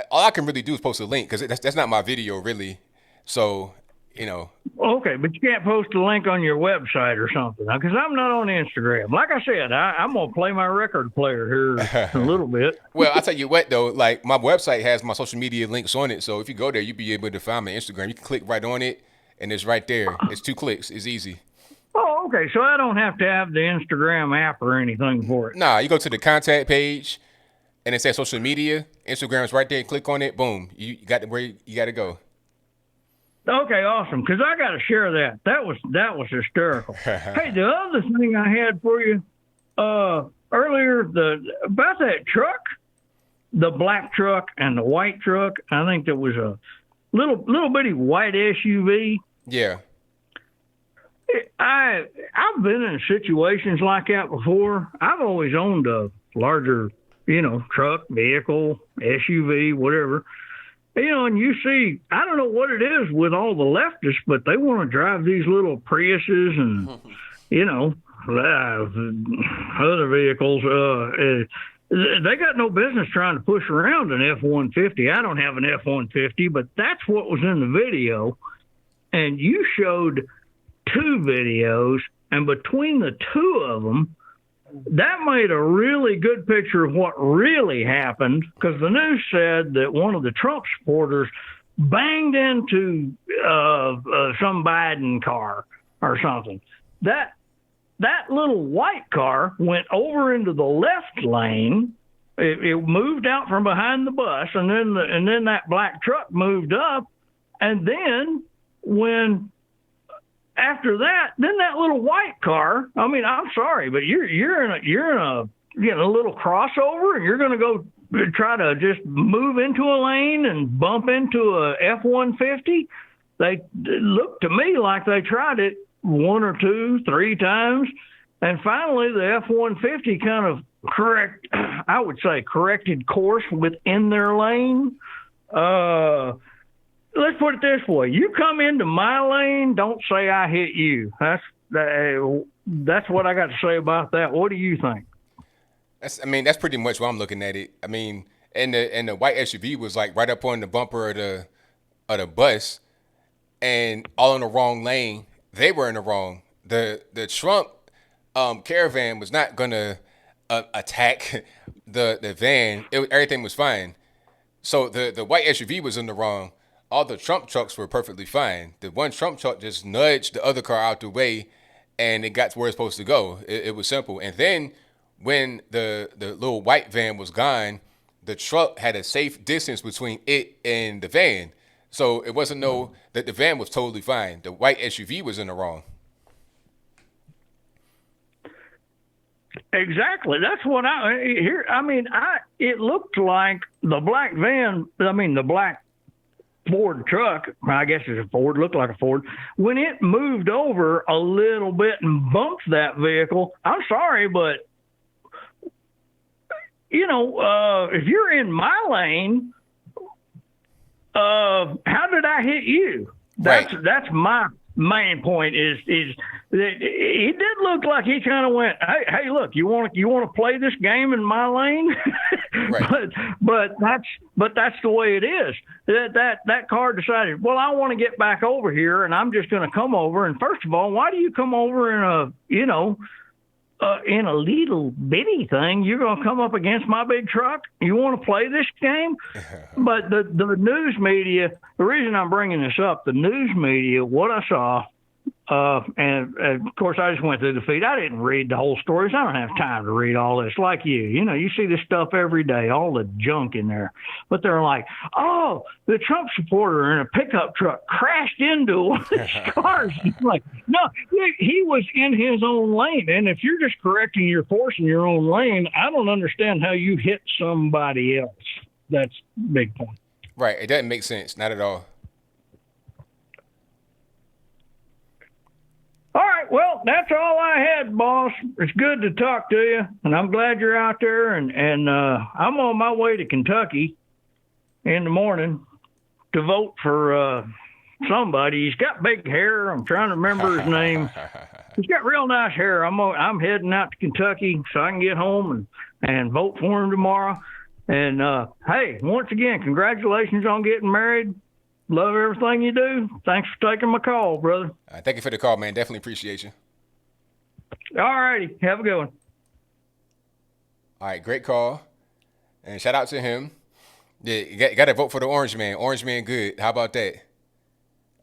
A: All I can really do is post a link because that's not my video really. So, you know.
N: Okay, but you can't post a link on your website or something because I'm not on Instagram. Like I said, I'm gonna play my record player here a little bit.
A: Well, I'll tell you what though, like my website has my social media links on it. So if you go there, you'll be able to find my Instagram. You can click right on it, and it's right there. It's 2 clicks. It's easy.
N: Oh, okay. So I don't have to have the Instagram app or anything for it.
A: Nah, you go to the contact page, and it says social media. Instagram's right there. Click on it. Boom. You got where you got to go.
N: Okay, awesome. Because I got to share that. That was hysterical. Hey, the other thing I had for you earlier about that truck, the black truck and the white truck. I think there was a little bitty white SUV.
A: Yeah.
N: I've been in situations like that before. I've always owned a larger, truck, vehicle, SUV, whatever. And you see, I don't know what it is with all the leftists, but they want to drive these little Priuses and, other vehicles. They got no business trying to push around an F-150. I don't have an F-150, but that's what was in the video. And you showed 2 videos, and between the 2 of them, that made a really good picture of what really happened, because the news said that one of the Trump supporters banged into some Biden car or something. That little white car went over into the left lane. It moved out from behind the bus, and then that black truck moved up, and then after that, then that little white car. I mean, I'm sorry, but you're in a little crossover, and you're going to go try to just move into a lane and bump into a F-150. They looked to me like they tried it 1 or 2, 3 times, and finally the F-150 kind of corrected course within their lane. Let's put it this way: you come into my lane, don't say I hit you. That's what I got to say about that. What do you think?
A: That's pretty much why I'm looking at it. I mean, and the white SUV was like right up on the bumper of the bus, and all in the wrong lane. They were in the wrong. The Trump caravan was not gonna attack the van. Everything was fine. So the white SUV was in the wrong. All the Trump trucks were perfectly fine. The one Trump truck just nudged the other car out the way, and it got to where it's supposed to go. It was simple. And then when the little white van was gone, the truck had a safe distance between it and the van. So it wasn't that the van was totally fine. The white SUV was in the wrong.
N: Exactly. That's what it looked like the black van. The black Ford truck, I guess it's a Ford, looked like a Ford, when it moved over a little bit and bumped that vehicle. I'm sorry, but if you're in my lane, how did I hit you? That's my main point. Is it did look like he kind of went, hey, look, you want to play this game in my lane? Right. but that's the way it is. That car decided, well, I want to get back over here, and I'm just going to come over. And first of all, why do you come over in a little bitty thing? You're going to come up against my big truck? You want to play this game? But the news media, the reason I'm bringing this up, the news media, what I saw, and of course I just went through the feed. I didn't read the whole stories. I don't have time to read all this like you. You see this stuff every day, all the junk in there. But they're like, oh, the Trump supporter in a pickup truck crashed into one of his cars. Like, no, he was in his own lane. And if you're just correcting your course in your own lane, I don't understand how you hit somebody else. That's the big point.
A: Right. It doesn't make sense. Not at all.
N: All right, well, that's all I had, boss. It's good to talk to you, and I'm glad you're out there. And I'm on my way to Kentucky in the morning to vote for somebody. He's got big hair. I'm trying to remember his name. He's got real nice hair. I'm heading out to Kentucky so I can get home and vote for him tomorrow. And hey, once again, congratulations on getting married. Love everything you do. Thanks for taking my call, brother.
A: Thank you for the call, man. Definitely appreciate you.
N: All righty. Have a good one.
A: All right. Great call. And shout out to him. Yeah, you got to vote for the Orange Man. Orange Man good. How about that?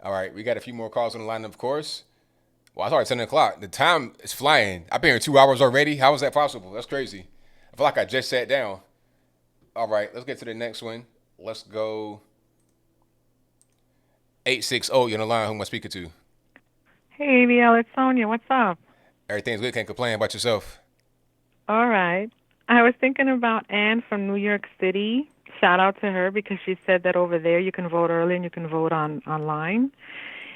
A: All right. We got a few more calls on the line, of course. Well, it's already 10 o'clock. The time is flying. I've been here 2 hours already. How is that possible? That's crazy. I feel like I just sat down. All right. Let's get to the next one. Let's go. 860, you're on the line. Who am I speaking to?
O: Hey, ABL, it's Sonia. What's up?
A: Everything's good. Can't complain. About yourself?
O: All right. I was thinking about Ann from New York City. Shout out to her because she said that over there you can vote early and you can vote online.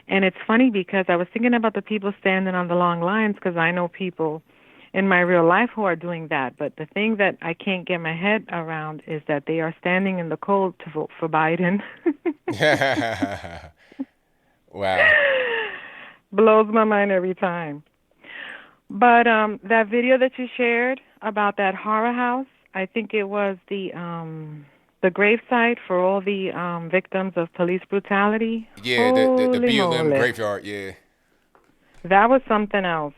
O: And it's funny because I was thinking about the people standing on the long lines because I know people in my real life who are doing that. But the thing that I can't get my head around is that they are standing in the cold to vote for Biden.
A: Wow.
O: Blows my mind every time. But that video that you shared about that horror house, I think it was the gravesite for all the victims of police brutality.
A: Yeah, the BLM
O: moly.
A: graveyard, yeah.
O: That was something else.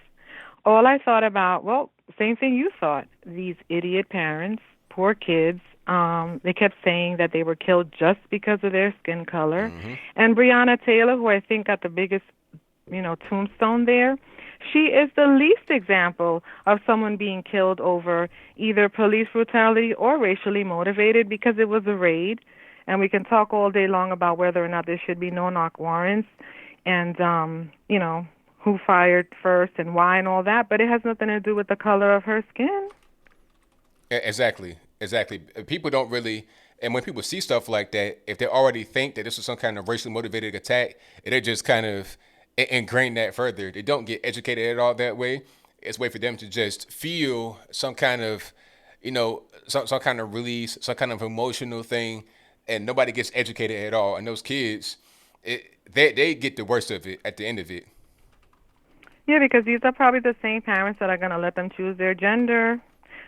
O: All I thought about, well, same thing you thought. These idiot parents, poor kids, they kept saying that they were killed just because of their skin color.
A: Mm-hmm.
O: And Breonna Taylor, who I think got the biggest, tombstone there, she is the least example of someone being killed over either police brutality or racially motivated, because it was a raid. And we can talk all day long about whether or not there should be no-knock warrants and, who fired first and why and all that, but it has nothing to do with the color of her skin.
A: Exactly. People don't really, and when people see stuff like that, if they already think that this was some kind of racially motivated attack, they just kind of ingrain that further. They don't get educated at all that way. It's a way for them to just feel some kind of, some kind of release, some kind of emotional thing, and nobody gets educated at all. And those kids, they get the worst of it at the end of it.
O: Yeah, because these are probably the same parents that are going to let them choose their gender.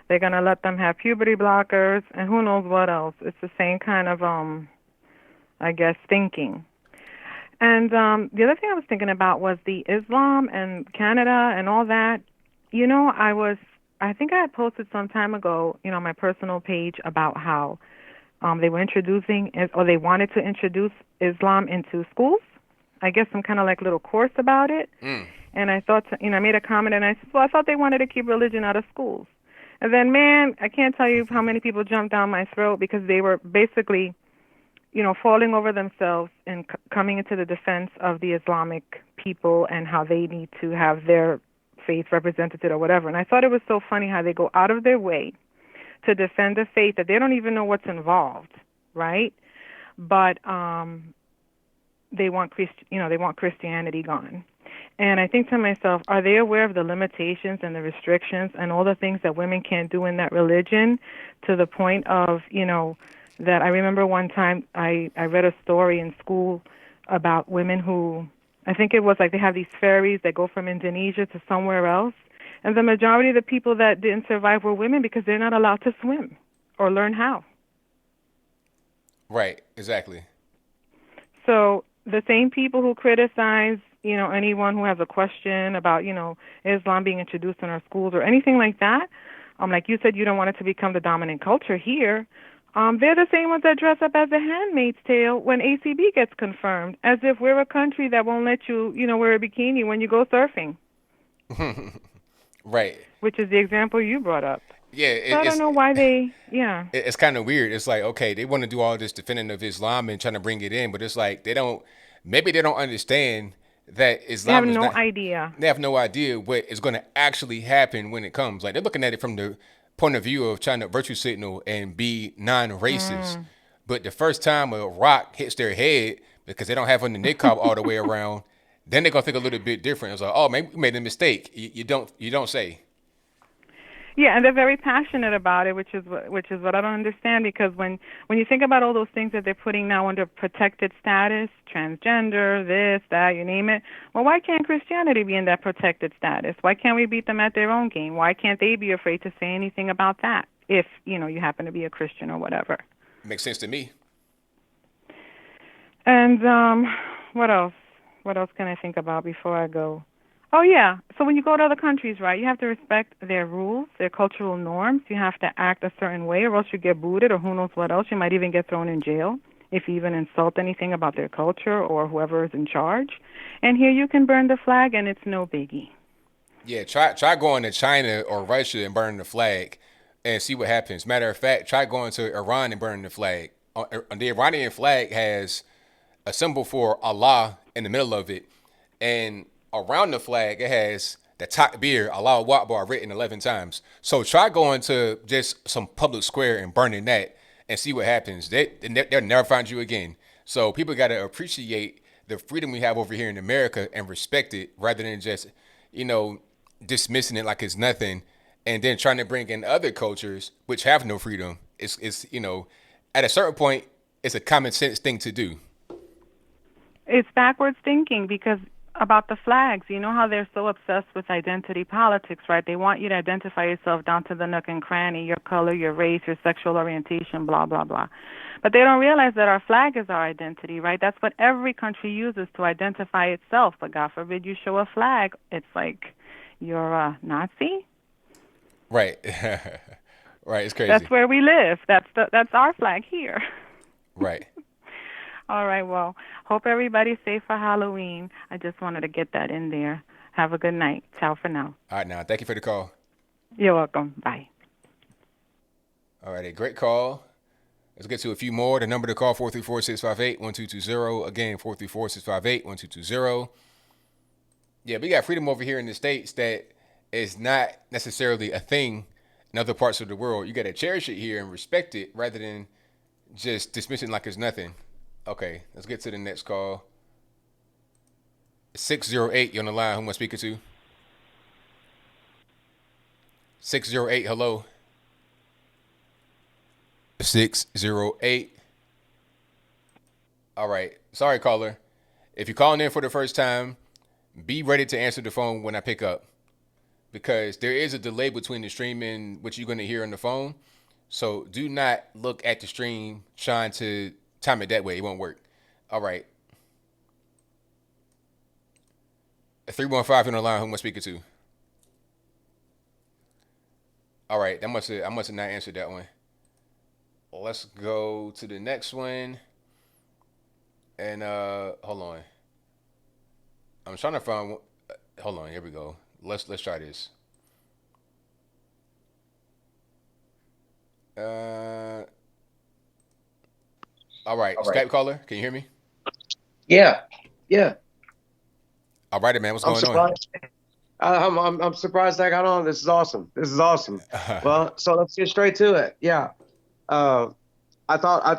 O: They're going to let them have puberty blockers and who knows what else. It's the same kind of, thinking. And the other thing I was thinking about was the Islam and Canada and all that. I think I had posted some time ago, on my personal page about how they were introducing, or they wanted to introduce Islam into schools. I guess some kind of like little course about it. And I thought, I made a comment and I said, well, I thought they wanted to keep religion out of schools. And then, man, I can't tell you how many people jumped down my throat because they were basically, falling over themselves and coming into the defense of the Islamic people and how they need to have their faith represented or whatever. And I thought it was so funny how they go out of their way to defend a faith that they don't even know what's involved, right? But they want Christianity gone. And I think to myself, are they aware of the limitations and the restrictions and all the things that women can't do in that religion, to the point of, that I remember one time I read a story in school about women who, I think it was like they have these ferries that go from Indonesia to somewhere else. And the majority of the people that didn't survive were women because they're not allowed to swim or learn how.
A: Right, exactly.
O: So the same people who criticize, anyone who has a question about, Islam being introduced in our schools or anything like that, like you said, you don't want it to become the dominant culture here. They're the same ones that dress up as a Handmaid's Tale when ACB gets confirmed, as if we're a country that won't let you, wear a bikini when you go surfing.
A: Right.
O: Which is the example you brought up.
A: Yeah.
O: So I don't know why they,
A: It's kind of weird. It's like, okay, they want to do all this defending of Islam and trying to bring it in, but it's like they don't understand that Islam
O: They have no idea.
A: They have no idea what is going to actually happen when it comes. Like, they're looking at it from the point of view of trying to virtue signal and be non-racist. But the first time a rock hits their head because they don't have on the niqab all the way around, then they're going to think a little bit different. It's like, oh, maybe we made a mistake. You don't say.
O: Yeah, and they're very passionate about it, which is what I don't understand, because when you think about all those things that they're putting now under protected status, transgender, this, that, you name it, well, why can't Christianity be in that protected status? Why can't we beat them at their own game? Why can't they be afraid to say anything about that if, you happen to be a Christian or whatever?
A: Makes sense to me.
O: And what else? What else can I think about before I go? Oh, yeah. So when you go to other countries, right, you have to respect their rules, their cultural norms. You have to act a certain way, or else you get booted, or who knows what else. You might even get thrown in jail if you even insult anything about their culture or whoever is in charge. And here you can burn the flag, and it's no biggie.
A: Yeah, try going to China or Russia and burning the flag and see what happens. Matter of fact, try going to Iran and burning the flag. The Iranian flag has a symbol for Allah in the middle of it, and around the flag, it has the takbir, Allahu Akbar, written 11 times. So try going to just some public square and burning that and see what happens. They'll never find you again. So people got to appreciate the freedom we have over here in America and respect it, rather than just, dismissing it like it's nothing and then trying to bring in other cultures which have no freedom. It's at a certain point, it's a common sense thing to do.
O: It's backwards thinking because about the flags, you know how they're so obsessed with identity politics, right? They want you to identify yourself down to the nook and cranny, your color, your race, your sexual orientation, blah, blah, blah. But they don't realize that our flag is our identity, right? That's what every country uses to identify itself. But God forbid you show a flag, it's like you're a Nazi.
A: Right. Right, it's crazy.
O: That's where we live. That's our flag here.
A: Right.
O: All right, well, hope everybody's safe for Halloween. I just wanted to get that in there. Have a good night. Ciao for now.
A: All right, now, thank you for the call.
O: You're welcome. Bye.
A: All right, a great call. Let's get to a few more. The number to call, 434-658-1220. Again, 434-658-1220. Yeah, we got freedom over here in the States that is not necessarily a thing in other parts of the world. You got to cherish it here and respect it rather than just dismiss it like it's nothing. Okay, let's get to the next call. 608, you're on the line. Who am I speaking to? 608, hello. 608. All right. Sorry, caller. If you're calling in for the first time, be ready to answer the phone when I pick up, because there is a delay between the stream and what you're going to hear on the phone. So do not look at the stream trying to time it that way. It won't work. All right. 315 on the line. Who am I speaking to? All right. I must have not answered that one. Let's go to the next one. And hold on. I'm trying to find. Hold on. Here we go. Let's try this. All right. Skype caller, can you hear me?
P: Yeah.
A: All right, man. What's going on?
P: I'm surprised I got on. This is awesome. Well, so let's get straight to it. Yeah. I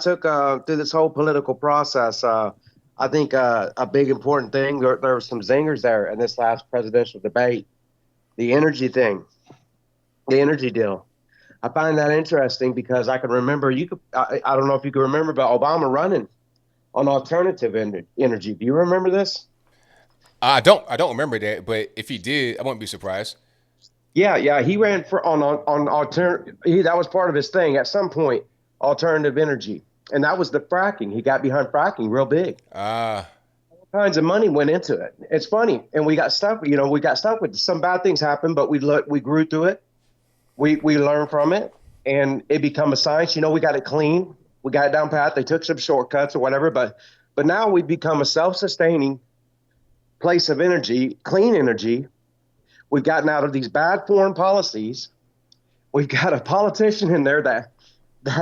P: took through this whole political process. I think a big important thing, there were some zingers there in this last presidential debate. The energy thing, the energy deal. I find that interesting because I can remember, I don't know if you can remember, but Obama running on alternative energy. Do you remember this?
A: I don't remember that, but if he did, I wouldn't be surprised.
P: Yeah, he ran for on alternative. That was part of his thing at some point, alternative energy, and that was the fracking. He got behind fracking real big. All kinds of money went into it. It's funny, and we got stuck. We got stuck with some bad things happened, but we grew through it. We learned from it, and it became a science. We got it clean. We got it down pat. They took some shortcuts or whatever, but now we've become a self-sustaining place of energy, clean energy. We've gotten out of these bad foreign policies. We've got a politician in there that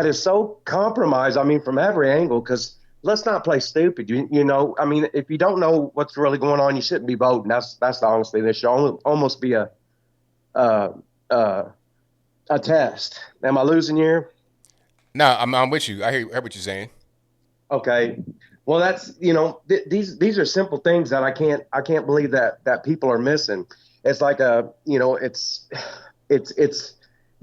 P: is so compromised, from every angle, because let's not play stupid. If you don't know what's really going on, you shouldn't be voting. That's the honesty. This should almost be a test. Am I losing you here?
A: No, I'm with you. I hear what you're saying.
P: Okay. Well, that's, these are simple things that I can't believe that people are missing. It's like but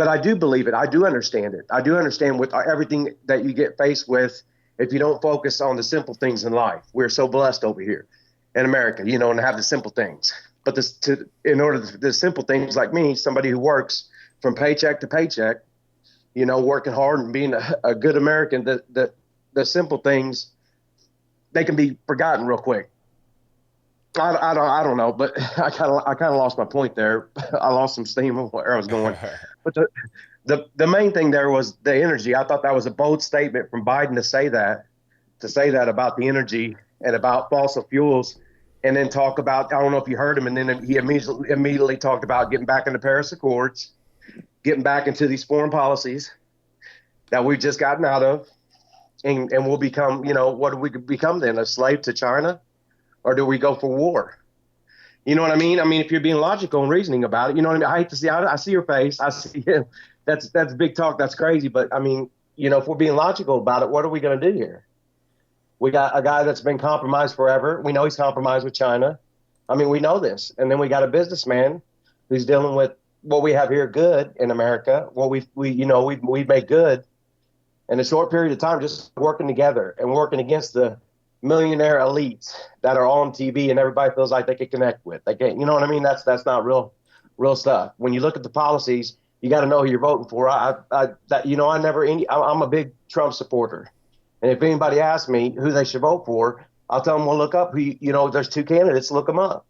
P: I do believe it. I do understand it. I do understand with everything that you get faced with if you don't focus on the simple things in life. We're so blessed over here in America, and have the simple things. But the simple things, like me, somebody who works from paycheck to paycheck, working hard and being a good American, the simple things, they can be forgotten real quick. I don't know, but I kind of lost my point there. I lost some steam of where I was going. But the main thing there was the energy. I thought that was a bold statement from Biden to say that about the energy and about fossil fuels, and then talk about, I don't know if you heard him, and then he immediately talked about getting back in the Paris Accords, getting back into these foreign policies that we've just gotten out of, and we'll become, what do we become then, a slave to China? Or do we go for war? You know what I mean? If you're being logical and reasoning about it, you know what I mean? I hate to see, I see your face. I see you. That's big talk. That's crazy. But if we're being logical about it, what are we going to do here? We got a guy that's been compromised forever. We know he's compromised with China. We know this. And then we got a businessman who's dealing with what we have here good in America, what we've made good in a short period of time, just working together and working against the millionaire elites that are on TV and everybody feels like they can connect with. They can't, you know what I mean? That's not real stuff. When you look at the policies, you got to know who you're voting for. I'm a big Trump supporter. And if anybody asks me who they should vote for, I'll tell them, well, look up there's two candidates, look them up.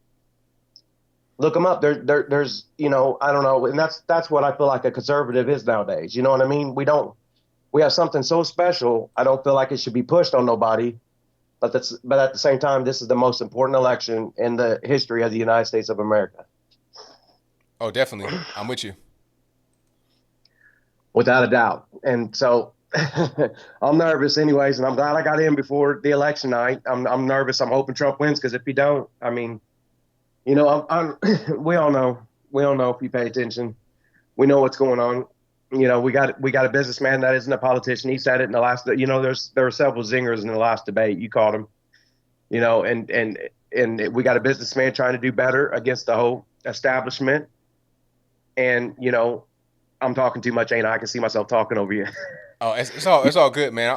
P: Look them up. There's, I don't know. And that's what I feel like a conservative is nowadays. You know what I mean? We have something so special. I don't feel like it should be pushed on nobody. But at the same time, this is the most important election in the history of the United States of America.
A: Oh, definitely. I'm with you.
P: Without a doubt. And so I'm nervous anyways, and I'm glad I got in before the election night. I'm nervous. I'm hoping Trump wins, because if he don't, I mean, we all know if you pay attention, we know what's going on. We got a businessman that isn't a politician. He said it in the last, there were several zingers in the last debate. You caught him, and we got a businessman trying to do better against the whole establishment. And, I'm talking too much, ain't I? I can see myself talking over you.
A: Oh, it's all good, man.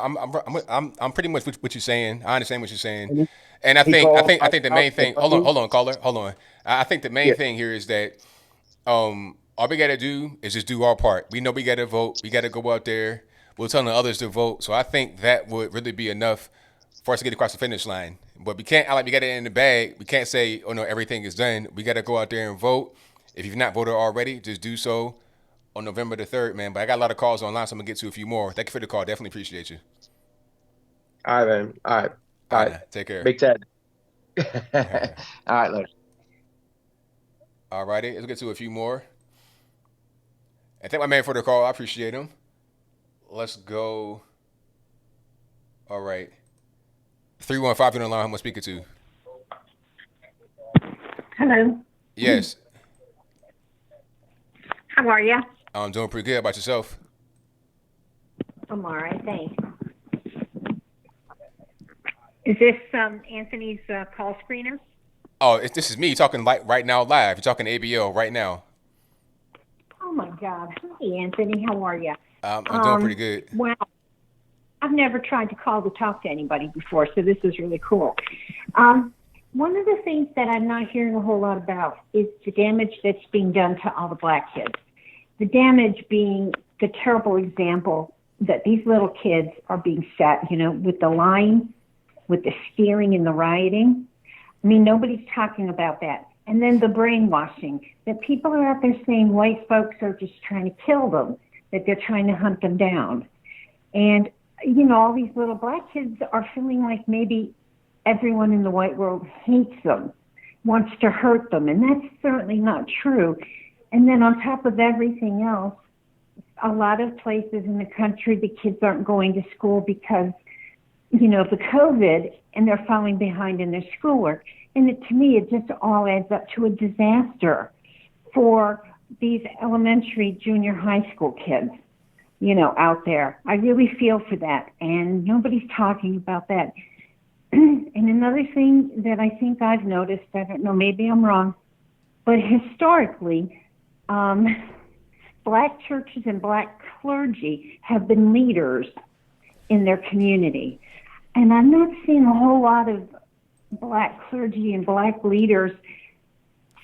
A: I'm pretty much what you're saying. I understand what you're saying, and I think the main thing. Hold on, caller. Hold on. I think the main thing here is that all we gotta do is just do our part. We know we gotta vote. We gotta go out there. We're telling others to vote. So I think that would really be enough for us to get across the finish line. But we can't act like we got it in the bag. We can't say, oh no, everything is done. We gotta go out there and vote. If you've not voted already, just do so on November the 3rd, man. But I got a lot of calls online, so I'm going to get to a few more. Thank you for the call. Definitely appreciate you.
P: All right, man. All right.
A: Take care.
P: Big Ted. All right, later.
A: All righty. Let's get to a few more. And thank my man for the call. I appreciate him. Let's go. All right. 315 on the line. Who am I speaking to?
Q: Hello.
A: Yes.
Q: How are you?
A: I'm doing pretty good. How about yourself?
Q: I'm all right, thanks. Is this Anthony's call screener?
A: Oh, this is me talking right now live. You're talking to ABL right now.
Q: Oh, my God. Hi, Anthony. How are you?
A: I'm doing pretty good.
Q: Well, I've never tried to call to talk to anybody before, so this is really cool. One of the things that I'm not hearing a whole lot about is the damage that's being done to all the black kids. The damage being the terrible example that these little kids are being set, with the lying, with the stealing and the rioting. I mean, nobody's talking about that. And then the brainwashing, that people are out there saying white folks are just trying to kill them, that they're trying to hunt them down. And, all these little black kids are feeling like maybe everyone in the white world hates them, wants to hurt them, and that's certainly not true. And then on top of everything else, a lot of places in the country, the kids aren't going to school because, of the COVID, and they're falling behind in their schoolwork. And to me, it just all adds up to a disaster for these elementary, junior high school kids, out there. I really feel for that, and nobody's talking about that. And another thing that I think I've noticed, I don't know, maybe I'm wrong, but historically, black churches and black clergy have been leaders in their community. And I'm not seeing a whole lot of black clergy and black leaders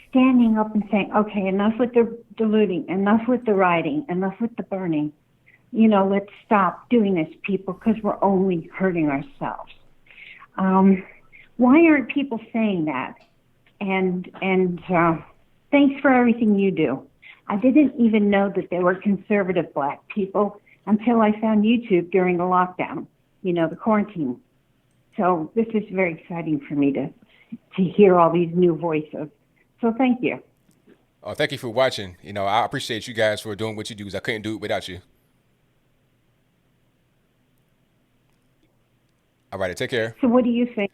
Q: standing up and saying, okay, enough with the diluting, enough with the rioting, enough with the burning. Let's stop doing this, people, because we're only hurting ourselves. Why aren't people saying that? And thanks for everything you do. I didn't even know that there were conservative black people until I found YouTube during the lockdown, the quarantine. So this is very exciting for me to hear all these new voices. So thank you.
A: Oh, thank you for watching. I appreciate you guys for doing what you do, because I couldn't do it without you. All right, take care.
Q: So what do you think?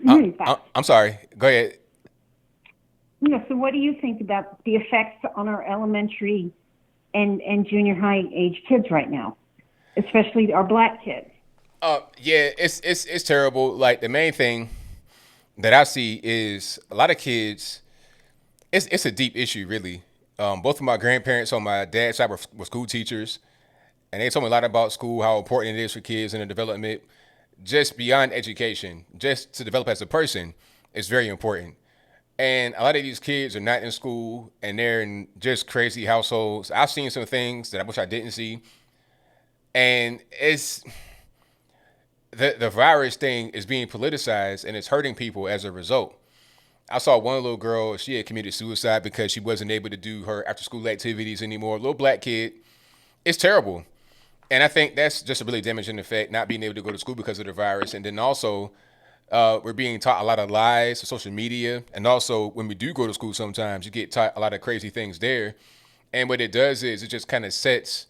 A: I'm sorry. Go ahead.
Q: So what do you think about the effects on our elementary and junior high age kids right now, especially our black kids?
A: Yeah, it's terrible. Like, the main thing that I see is a lot of kids. It's a deep issue, really. Both of my grandparents on my dad's side were school teachers, and they told me a lot about school, how important it is for kids and their development. Just beyond education, just to develop as a person, is very important. And a lot of these kids are not in school, and they're in just crazy households. I've seen some things that I wish I didn't see, and it's the virus thing is being politicized, and it's hurting people as a result. I saw one little girl, she had committed suicide because she wasn't able to do her after school activities anymore. A little black kid. It's terrible. And I think that's just a really damaging effect, not being able to go to school because of the virus. And then also, we're being taught a lot of lies on social media. And also, when we do go to school sometimes, you get taught a lot of crazy things there. And what it does is it just kind of sets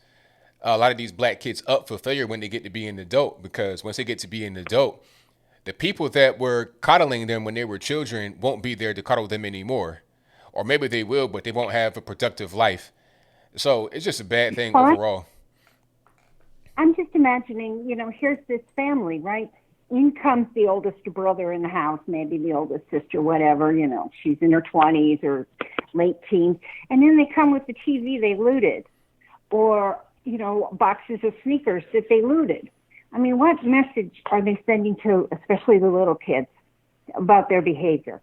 A: a lot of these black kids up for failure when they get to be an adult. Because once they get to be an adult, the people that were coddling them when they were children won't be there to coddle them anymore. Or maybe they will, but they won't have a productive life. So it's just a bad thing overall.
Q: I'm just imagining, here's this family, right? In comes the oldest brother in the house, maybe the oldest sister, whatever, she's in her 20s or late teens. And then they come with the TV they looted or, boxes of sneakers that they looted. I mean, what message are they sending to, especially the little kids, about their behavior?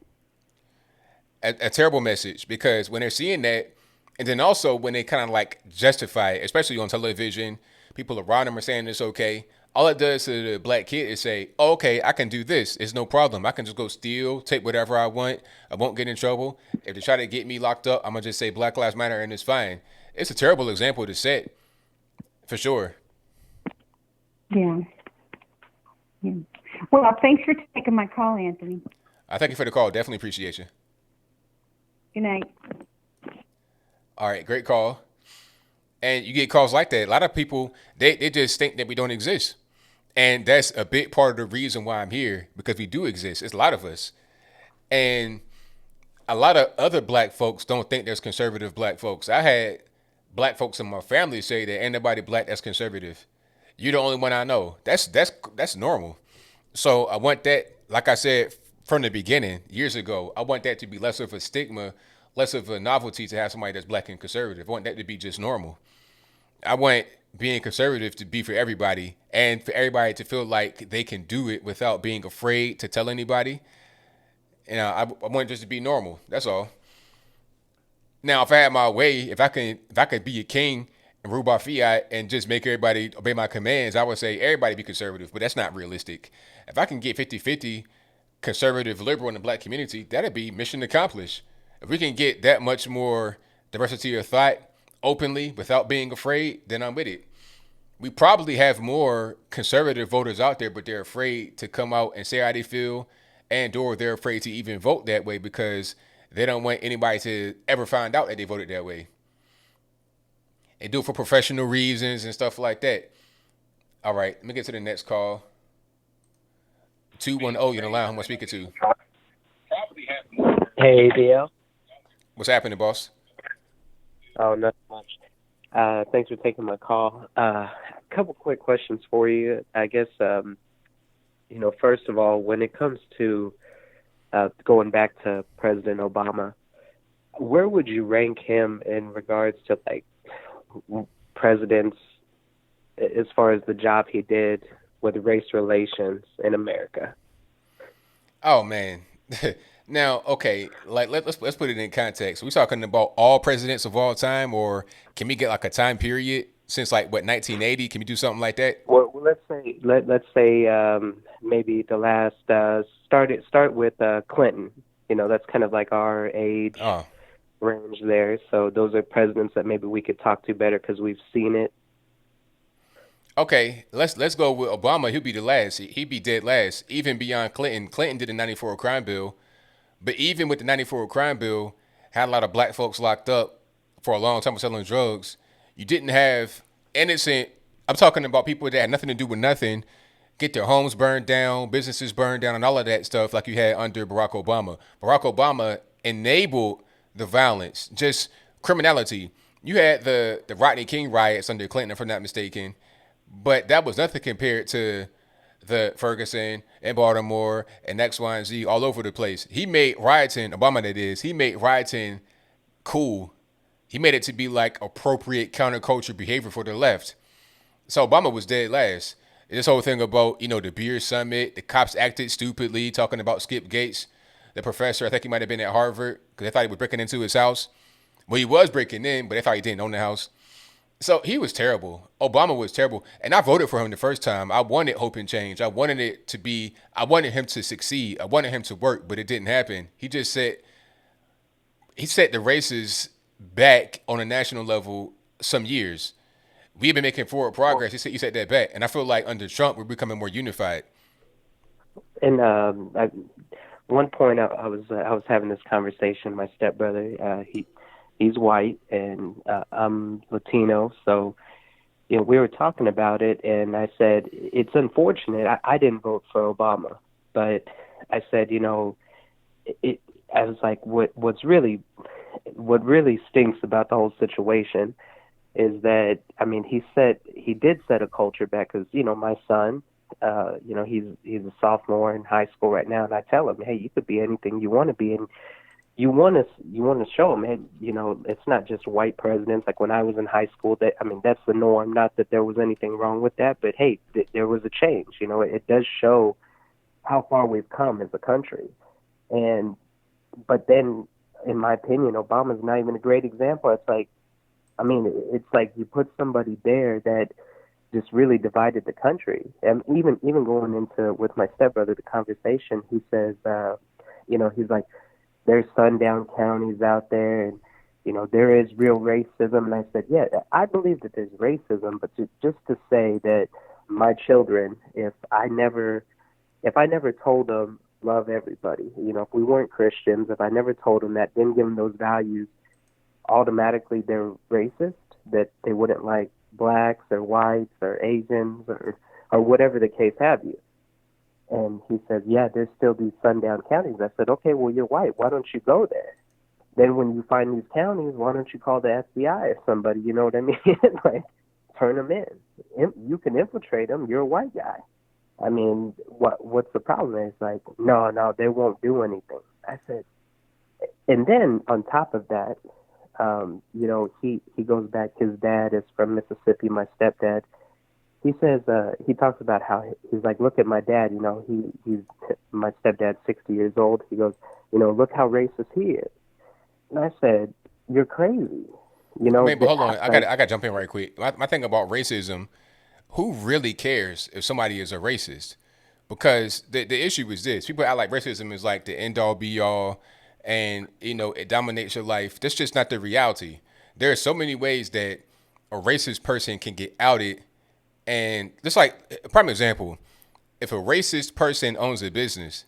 A: A terrible message, because when they're seeing that, and then also when they kind of like justify it, especially on television, people around them are saying it's okay. All it does to the black kid is say, oh, okay, I can do this. It's no problem. I can just go steal, take whatever I want. I won't get in trouble. If they try to get me locked up, I'm going to just say Black Lives Matter and it's fine. It's a terrible example to set, for sure.
Q: Yeah. Well, thanks for taking my call, Anthony.
A: I thank you for the call. Definitely appreciate you.
Q: Good night.
A: All right, great call. And you get calls like that. A lot of people, they just think that we don't exist. And that's a big part of the reason why I'm here, because we do exist. It's a lot of us. And a lot of other black folks don't think there's conservative black folks. I had black folks in my family say that ain't nobody black that's conservative. You're the only one I know. That's normal. So I want that, like I said from the beginning, years ago, I want that to be less of a stigma, less of a novelty to have somebody that's black and conservative. I want that to be just normal. I want being conservative to be for everybody, and for everybody to feel like they can do it without being afraid to tell anybody. And I want it just to be normal. That's all. Now, if I had my way, if I could be a king and rule by fiat and just make everybody obey my commands, I would say everybody be conservative, but that's not realistic. If I can get 50-50 conservative, liberal in the black community, that'd be mission accomplished. If we can get that much more diversity of thought openly without being afraid, then I'm with it. We probably have more conservative voters out there, but they're afraid to come out and say how they feel, and or they're afraid to even vote that way because they don't want anybody to ever find out that they voted that way. They do it for professional reasons and stuff like that. All right, let me get to the next call. 210, you're in the line. Who am I speaking to?
R: Hey, ABL.
A: What's happening, boss?
R: Oh, not much. Thanks for taking my call. A couple quick questions for you. I guess, first of all, when it comes to going back to President Obama, where would you rank him in regards to like presidents as far as the job he did with race relations in America?
A: Oh man. Now, okay, like let's put it in context. Are we talking about all presidents of all time, or can we get like a time period since like 1980? Can we do something like that?
R: Well, let's say maybe the last start with Clinton. That's kind of like our age range there. So those are presidents that maybe we could talk to better because we've seen it.
A: Okay, let's go with Obama. He'll be the last. He'd be dead last, even beyond Clinton. Clinton did the '94 crime bill, but even with the '94 crime bill, had a lot of black folks locked up for a long time for selling drugs. You didn't have innocent. I'm talking about people that had nothing to do with nothing, get their homes burned down, businesses burned down, and all of that stuff like you had under Barack Obama. Barack Obama enabled the violence, just criminality. You had the Rodney King riots under Clinton, if I'm not mistaken. But that was nothing compared to the Ferguson and Baltimore and X, Y, and Z all over the place. He made rioting, Obama that is, he made rioting cool. He made it to be like appropriate counterculture behavior for the left. So Obama was dead last. This whole thing about, the beer summit, the cops acted stupidly, talking about Skip Gates, the professor. I think he might have been at Harvard because they thought he was breaking into his house. Well, he was breaking in, but they thought he didn't own the house. So he was terrible. Obama was terrible. And I voted for him the first time. I wanted hope and change. I wanted him to succeed. I wanted him to work, but it didn't happen. He set the races back on a national level some years. We've been making forward progress. He set that back. And I feel like under Trump, we're becoming more unified.
R: And one point I was having this conversation with my stepbrother. He's white and I'm Latino, so we were talking about it, and I said it's unfortunate. I didn't vote for Obama, but I said I was like, what really stinks about the whole situation is that he did set a culture back because my son. He's a sophomore in high school right now, and I tell him, hey, you could be anything you want to be, and you want to show him, hey, it's not just white presidents. Like when I was in high school, that's the norm. Not that there was anything wrong with that, but hey, there was a change. It does show how far we've come as a country, but then, in my opinion, Obama's not even a great example. It's like, it's like you put somebody there that just really divided the country. And even going into with my stepbrother, the conversation, he says, he's like, there's sundown counties out there, and there is real racism. And I said, yeah, I believe that there's racism, but just to say that my children, if I never told them love everybody, if we weren't Christians, if I never told them that, didn't give them those values, automatically they're racist, that they wouldn't like blacks or whites or Asians or whatever the case have you. And he says, yeah, there's still these sundown counties. I said, okay, well, you're white. Why don't you go there? Then when you find these counties, why don't you call the FBI or somebody, you know what I mean? Like, turn them in. You can infiltrate them. You're a white guy. What's the problem? It's like, no, they won't do anything. I said, and then on top of that, he goes back, his dad is from Mississippi, my stepdad. He says, he talks about how he's like, look at my dad, he's my stepdad's 60 years old. He goes, look how racist he is. And I said, you're crazy.
A: But hold on, I got to jump in right quick. My thing about racism, who really cares if somebody is a racist? Because the issue is this: people act like racism is like the end all be all, and it dominates your life. That's just not the reality. There are so many ways that a racist person can get outed. And just like a prime example, if a racist person owns a business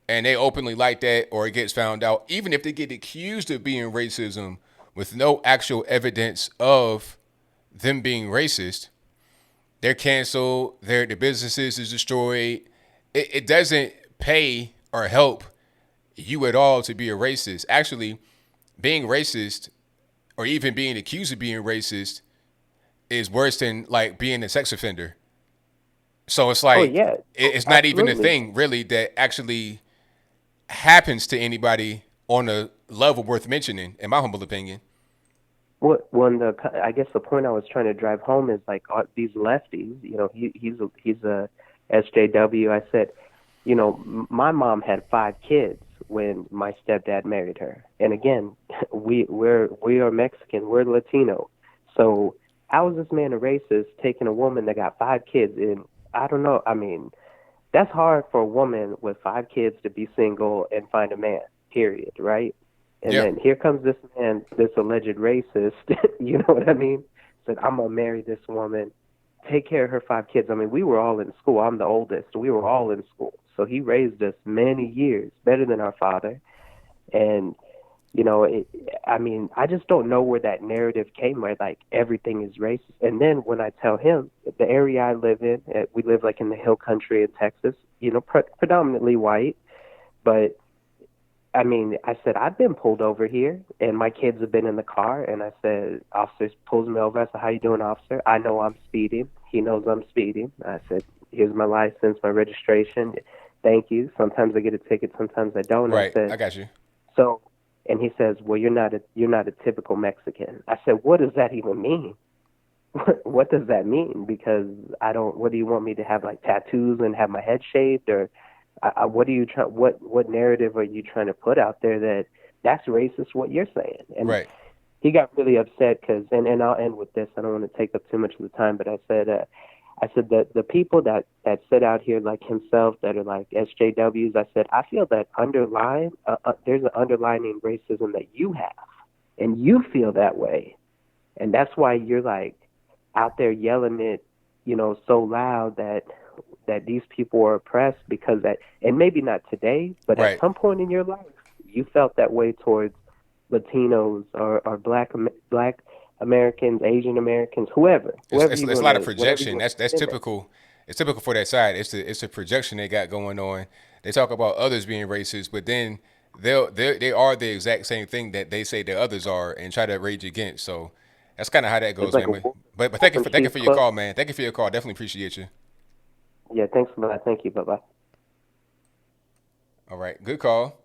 A: and they openly like that, or it gets found out, even if they get accused of being racism with no actual evidence of them being racist, they're canceled, their businesses is destroyed. It doesn't pay or help you at all to be a racist. Actually, being racist or even being accused of being racist is worse than like being a sex offender. So it's like, it's not even a thing really that actually happens to anybody on a level worth mentioning, in my humble opinion.
R: I guess the point I was trying to drive home is like these lefties, he's a SJW. I said, my mom had 5 kids when my stepdad married her. And again, we are Mexican, we're Latino. So how is this man a racist taking a woman that got 5 kids? And I don't know. That's hard for a woman with 5 kids to be single and find a man, period, right? And then here comes this man, this alleged racist, you know what I mean? Said, I'm going to marry this woman, take care of her 5 kids. We were all in school. I'm the oldest. We were all in school. So he raised us many years, better than our father. And, I just don't know where that narrative came where, like, everything is racist. And then when I tell him, the area I live in, we live, like, in the hill country in Texas, predominantly white, but I said, I've been pulled over here, and my kids have been in the car, and I said, officer pulls me over. I said, how you doing, officer? I know I'm speeding. He knows I'm speeding. I said, here's my license, my registration. Thank you. Sometimes I get a ticket, sometimes I don't.
A: Right, I got you.
R: So And he says, well, you're not a typical Mexican. I said, what does that even mean? What does that mean? Because what do you want me to have, like tattoos and have my head shaved, or what narrative are you trying to put out there that's racist, what you're saying? And
A: right.
R: He got really upset because, and I'll end with this. I don't want to take up too much of the time, but I said that the people that sit out here like himself, that are like SJWs, I said, I feel that there's an underlying racism that you have, and you feel that way. And that's why you're like out there yelling it, so loud that these people are oppressed, because and maybe not today, but
A: right.
R: at some point in your life, you felt that way towards Latinos or black Americans, Asian Americans, whoever.
A: It's a lot of projection. That's typical. It's typical for that side. It's a projection they got going on. They talk about others being racist, but then they are the exact same thing that they say the others are and try to rage against. So that's kind of how that goes, man. But thank you for your call, man. Thank you for your call. Definitely appreciate you.
R: Yeah, thanks a lot. Thank you. Bye-bye.
A: All right, good call.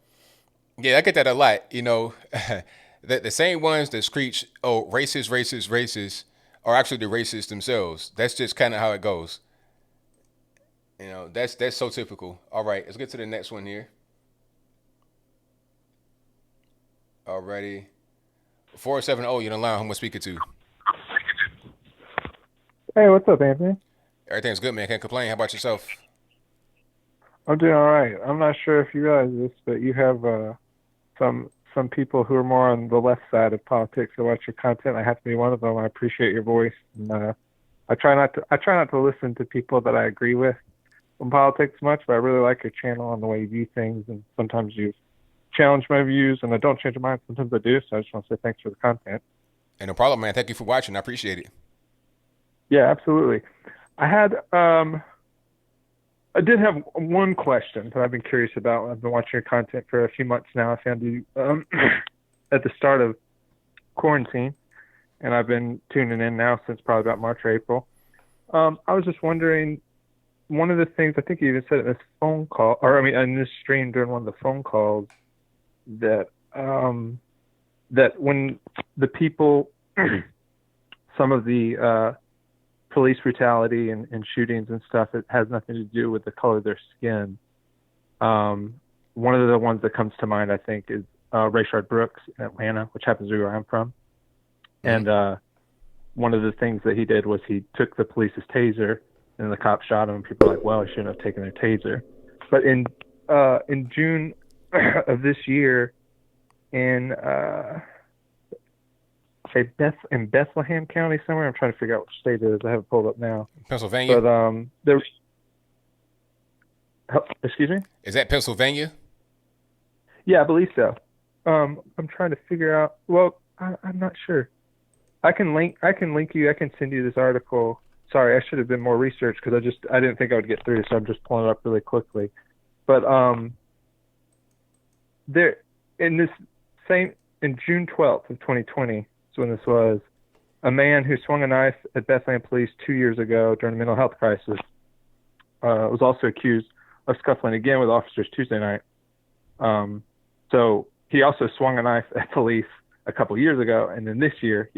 A: Yeah, I get that a lot. The same ones that screech, oh, racist, racist, racist, are actually the racists themselves. That's just kind of how it goes. That's so typical. All right, let's get to the next one here. Alrighty. 470, you're in the line. Who am I speaking to?
S: Hey, what's up, Anthony?
A: Everything's good, man. Can't complain. How about yourself?
S: I'm doing all right. I'm not sure if you realize this, but you have some people who are more on the left side of politics who watch your content. I have to be one of them. I appreciate your voice, and I try not to listen to people that I agree with on politics much, but I really like your channel and the way you view things. And sometimes you challenge my views, and I don't change my mind. Sometimes I do. So I just want to say thanks for the content.
A: And no problem, man. Thank you for watching. I appreciate it.
S: Yeah, absolutely. I did have one question that I've been curious about. I've been watching your content for a few months now. I found you at the start of quarantine, and I've been tuning in now since probably about March or April. I was just wondering, one of the things, I think you even said it in this phone call, in this stream during one of the phone calls, that when the people, some of the police brutality and shootings and stuff, it has nothing to do with the color of their skin. One of the ones that comes to mind, I think, is Rayshard Brooks in Atlanta, which happens to be where I'm from. And one of the things that he did was he took the police's taser, and the cop shot him, and people are like, well, he shouldn't have taken their taser. But in June of this year, in Bethlehem County somewhere. I'm trying to figure out which state it is. I have it pulled up now.
A: Pennsylvania?
S: But excuse me?
A: Is that Pennsylvania?
S: Yeah, I believe so. I'm trying to figure out. Well, I'm not sure. I can link you. I can send you this article. Sorry, I should have been more research because I didn't think I would get through, so I'm just pulling it up really quickly. But there in June 12th of 2020. When this was, a man who swung a knife at Bethlehem police 2 years ago during a mental health crisis was also accused of scuffling again with officers Tuesday night. So he also swung a knife at police a couple years ago, and then this year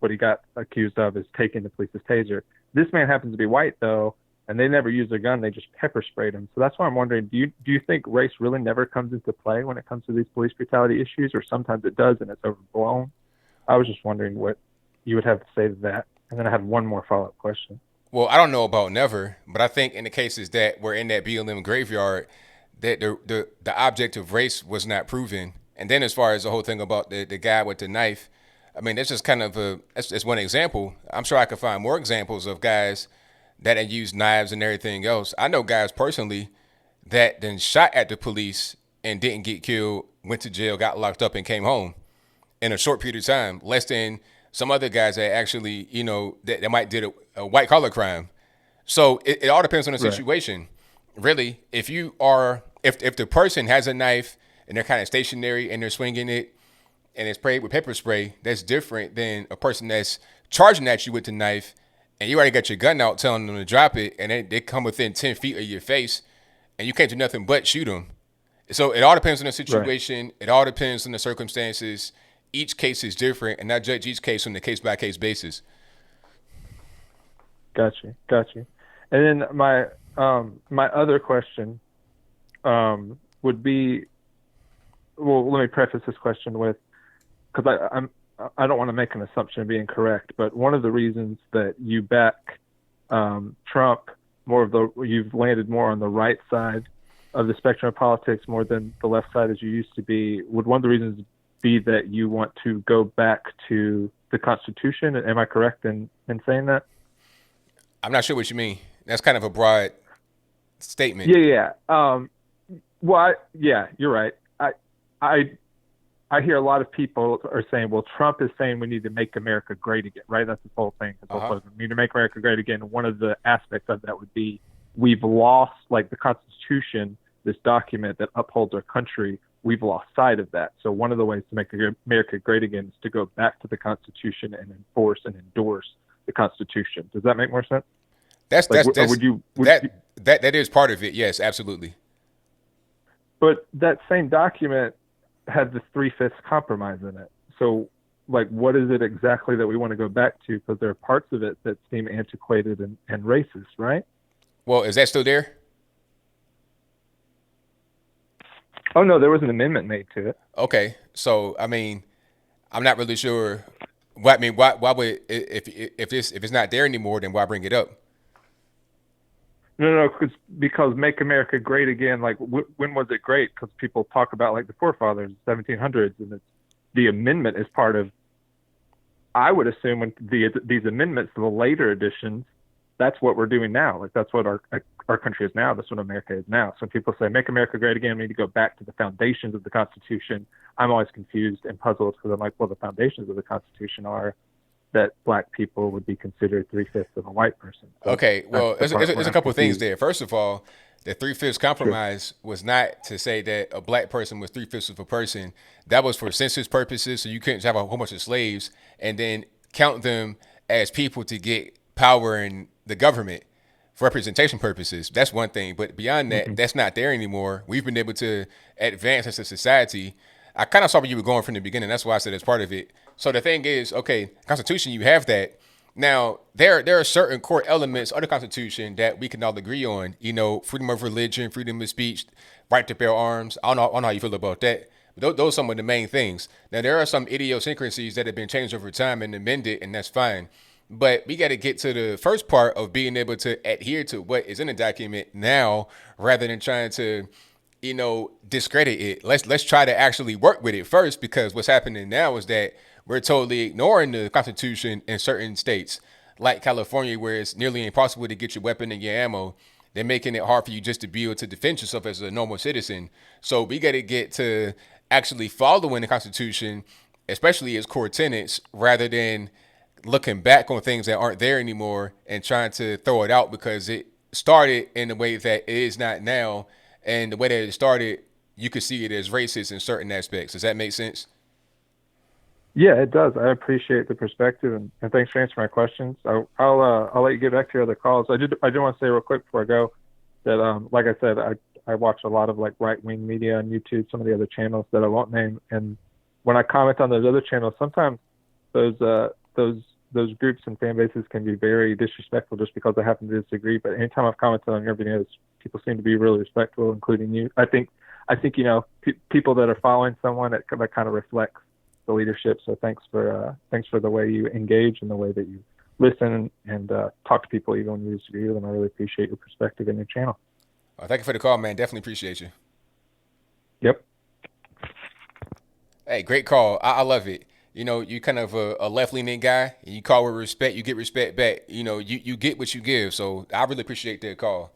S: what he got accused of is taking the police's taser. This man happens to be white though, and they never used a gun; they just pepper sprayed him. So that's why I'm wondering: do you think race really never comes into play when it comes to these police brutality issues, or sometimes it does and it's overblown? I was just wondering what you would have to say to that. And then I had one more follow-up question.
A: Well, I don't know about never, but I think in the cases that were in that BLM graveyard, that the object of race was not proven. And then as far as the whole thing about the guy with the knife, I mean, that's just kind of that's one example. I'm sure I could find more examples of guys that had used knives and everything else. I know guys personally that then shot at the police and didn't get killed, went to jail, got locked up, and came home in a short period of time, less than some other guys that actually, that might did a white collar crime. So it all depends on the situation. Right. Really, if the person has a knife and they're kind of stationary and they're swinging it and it's sprayed with pepper spray, that's different than a person that's charging at you with the knife and you already got your gun out telling them to drop it and they come within 10 feet of your face and you can't do nothing but shoot them. So it all depends on the situation. Right. It all depends on the circumstances. Each case is different, and I judge each case on the case-by-case basis.
S: Gotcha. And then my other question would be, well, let me preface this question with, because I don't want to make an assumption of being correct, but one of the reasons that you back Trump you've landed more on the right side of the spectrum of politics more than the left side as you used to be. Would one of the reasons be that you want to go back to the Constitution? Am I correct in saying that?
A: I'm not sure what you mean. That's kind of a broad statement.
S: Yeah. Yeah, you're right. I hear a lot of people are saying, well, Trump is saying we need to make America great again, right? That's the whole thing. We need to make America great again. And one of the aspects of that would be we've lost, like the Constitution, this document that upholds our country, we've lost sight of that. So one of the ways to make America great again is to go back to the Constitution and enforce and endorse the Constitution. Does that make more sense?
A: That is part of it. Yes, absolutely.
S: But that same document had the 3/5 compromise in it. So, like, what is it exactly that we want to go back to? Because there are parts of it that seem antiquated and racist, right?
A: Well, is that still there?
S: Oh no, there was an amendment made to it.
A: Okay, so I mean, I'm not really sure. Why would if it's not there anymore, then why bring it up?
S: No, because make America great again. Like, when was it great? Because people talk about like the forefathers, 1700s, and the amendment is part of. I would assume when these amendments, the later editions, that's what we're doing now. Like that's what our country is now. That's what America is now. So when people say make America great again, we need to go back to the foundations of the Constitution. I'm always confused and puzzled because I'm like, well, the foundations of the Constitution are that black people would be considered 3/5 of a white person. So
A: okay, well, there's a couple of things there. First of all, the 3/5 compromise was not to say that a black person was 3/5 of a person. That was for census purposes, so you couldn't have a whole bunch of slaves and then count them as people to get power in the government for representation purposes. That's one thing, but beyond that, that's not there anymore. We've been able to advance as a society. I kind of saw where you were going from the beginning. That's why I said it's part of it. So the thing is, okay, Constitution, you have that. Now, there are certain core elements of the Constitution that we can all agree on. You know, freedom of religion, freedom of speech, right to bear arms. I don't know how you feel about that. But those are some of the main things. Now, there are some idiosyncrasies that have been changed over time and amended, and that's fine. But we got to get to the first part of being able to adhere to what is in the document now rather than trying to, discredit it. Let's try to actually work with it first, because what's happening now is that we're totally ignoring the Constitution in certain states, like California, where it's nearly impossible to get your weapon and your ammo. They're making it hard for you just to be able to defend yourself as a normal citizen. So we got to get to actually following the Constitution, especially its core tenets, rather than looking back on things that aren't there anymore and trying to throw it out because it started in the way that it is not now. And the way that it started, you could see it as racist in certain aspects. Does that make sense?
S: Yeah, it does. I appreciate the perspective, and thanks for answering my questions. I'll let you get back to your other calls. I do want to say real quick before I go that, like I said, I watch a lot of like right-wing media on YouTube, some of the other channels that I won't name, and when I comment on those other channels, sometimes those groups and fan bases can be very disrespectful just because I happen to disagree. But anytime I've commented on your videos, people seem to be really respectful, including you. I think people that are following someone that kind of reflects the leadership. So thanks for the way you engage and the way that you listen and talk to people even when you disagree with them. I really appreciate your perspective and your channel.
A: Oh, thank you for the call, man. Definitely appreciate you.
S: Yep.
A: Hey, great call. I love it. You kind of a left-leaning guy, and you call with respect, you get respect back. You get what you give. So I really appreciate that call.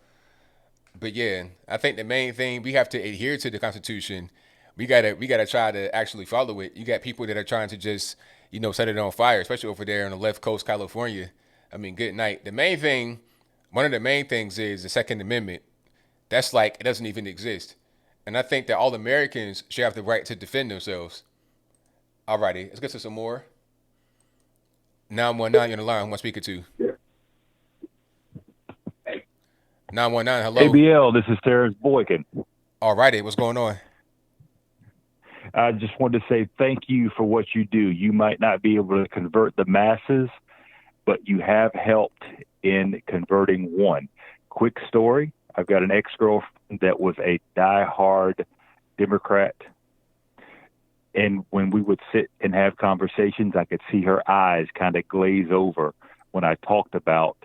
A: But yeah, I think the main thing, we have to adhere to the Constitution. We gotta try to actually follow it. You got people that are trying to just, set it on fire, especially over there on the left coast, California. I mean, good night. One of the main things is the Second Amendment. That's like, it doesn't even exist. And I think that all Americans should have the right to defend themselves. Alrighty, let's get to some more. 919, you're on the line. Who am I speaking to? 919, hello.
T: ABL, this is Terrence Boykin.
A: Alrighty, what's going on?
M: I just wanted to say thank you for what you do. You might not be able to convert the masses, but you have helped in converting one. Quick story. I've got an ex-girlfriend that was a diehard Democrat. And when we would sit and have conversations, I could see her eyes kind of glaze over when I talked about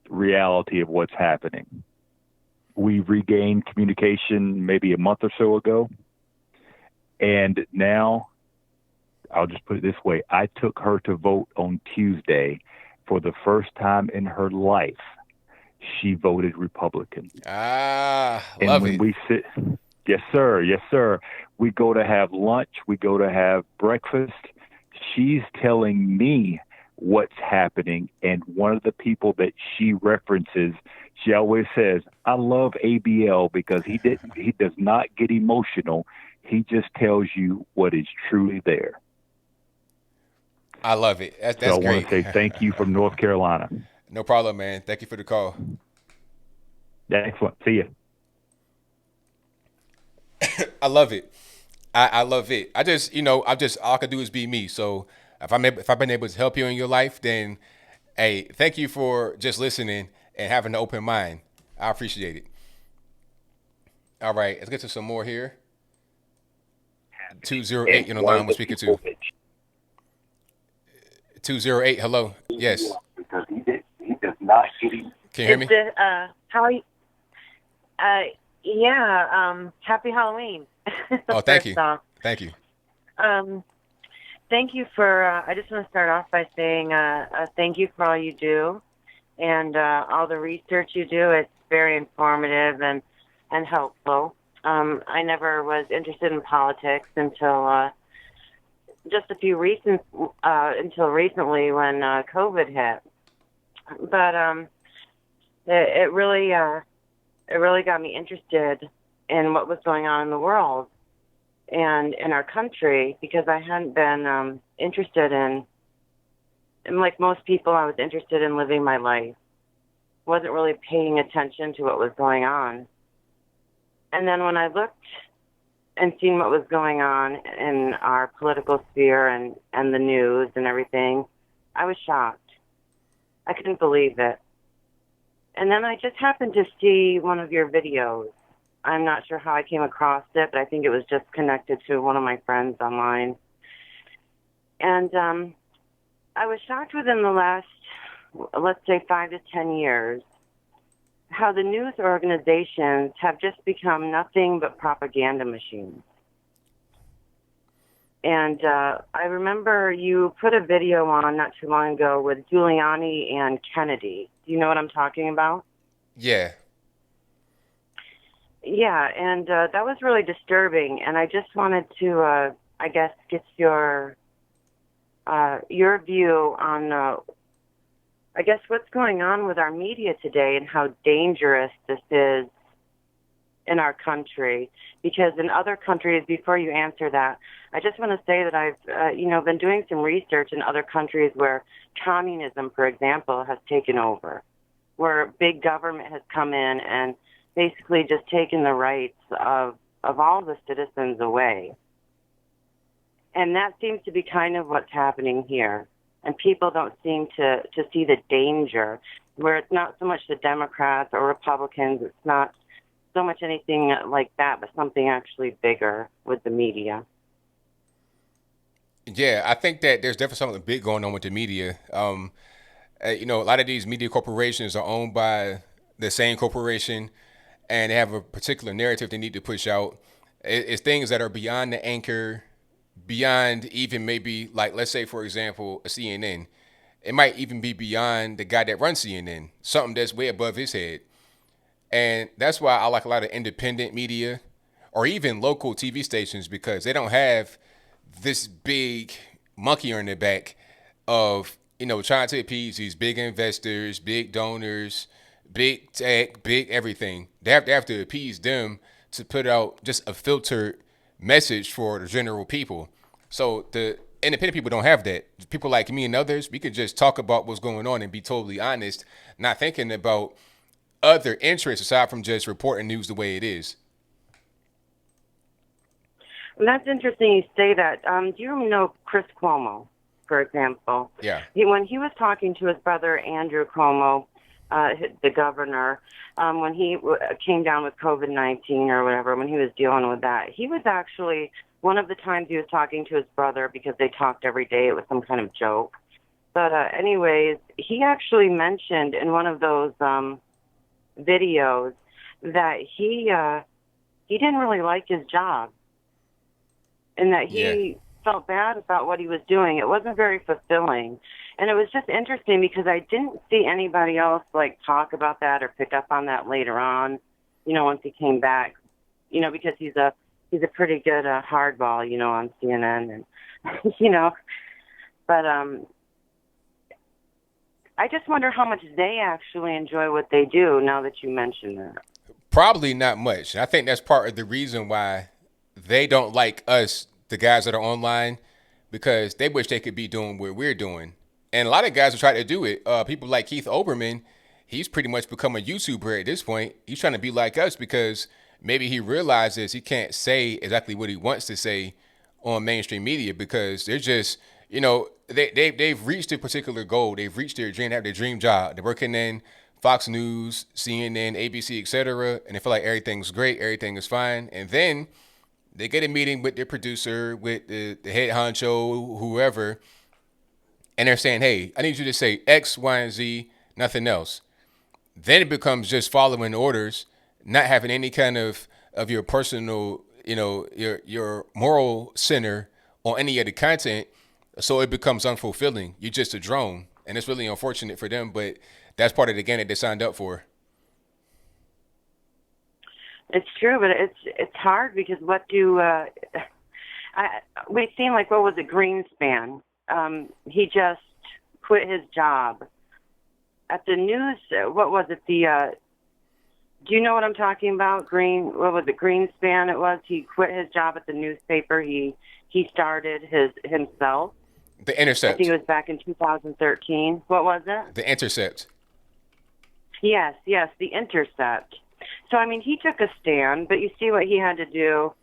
M: the reality of what's happening. We regained communication maybe a month or so ago. And now, I'll just put it this way. I took her to vote on Tuesday. For the first time in her life, she voted Republican.
A: Love
M: and when
A: it.
M: we sit, yes, sir. Yes, sir. We go to have lunch. We go to have breakfast. She's telling me what's happening. And one of the people that she references, she always says, I love ABL because he does not get emotional. He just tells you what is truly there.
A: I love it. That's
M: so I
A: great.
M: want to say thank you from North Carolina.
A: No problem, man. Thank you for the call.
M: Excellent. See you.
A: I love it. I love it. I just, all I can do is be me. So if I've been able to help you in your life, then, hey, thank you for just listening and having an open mind. I appreciate it. All right, let's get to some more here. 208, you're on the line. We're speaking to 208. Hello. Yes.
M: Because he does not get him.
A: Can you hear me?
T: How are you? Happy Halloween.
A: Oh, thank you.
T: Off.
A: Thank you.
T: Thank you for, I just want to start off by saying thank you for all you do and all the research you do. It's very informative and helpful. I never was interested in politics until just until recently when COVID hit. But it really got me interested in what was going on in the world and in our country because I hadn't been interested in, and like most people, I was interested in living my life. Wasn't really paying attention to what was going on. And then when I looked and seen what was going on in our political sphere and the news and everything, I was shocked. I couldn't believe it. And then I just happened to see one of your videos. I'm not sure how I came across it, but I think it was just connected to one of my friends online. And I was shocked within the last, let's say, 5 to 10 years, how the news organizations have just become nothing but propaganda machines. And I remember you put a video on not too long ago with Giuliani and Kennedy. Do you know what I'm talking about?
A: Yeah.
T: Yeah, and that was really disturbing. And I just wanted to, I guess, get your view on, I guess, what's going on with our media today and how dangerous this is in our country. Because in other countries, before you answer that, I just want to say that I've, been doing some research in other countries where communism, for example, has taken over, where big government has come in and basically just taken the rights of all the citizens away. And that seems to be kind of what's happening here. And people don't seem to see the danger, where it's not so much the Democrats or Republicans, it's not so much anything like that, but something actually bigger with the media.
A: Yeah, I think that there's definitely something big going on with the media. A lot of these media corporations are owned by the same corporation, and they have a particular narrative they need to push out. It's things that are beyond the anchor, beyond even maybe, like, let's say, for example, a CNN. It might even be beyond the guy that runs CNN, something that's way above his head. And that's why I like a lot of independent media or even local TV stations, because they don't have this big monkey on their back of, trying to appease these big investors, big donors, big tech, big everything. They have to appease them to put out just a filtered message for the general people. So the independent people don't have that. People like me and others, we can just talk about what's going on and be totally honest, not thinking about other interests aside from just reporting news the way it is.
T: That's interesting you say that. Do you know Chris Cuomo, for example?
A: Yeah.
T: When he was talking to his brother Andrew Cuomo, the governor, when he came down with COVID-19 or whatever, when he was dealing with that, he was actually, one of the times he was talking to his brother because they talked every day. It was some kind of joke. But anyways, he actually mentioned in one of those videos that he didn't really like his job and that he felt bad about what he was doing. It wasn't very fulfilling. And it was just interesting because I didn't see anybody else like talk about that or pick up on that later on, once he came back, because he's a pretty good hardball, on CNN and, but I just wonder how much they actually enjoy what they do now that you mention that.
A: Probably not much. I think that's part of the reason why they don't like us, the guys that are online, because they wish they could be doing what we're doing. And a lot of guys are trying to do it. People like Keith Olbermann, he's pretty much become a YouTuber at this point. He's trying to be like us because maybe he realizes he can't say exactly what he wants to say on mainstream media because they're just, they've reached a particular goal. They've reached their dream, they have their dream job. They're working in Fox News, CNN, ABC, etc. And they feel like everything's great, everything is fine. And then they get a meeting with their producer, with the head honcho, whoever, and they're saying, hey, I need you to say X, Y, and Z, nothing else. Then it becomes just following orders, not having any kind of your personal, your moral center on any of the content. So it becomes unfulfilling. You're just a drone. And it's really unfortunate for them, but that's part of the game that they signed up for.
T: It's true, but it's hard because we've seen like, what was it, Greenspan? He just quit his job at the news. What was it? Do you know what I'm talking about? What was it? Greenspan. It was. He quit his job at the newspaper. He started himself.
A: The Intercept.
T: I think it was back in 2013. What was it?
A: The Intercept.
T: Yes, The Intercept. So, I mean, he took a stand, but you see what he had to do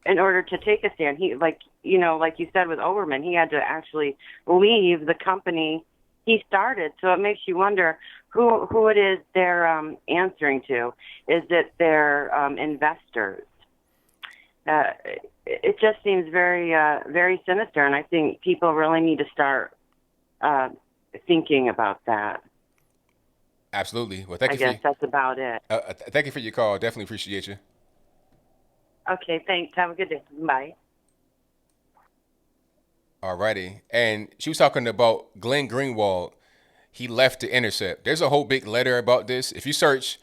T: in order to take a stand. He, like you said with Olbermann, he had to actually leave the company he started. So it makes you wonder who it is they're answering to. Is it their investors? It just seems very, very sinister, and I think people really need to start thinking about that.
A: Absolutely. Well,
T: I guess that's about it.
A: Thank you for your call. Definitely appreciate you.
T: Okay, thanks. Have a good day. Bye.
A: All righty. And she was talking about Glenn Greenwald. He left the Intercept. There's a whole big letter about this. If you search,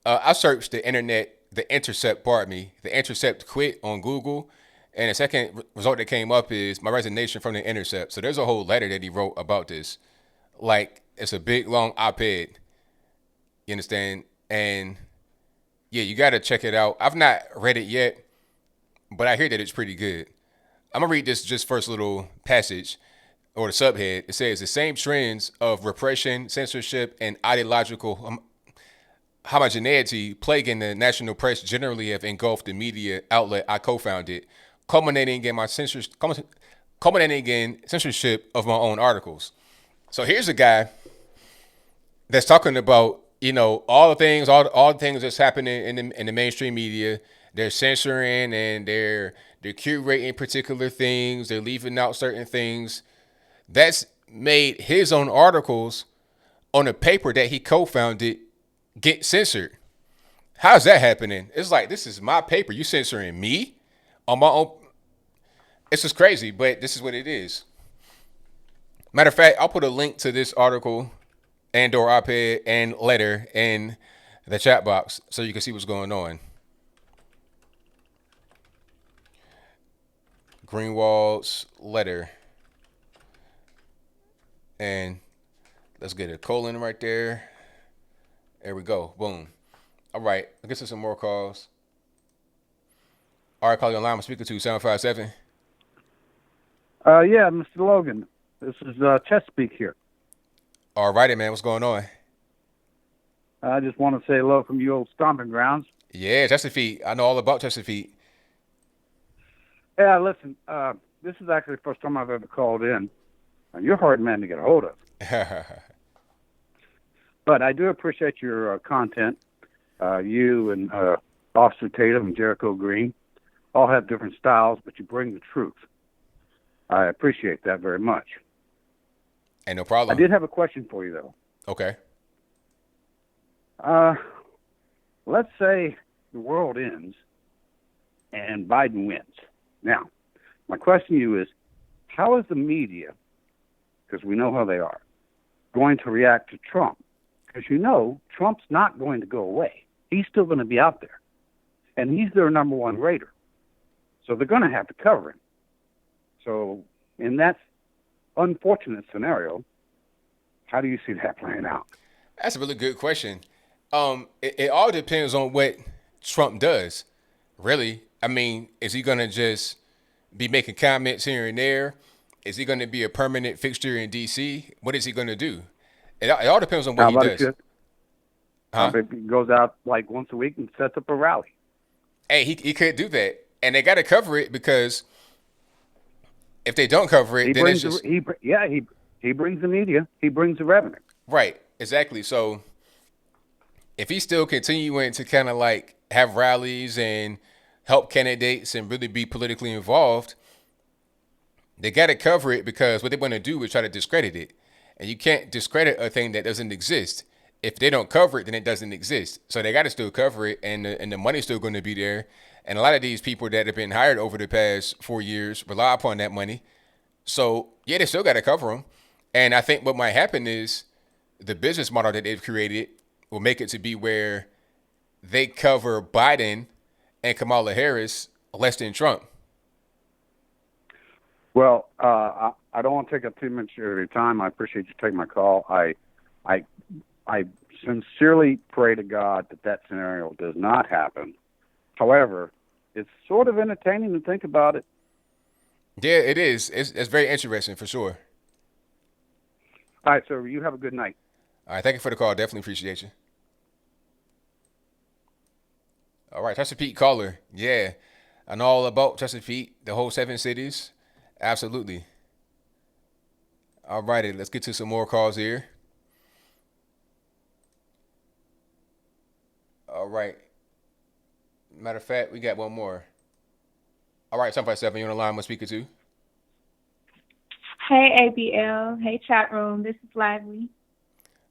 A: I searched the internet, the Intercept, the Intercept quit on Google. And the second result that came up is my resignation from the Intercept. So there's a whole letter that he wrote about this. Like, it's a big, long op-ed. You understand? And yeah, you got to check it out. I've not read it yet, but I hear that it's pretty good. I'm going to read this just first little passage or the subhead. It says, the same trends of repression, censorship, and ideological homogeneity plaguing the national press generally have engulfed the media outlet I co-founded, culminating in censorship of my own articles. So here's a guy that's talking about, all the things that's happening in the mainstream media. They're censoring and they're curating particular things. They're leaving out certain things. That's made his own articles on a paper that he co-founded get censored. How's that happening? It's like, this is my paper. You censoring me on my own. It's just crazy, but this is what it is. Matter of fact, I'll put a link to this article and/or op-ed and letter in the chat box so you can see what's going on. Greenwald's letter. And let's get a colon right there. There we go. Boom. All right. I guess there's some more calls. All right, call you online. I'm speaking to 757.
U: Yeah, Mr. Logan. This is Chesapeake here.
A: All righty, man. What's going on?
U: I just want to say hello from you old stomping grounds.
A: Yeah, Chesapeake. I know all about Chesapeake.
U: Yeah, listen, this is actually the first time I've ever called in. You're a hard man to get a hold of. But I do appreciate your content. You and Officer Tatum and Jericho Green all have different styles, but you bring the truth. I appreciate that very much.
A: Ain't no problem.
U: I did have a question for you, though.
A: Okay.
U: Let's say the world ends and Biden wins. Now, my question to you is, how is the media, because we know how they are, going to react to Trump? Because you know Trump's not going to go away. He's still going to be out there. And he's their number one rater. So they're going to have to cover him. So in that unfortunate scenario, how do you see that playing out?
A: That's a really good question. It all depends on what Trump does, really. I mean, is he going to just be making comments here and there? Is he going to be a permanent fixture in D.C.? What is he going to do? It all depends on what he does.
U: If he goes out like once a week and sets up a rally.
A: Hey, he could do that. And they got to cover it, because if they don't cover it, then it's just...
U: He brings the media. He brings the revenue.
A: Right, exactly. So if he's still continuing to kind of like have rallies and help candidates and really be politically involved, they got to cover it, because what they want to do is try to discredit it. And you can't discredit a thing that doesn't exist. If they don't cover it, then it doesn't exist. So they got to still cover it, and the money's still going to be there. And a lot of these people that have been hired over the past 4 years rely upon that money. So, yeah, they still got to cover them. And I think what might happen is the business model that they've created will make it to be where they cover Biden and Kamala Harris less than Trump.
U: Well, I don't want to take up too much of your time. I appreciate you taking my call. I sincerely pray to God that scenario does not happen. However, it's sort of entertaining to think about it.
A: Yeah, it is. It's very interesting for sure.
U: All right, so you have a good night.
A: All right, thank you for the call. Definitely appreciate you. All right, Chesapeake caller. Yeah, I know all about Chesapeake, the whole 7 cities. Absolutely. All righty, let's get to some more calls here. All right. Matter of fact, we got one more. All right, 757, you on the line? We'll speak it to.
B: Hey, ABL. Hey, chat room. This is Lively.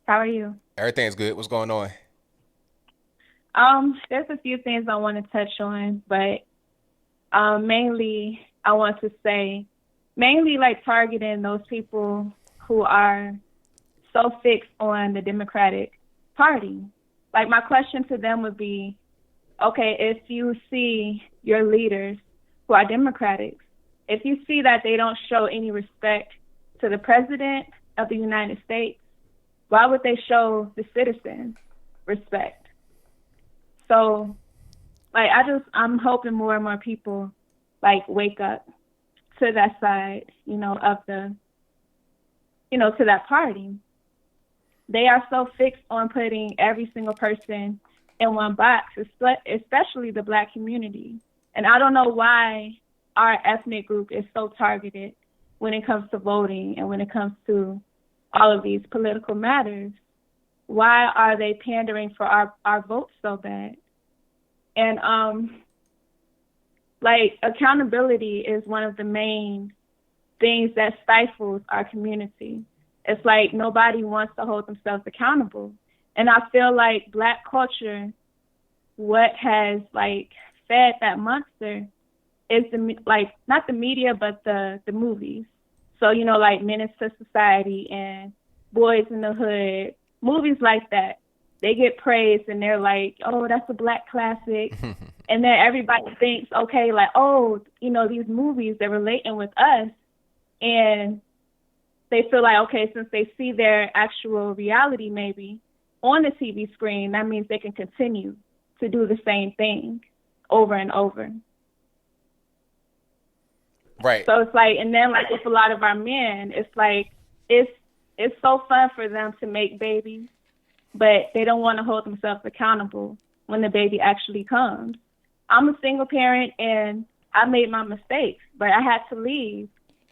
B: How are you?
A: Everything's good. What's going on?
B: There's a few things I want to touch on, but mainly I want to say, like targeting those people who are so fixed on the Democratic Party. Like, my question to them would be, okay, if you see your leaders who are Democrats, if you see that they don't show any respect to the President of the United States, why would they show the citizens respect? So, like, I'm hoping more and more people, like, wake up to that side, of the, to that party. They are so fixed on putting every single person in one box, especially the Black community. And I don't know why our ethnic group is so targeted when it comes to voting and when it comes to all of these political matters. Why are they pandering for our votes so bad? And like, accountability is one of the main things that stifles our community. It's like nobody wants to hold themselves accountable. And I feel like Black culture, what has like fed that monster is not the media, but the movies. So, like Menace to Society and Boys in the Hood, movies like that. They get praised and they're like, oh, that's a Black classic. And then everybody thinks, okay, like, oh, these movies, they're relating with us. And they feel like, okay, since they see their actual reality maybe on the TV screen, that means they can continue to do the same thing over and over.
A: Right.
B: So it's like, and then like with a lot of our men, it's like, it's so fun for them to make babies, but they don't want to hold themselves accountable when the baby actually comes. I'm a single parent, and I made my mistakes, but I had to leave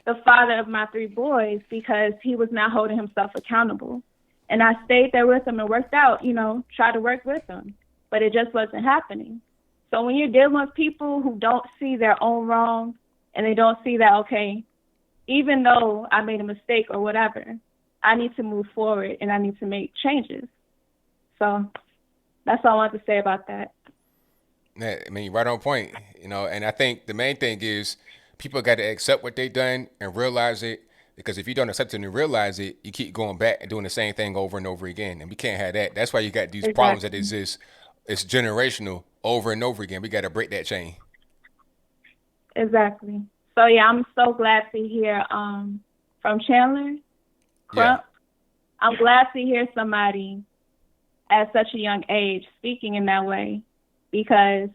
B: the father of my 3 boys because he was not holding himself accountable. And I stayed there with him and worked out, tried to work with him, but it just wasn't happening. So when you're dealing with people who don't see their own wrong and they don't see that, okay, even though I made a mistake or whatever, I need to move forward and I need to make changes. So that's all I wanted to say about that.
A: Yeah, I mean, right on point, and I think the main thing is people got to accept what they've done and realize it, because if you don't accept it and realize it, you keep going back and doing the same thing over and over again, and we can't have that. That's why you got these problems that exist. It's generational over and over again. We got to break that chain.
B: Exactly. So, yeah, I'm so glad to hear from Chandler Crump. Yeah. I'm glad to hear somebody at such a young age speaking in that way, because,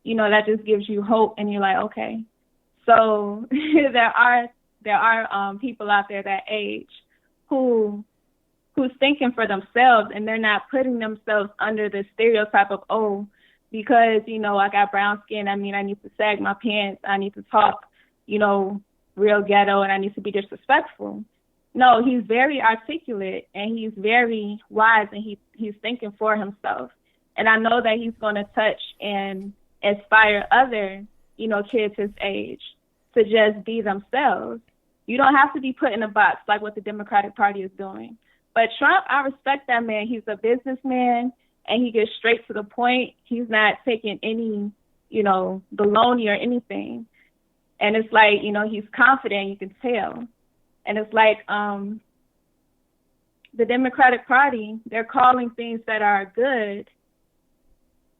B: that just gives you hope, and you're like, okay. So there are people out there that age who's thinking for themselves, and they're not putting themselves under the stereotype of, oh, because, I got brown skin, I mean, I need to sag my pants, I need to talk, real ghetto, and I need to be disrespectful. No, he's very articulate, and he's very wise, and he's thinking for himself. And I know that he's going to touch and inspire other, kids his age to just be themselves. You don't have to be put in a box like what the Democratic Party is doing. But Trump, I respect that man. He's a businessman, and he gets straight to the point. He's not taking any, baloney or anything. And it's like, he's confident, you can tell. And it's like the Democratic Party, they're calling things that are good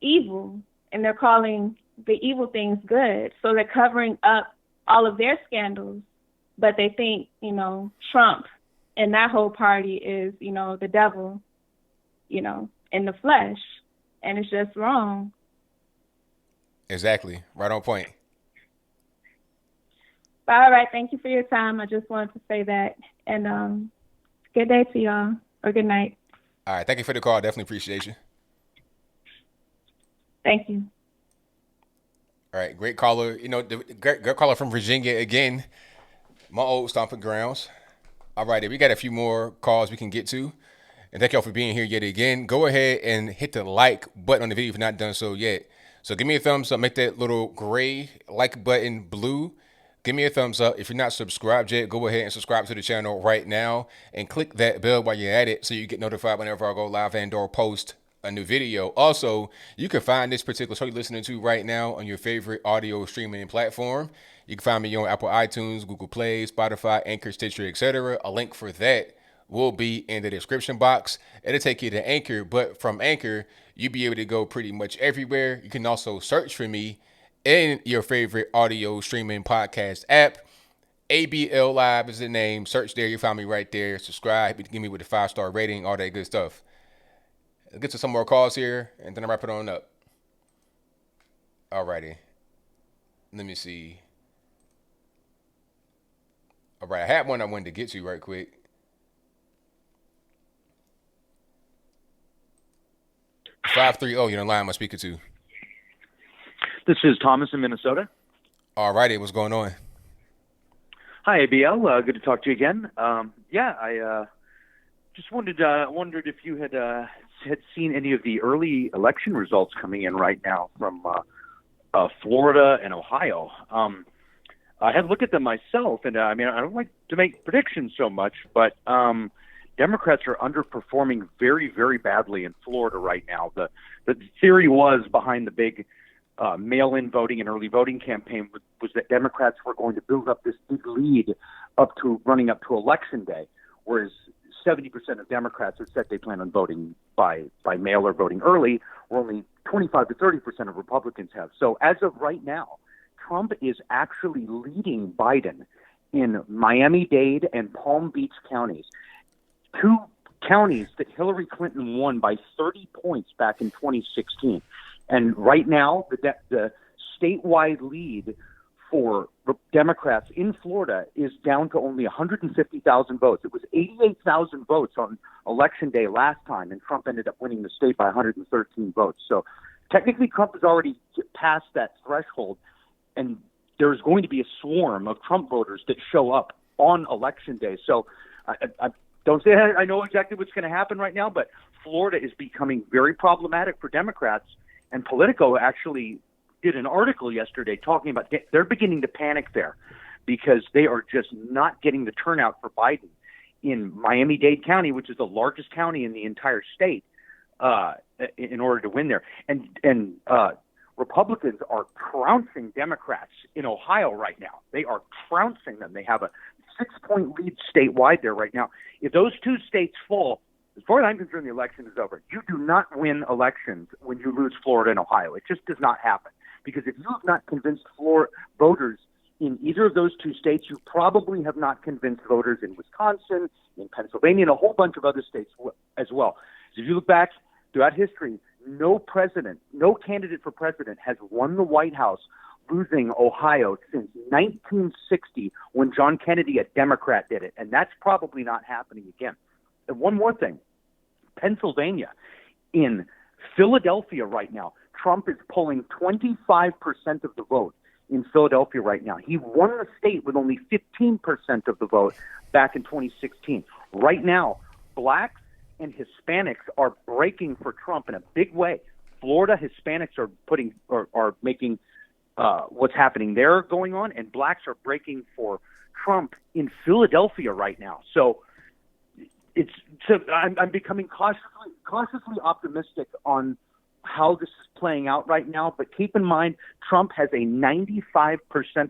B: evil, and they're calling the evil things good. So they're covering up all of their scandals, but they think, Trump and that whole party is, the devil, in the flesh. And it's just wrong.
A: Exactly. Right on point.
B: All right. Thank you for your time. I just wanted to say that. And good day to y'all, or good night.
A: All right. Thank you for the call. Definitely appreciate you.
B: Thank you.
A: All right. Great caller. Great caller from Virginia again. My old stomping grounds. All right. We got a few more calls we can get to. And thank y'all for being here yet again. Go ahead and hit the like button on the video if you've not done so yet. So give me a thumbs up. Make that little gray like button blue. Give me a thumbs up. If you're not subscribed yet, go ahead and subscribe to the channel right now and click that bell while you're at it so you get notified whenever I go live and or post a new video. Also, you can find this particular show you're listening to right now on your favorite audio streaming platform. You can find me on Apple iTunes, Google Play, Spotify, Anchor, Stitcher, etc. A link for that will be in the description box. It'll take you to Anchor, but from Anchor, you'll be able to go pretty much everywhere. You can also search for me in your favorite audio streaming podcast app. ABL Live is the name. Search there. You'll find me right there. Subscribe. Give me with a 5-star rating, all that good stuff. Let's get to some more calls here, and then I'll wrap it on up. Alrighty. Let me see. All right, I had one I wanted to get to right quick. Five 3 0, you're on line. I'm speaking to.
E: This is Thomas in Minnesota.
A: All righty, what's going on?
E: Hi, ABL. Good to talk to you again. I just wondered if you had seen any of the early election results coming in right now from Florida and Ohio. I had looked at them myself, and I don't like to make predictions so much, but Democrats are underperforming very, very badly in Florida right now. The theory was behind the big mail-in voting and early voting campaign was that Democrats were going to build up this big lead running up to Election Day, whereas 70% of Democrats have said they plan on voting by mail or voting early, where only 25 to 30% of Republicans have. So as of right now, Trump is actually leading Biden in Miami-Dade and Palm Beach counties, two counties that Hillary Clinton won by 30 points back in 2016. And right now, the statewide lead for Democrats in Florida is down to only 150,000 votes. It was 88,000 votes on Election Day last time, and Trump ended up winning the state by 113 votes. So technically, Trump has already passed that threshold. And
G: there's going to be a swarm of Trump voters that show up on Election Day. So I don't say I know exactly what's going to happen right now, but Florida is becoming very problematic for Democrats. And Politico actually did an article yesterday talking about they're beginning to panic there because they are just not getting the turnout for Biden in Miami-Dade County, which is the largest county in the entire state, in order to win there. And Republicans are trouncing Democrats in Ohio right now. They are trouncing them. They have a 6-point lead statewide there right now. If those two states fall, as far as I'm concerned, the election is over. You do not win elections when you lose Florida and Ohio. It just does not happen. Because if you have not convinced voters in either of those two states, you probably have not convinced voters in Wisconsin, in Pennsylvania, and a whole bunch of other states as well. So if you look back throughout history, no candidate for president has won the White House losing Ohio since 1960 when John Kennedy, a Democrat, did it. And that's probably not happening again. And one more thing, Pennsylvania, in Philadelphia right now, Trump is polling 25% of the vote in Philadelphia right now. He won the state with only 15% of the vote back in 2016. Right now, blacks and Hispanics are breaking for Trump in a big way. Florida Hispanics are making what's happening there going on, and blacks are breaking for Trump in Philadelphia right now. So I'm becoming cautiously optimistic on how this is playing out right now. But keep in mind, Trump has a 95%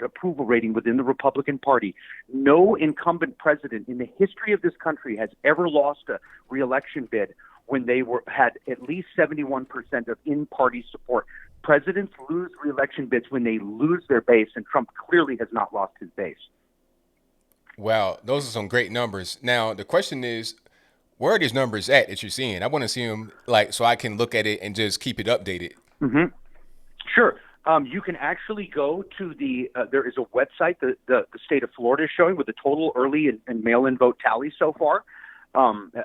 G: approval rating within the Republican Party. No incumbent president in the history of this country has ever lost a reelection bid when they had at least 71% of in-party support. Presidents lose reelection bids when they lose their base, and Trump clearly has not lost his base.
A: Wow, those are some great numbers. Now, the question is, where are these numbers at that you're seeing? I want to see them so I can look at it and just keep it updated.
G: Mm-hmm. Sure. You can actually go to there is a website that the state of Florida is showing with the total early and mail-in vote tally so far.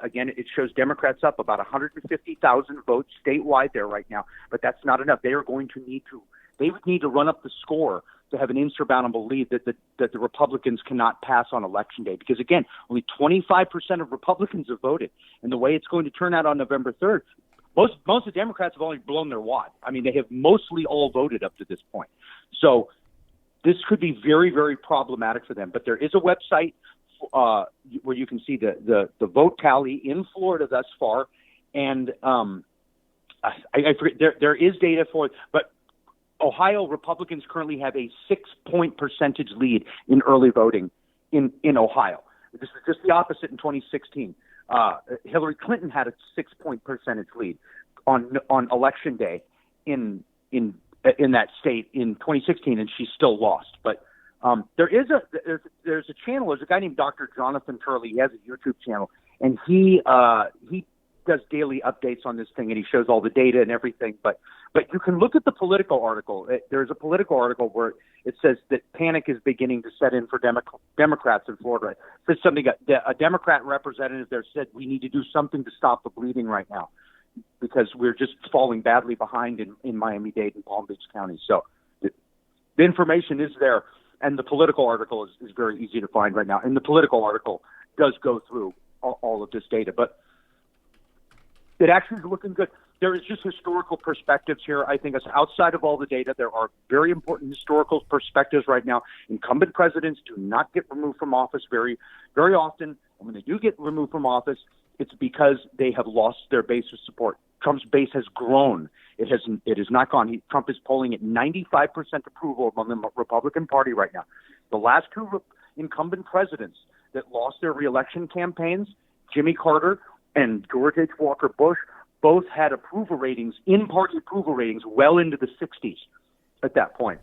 G: Again, it shows Democrats up about 150,000 votes statewide there right now, but that's not enough. They would need to run up the score to have an insurmountable lead that the Republicans cannot pass on Election Day. Because, again, only 25% of Republicans have voted. And the way it's going to turn out on November 3rd, most of the Democrats have only blown their wad. I mean, they have mostly all voted up to this point. So this could be very, very problematic for them. But there is a website where you can see the vote tally in Florida thus far. And I forget, there is data for it, but Ohio Republicans currently have a 6-point percentage lead in early voting in Ohio. This is just the opposite in 2016. Hillary Clinton had a 6-point percentage lead on Election Day in that state in 2016, and she still lost. But there's a channel. There's a guy named Dr. Jonathan Turley. He has a YouTube channel, and he does daily updates on this thing, and he shows all the data and everything. But you can look at the Politico article. There's a Politico article where it says that panic is beginning to set in for Democrats in Florida. It says something, a Democrat representative there said, we need to do something to stop the bleeding right now because we're just falling badly behind in Miami-Dade and Palm Beach County. So the information is there, and the Politico article is very easy to find right now. And the Politico article does go through all of this data, but it actually is looking good. There is just historical perspectives here. I think outside of all the data, there are very important historical perspectives right now. Incumbent presidents do not get removed from office very, very often. And when they do get removed from office, it's because they have lost their base of support. Trump's base has grown. It has not gone. Trump is polling at 95% approval among the Republican Party right now. The last two incumbent presidents that lost their reelection campaigns, Jimmy Carter and George H. Walker Bush, both had approval ratings, in-party approval ratings, well into the 60s at that point.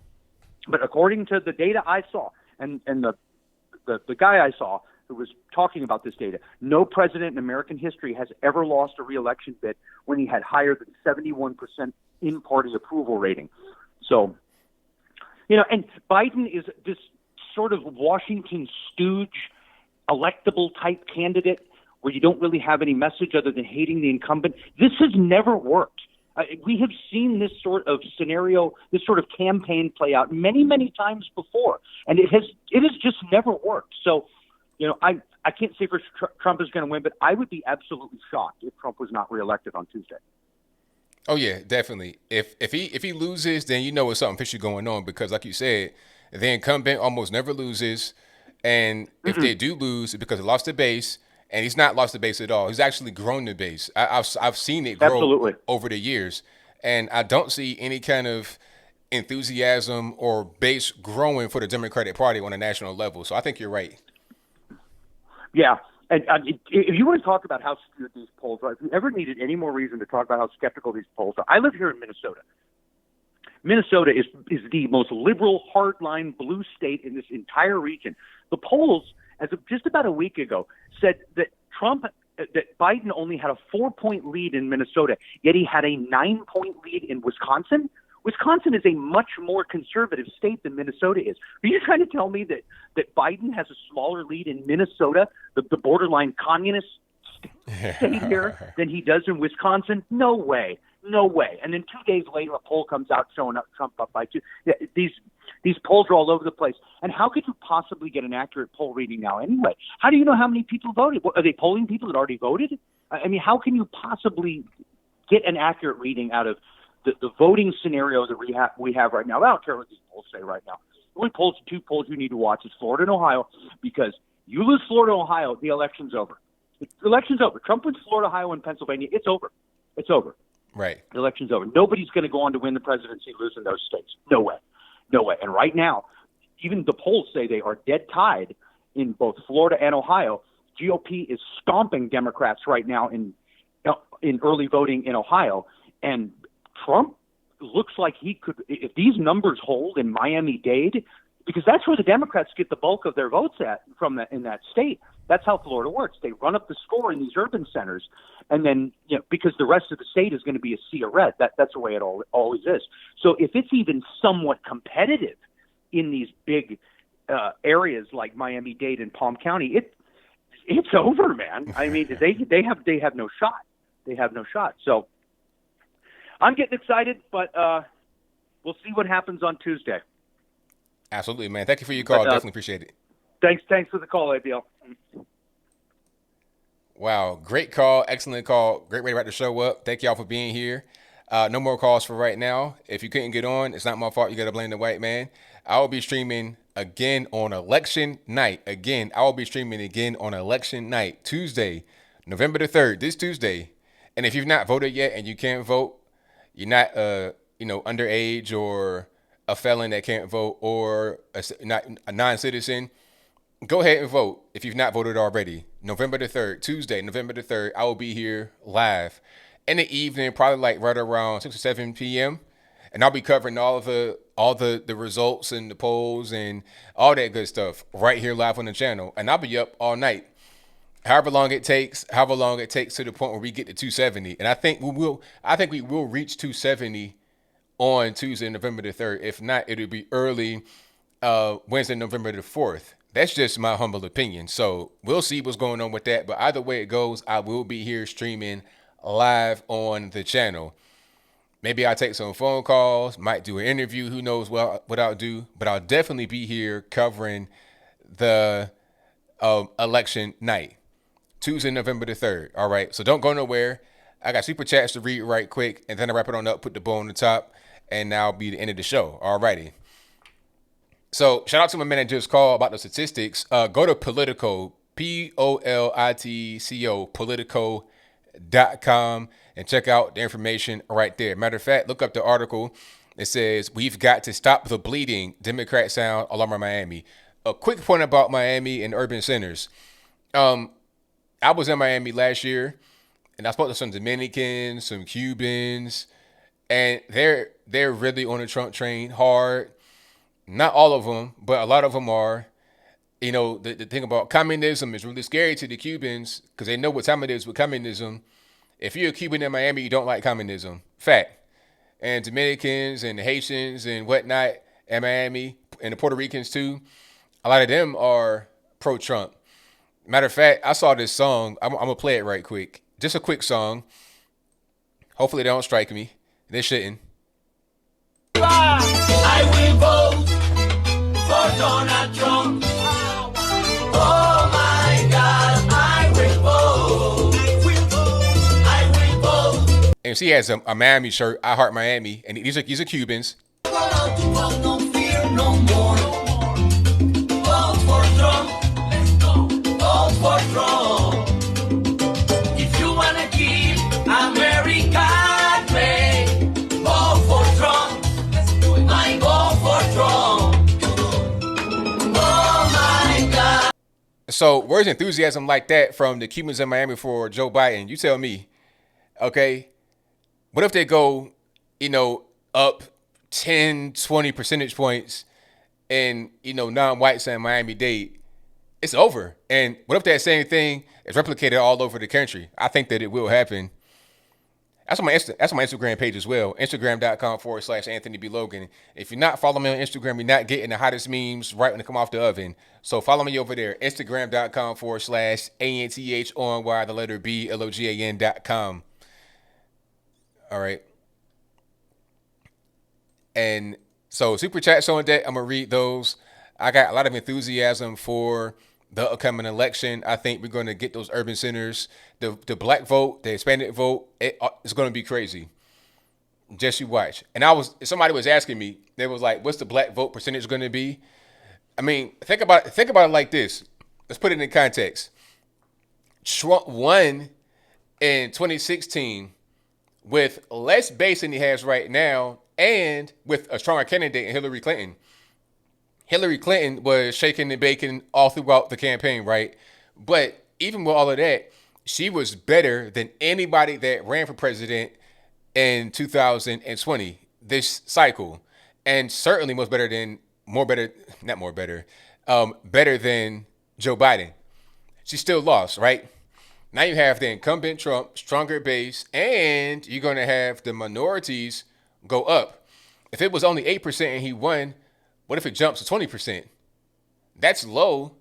G: But according to the data I saw, and the guy I saw who was talking about this data, no president in American history has ever lost a re-election bid when he had higher than 71% in-party approval rating. So, and Biden is this sort of Washington stooge, electable type candidate where you don't really have any message other than hating the incumbent. This has never worked. We have seen this sort of scenario, this sort of campaign play out many, many times before, and it has just never worked. So, I can't say for sure Trump is going to win, but I would be absolutely shocked if Trump was not reelected on Tuesday.
A: Oh yeah, definitely. If he loses, then you know it's something fishy going on, because like you said, the incumbent almost never loses, and if they do lose, it's because they lost the base, and he's not lost the base at all. He's actually grown the base. I've seen it grow over the years, and I don't see any kind of enthusiasm or base growing for the Democratic Party on a national level. So I think you're right.
G: Yeah. And if you want to talk about how skewed these polls are, if you ever needed any more reason to talk about how skeptical these polls are, I live here in Minnesota. Minnesota is the most liberal, hardline blue state in this entire region. The polls, as of just about a week ago, said that Biden only had a 4-point lead in Minnesota, yet he had a 9-point lead in Wisconsin. Wisconsin is a much more conservative state than Minnesota is. Are you trying to tell me that Biden has a smaller lead in Minnesota, the borderline communist state here, than he does in Wisconsin? No way. No way. And then 2 days later, a poll comes out showing up Trump up by 2. These polls are all over the place. And how could you possibly get an accurate poll reading now anyway? How do you know how many people voted? Are they polling people that already voted? I mean, how can you possibly get an accurate reading out of the voting scenario that we have right now? I don't care what these polls say right now. The only two polls you need to watch is Florida and Ohio, because you lose Florida and Ohio, the election's over. The election's over. Trump wins Florida, Ohio, and Pennsylvania. It's over. It's over.
A: Right.
G: The election's over. Nobody's going to go on to win the presidency losing those states. No way. No way. And right now, even the polls say they are dead tied in both Florida and Ohio. GOP is stomping Democrats right now in early voting in Ohio. And Trump looks like he could, if these numbers hold in Miami-Dade, because that's where the Democrats get the bulk of their votes in that state. That's how Florida works. They run up the score in these urban centers, and then because the rest of the state is going to be a sea of red. That's the way it always is. So if it's even somewhat competitive in these big areas like Miami-Dade and Palm County, it's over, man. I mean, they have no shot. They have no shot. So I'm getting excited, but we'll see what happens on Tuesday.
A: Absolutely, man. Thank you for your call. Definitely appreciate it.
G: Thanks for the call, ABL.
A: Wow, great call. Excellent call. Great way to wrap the show up. Thank y'all for being here. No more calls for right now. If you couldn't get on, it's not my fault. You got to blame the white man. I will be streaming again on election night. Again, I will be streaming again on election night, Tuesday, November the 3rd, this Tuesday. And if you've not voted yet and you can't vote, you're not underage or a felon that can't vote, or not a non-citizen, go ahead and vote if you've not voted already. November the 3rd, Tuesday, November the 3rd, I will be here live in the evening, probably like right around 6 or 7 p.m. And I'll be covering all the results and the polls and all that good stuff right here live on the channel. And I'll be up all night. However long it takes to the point where we get to 270. And I think we will reach 270 on Tuesday, November the 3rd. If not, it'll be early Wednesday, November the 4th. That's just my humble opinion. So we'll see what's going on with that. But either way it goes, I will be here streaming live on the channel. Maybe I'll take some phone calls, might do an interview. Who knows what I'll do. But I'll definitely be here covering the election night, Tuesday, November the 3rd. All right. So don't go nowhere. I got super chats to read right quick, and then I wrap it on up, put the bow on the top, and now be the end of the show. All righty. So shout out to my man that just called about the statistics. Go to Politico, Politico, Politico.com, and check out the information right there. Matter of fact, look up the article. It says, "We've got to stop the bleeding. Democrat sound all over Miami." A quick point about Miami and urban centers. I was in Miami last year, and I spoke to some Dominicans, some Cubans, and they're really on the Trump train hard. Not all of them, but a lot of them are. You know, the thing about communism is really scary to the Cubans because they know what time it is with communism. If you're a Cuban in Miami, you don't like communism. Fact. And Dominicans and Haitians and whatnot in Miami, and the Puerto Ricans too, a lot of them are pro-Trump. Matter of fact, I saw this song. I'm going to play it right quick. Just a quick song. Hopefully they don't strike me. They shouldn't.
F: I will vote for Donald Trump. Oh my God, I will vote. I will vote.
A: And she has a Miami shirt, I Heart Miami, and these are Cubans.
F: No fear no more. Vote for Trump. Let's go. Vote for Trump. If you wanna keep America great, vote for Trump. Let's do it. I vote for Trump. Oh my God.
A: So where's enthusiasm like that from the Cubans in Miami for Joe Biden? You tell me. Okay. What if they go, up 10, 20 percentage points and, non-whites in Miami-Dade? It's over. And what if that same thing is replicated all over the country? I think that it will happen. That's on my Instagram page as well. Instagram.com/Anthony B. Logan. If you're not following me on Instagram, you're not getting the hottest memes right when they come off the oven. So follow me over there. Instagram.com/ANTHONY, the letter B, LOGAN.com. All right. And so super chats on deck. I'm going to read those. I got a lot of enthusiasm for the upcoming election. I think we're going to get those urban centers, the black vote, the Hispanic vote. It's going to be crazy. Just you watch. And somebody was asking me, they was like, what's the black vote percentage going to be? I mean, think about it like this. Let's put it in context. Trump won in 2016 with less base than he has right now, and with a stronger candidate in Hillary Clinton. Hillary Clinton was shaking and baking all throughout the campaign, right? But even with all of that, she was better than anybody that ran for president in 2020, this cycle. And certainly better than Joe Biden. She still lost, right? Now you have the incumbent Trump, stronger base, and you're going to have the minorities go up. If it was only 8% and he won, what if it jumps to 20%? That's low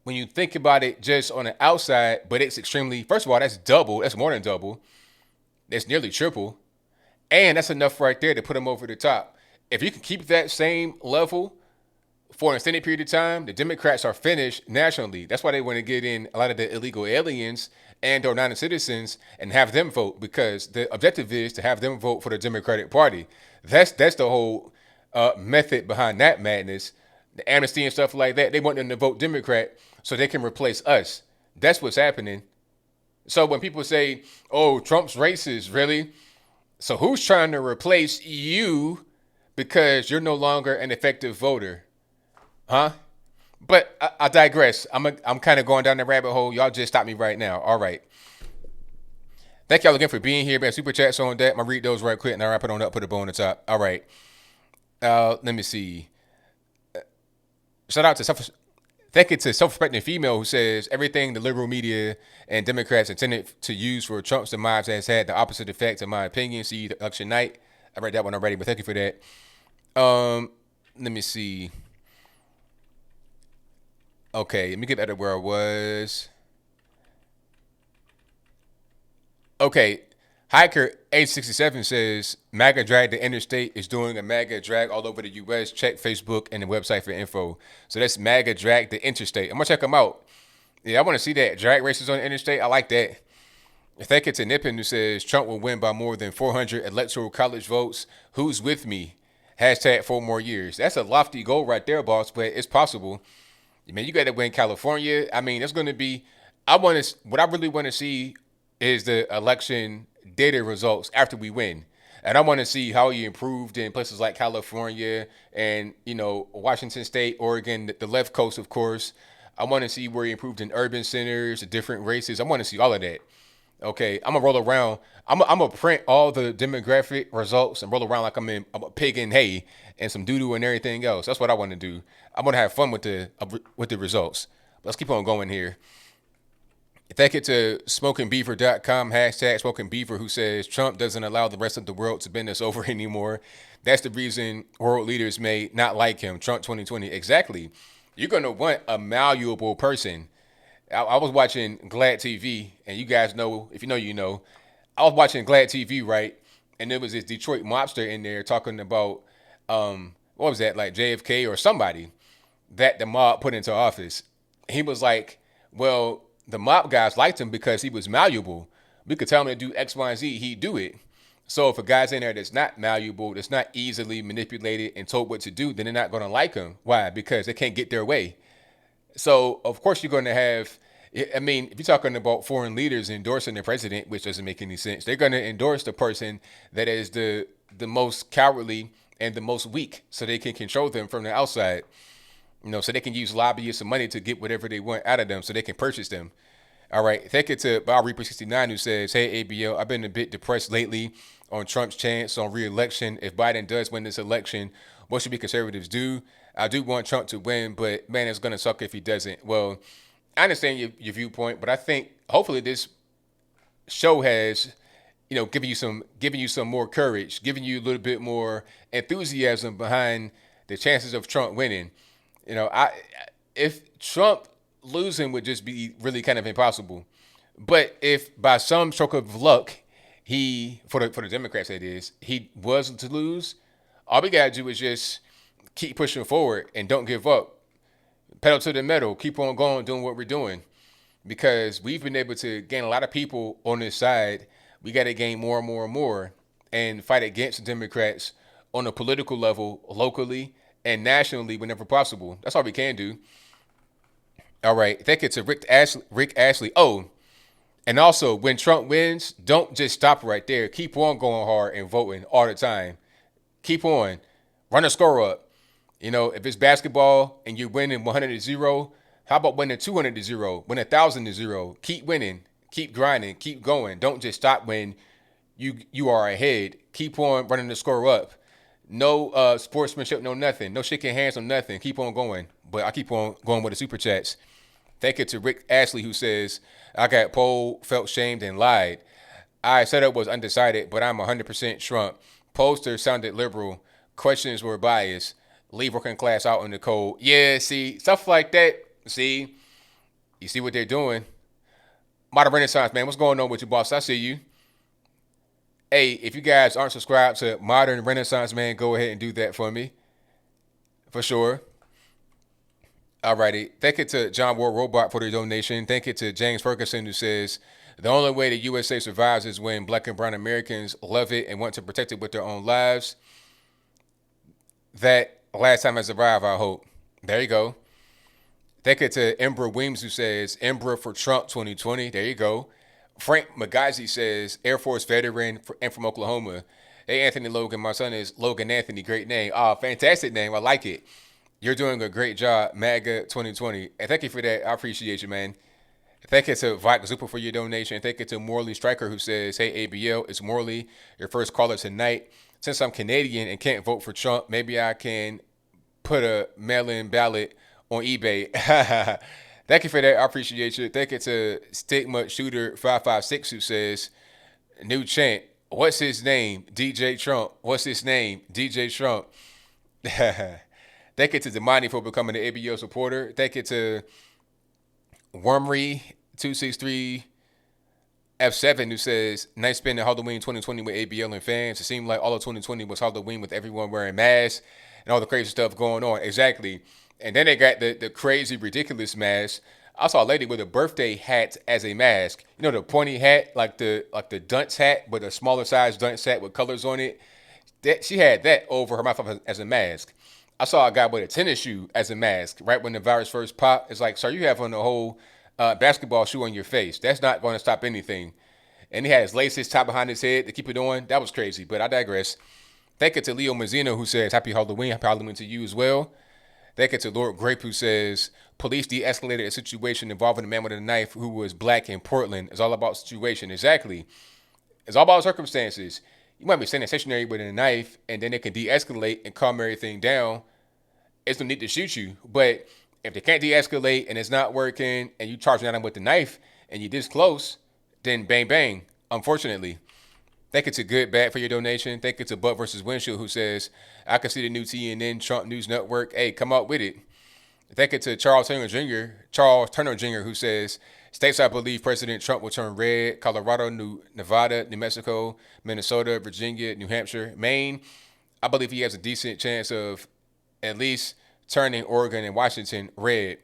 A: when you think about it just on the outside, but it's extremely, first of all, that's double. That's more than double. That's nearly triple. And that's enough right there to put him over the top. If you can keep that same level for an extended period of time, the Democrats are finished nationally. That's why they want to get in a lot of the illegal aliens and or non-citizens and have them vote, because the objective is to have them vote for the Democratic Party. That's the whole method behind that madness. The amnesty and stuff like that, they want them to vote Democrat so they can replace us. That's what's happening. So when people say, oh, Trump's racist, really? So who's trying to replace you because you're no longer an effective voter? Huh? But I digress. I'm kind of going down the rabbit hole. Y'all just stop me right now. All right. Thank y'all again for being here. Man, super chats on that. I'm going to read those right quick and I'll wrap it on up, put a bow on the top. All right. Let me see. Shout out to self-respecting female who says everything the liberal media and Democrats intended to use for Trump's demise has had the opposite effect, in my opinion. See the election night. I read that one already, but thank you for that. Let me see. Okay, let me get back to where I was. Okay, Hiker 867 says MAGA Drag the Interstate is doing a MAGA drag all over the U.S. Check Facebook and the website for info. So that's MAGA Drag the Interstate. I'm gonna check them out. Yeah, I want to see that drag races on the interstate. I like that. Thank you to Nippon who says Trump will win by more than 400 electoral college votes. Who's with me? Hashtag 4 more years. That's a lofty goal right there, boss, but it's possible. Man, you got to win California. I mean, it's going to be. What I really want to see is the election data results after we win, and I want to see how you improved in places like California and Washington State, Oregon, the left coast, of course. I want to see where you improved in urban centers, the different races. I want to see all of that. Okay, I'm gonna roll around. I'm gonna print all the demographic results and roll around like I'm a pig in hay and some doo doo and everything else. That's what I want to do. I'm gonna have fun with the results. Let's keep on going here. Thank you to smokingbeaver.com, hashtag smokingbeaver, who says Trump doesn't allow the rest of the world to bend us over anymore. That's the reason world leaders may not like him. Trump 2020. Exactly. You're gonna want a malleable person. I was watching Glad TV, and you guys know, if you know, you know. I was watching Glad TV, right? and there was this Detroit mobster in there talking about what was that, like JFK or somebody that the mob put into office. He was like, well, the mob guys liked him because he was malleable. We could tell him to do X, Y, and Z, he'd do it. So if a guy's in there that's not malleable, that's not easily manipulated and told what to do, then they're not going to like him. Why? Because they can't get their way. So of course you're going to have, I mean, if you're talking about foreign leaders endorsing the president, which doesn't make any sense, they're going to endorse the person that is the most cowardly and the most weak, so they can control them from the outside. You know, so they can use lobbyists and money to get whatever they want out of them, so they can purchase them. All right, thank you to Bob Reaper 69 who says, hey ABL, I've been a bit depressed lately on Trump's chance on re-election. If Biden does win this election, what should we conservatives do? I do want Trump to win, but man, it's gonna suck if he doesn't. Well, I understand your viewpoint, but I think hopefully this show has, you know, giving you some more courage, giving you a little bit more enthusiasm behind the chances of Trump winning. You know, if Trump losing would just be really kind of impossible. But if by some stroke of luck, for the Democrats that is, he was to lose, all we gotta do is just keep pushing forward and don't give up. Pedal to the metal, keep on going, doing what we're doing. Because we've been able to gain a lot of people on this side. We gotta gain more and more and more and fight against the Democrats on a political level, locally and nationally whenever possible. That's all we can do. All right. Thank you to Rick Ashley. Oh, and also when Trump wins, don't just stop right there. Keep on going hard and voting all the time. Keep on. Run a score up. You know, if it's basketball and you're winning 100-0, how about winning 200-0, win 1,000-0? Keep winning. Keep grinding. Keep going. Don't just stop when you are ahead. Keep on running the score up. No sportsmanship, no nothing. No shaking hands, no nothing. Keep on going. But I keep on going with the super chats. Thank you to Rick Ashley who says, I got polled, felt shamed, and lied. I said I was undecided, but I'm 100% Trump. Poster sounded liberal. Questions were biased. Leave working class out in the cold. Yeah, see, stuff like that. See, you see what they're doing. Modern Renaissance, man, what's going on with you, boss? I see you. Hey, if you guys aren't subscribed to Modern Renaissance, man, go ahead and do that for me. For sure. Alrighty. Thank you to John Ward Robot for the donation. Thank you to James Ferguson who says, the only way the USA survives is when black and brown Americans love it and want to protect it with their own lives. That last time has arrived, I hope. There you go. Thank you to Ember Weems who says, Ember for Trump 2020. There you go. Frank Magazi says, Air Force veteran and from Oklahoma. Hey, Anthony Logan. My son is Logan Anthony. Great name. Oh, fantastic name. I like it. You're doing a great job, MAGA 2020. And thank you for that. I appreciate you, man. Thank you to Vike Zupa for your donation. Thank you to Morley Striker who says, hey, ABL, it's Morley, your first caller tonight. Since I'm Canadian and can't vote for Trump, maybe I can put a mail-in ballot on eBay. Thank you for that. I appreciate you. Thank you to Stigma Shooter 556 who says, new chant, what's his name? DJ Trump. What's his name? DJ Trump. Thank you to Damani for becoming an ABL supporter. Thank you to Wormery263 F7 who says, nice spending Halloween 2020 with ABL and fans. It seemed like all of 2020 was Halloween with everyone wearing masks and all the crazy stuff going on. Exactly. And then they got the crazy, ridiculous mask. I saw a lady with a birthday hat as a mask. You know, the pointy hat, like the dunce hat, but a smaller size dunce hat with colors on it. She had that over her mouth as a mask. I saw a guy with a tennis shoe as a mask right when the virus first popped. It's like, sir, you have on a whole basketball shoe on your face. That's not going to stop anything. And he had his laces tied behind his head to keep it on. That was crazy, but I digress. Thank you to Leo Mazzino who says, happy Halloween to you as well. Thank you to Lord Grape who says, police de-escalated a situation involving a man with a knife who was black in Portland. It's all about situation. Exactly. It's all about circumstances. You might be standing stationary with a knife and then they can de-escalate and calm everything down. It's no need to shoot you. But if they can't de-escalate and it's not working and you charging at them with the knife and you're this close, then bang, bang, unfortunately. Thank you to Good Bad for your donation. Thank you to Butt versus Windshield who says, I can see the new TNN Trump News Network. Hey, come out with it. Thank you to Charles Turner Jr. who says, States I believe President Trump will turn red: Colorado, Nevada, New Mexico, Minnesota, Virginia, New Hampshire, Maine. I believe he has a decent chance of at least turning Oregon and Washington red.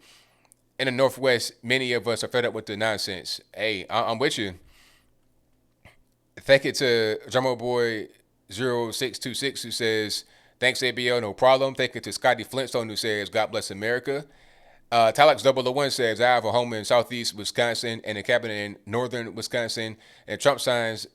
A: In the Northwest, many of us are fed up with the nonsense. Hey, I'm with you. Thank you to Drummer Boy 0626 who says, thanks ABL, no problem. Thank you to Scotty Flintstone who says, God bless America. Talax 001 says, I have a home in southeast Wisconsin and a cabin in northern Wisconsin, and Trump signs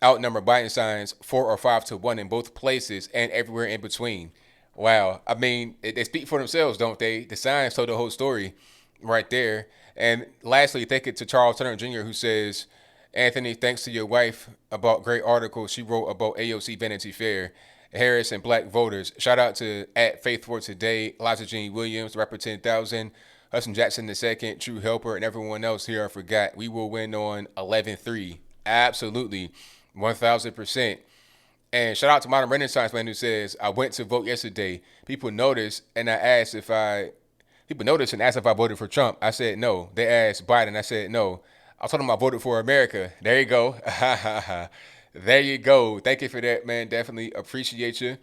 A: outnumber Biden signs 4 or 5 to 1 in both places and everywhere in between. Wow. I mean, they speak for themselves, don't they? The signs tell the whole story right there. And lastly, thank you to Charles Turner Jr. who says, Anthony, thanks to your wife about great article she wrote about AOC Vanity Fair, Harris, and black voters. Shout out to @Faith for Today, Liza Jean Williams, Rapper 10,000, Hudson Jackson II, True Helper, and everyone else here I forgot. We will win on 11-3. Absolutely. 1,000%. And shout out to Modern Renaissance Man who says, I went to vote yesterday. People noticed and asked if I voted for Trump. I said no. They asked Biden. I said no. I told them I voted for America. There you go. There you go. Thank you for that, man. Definitely appreciate you.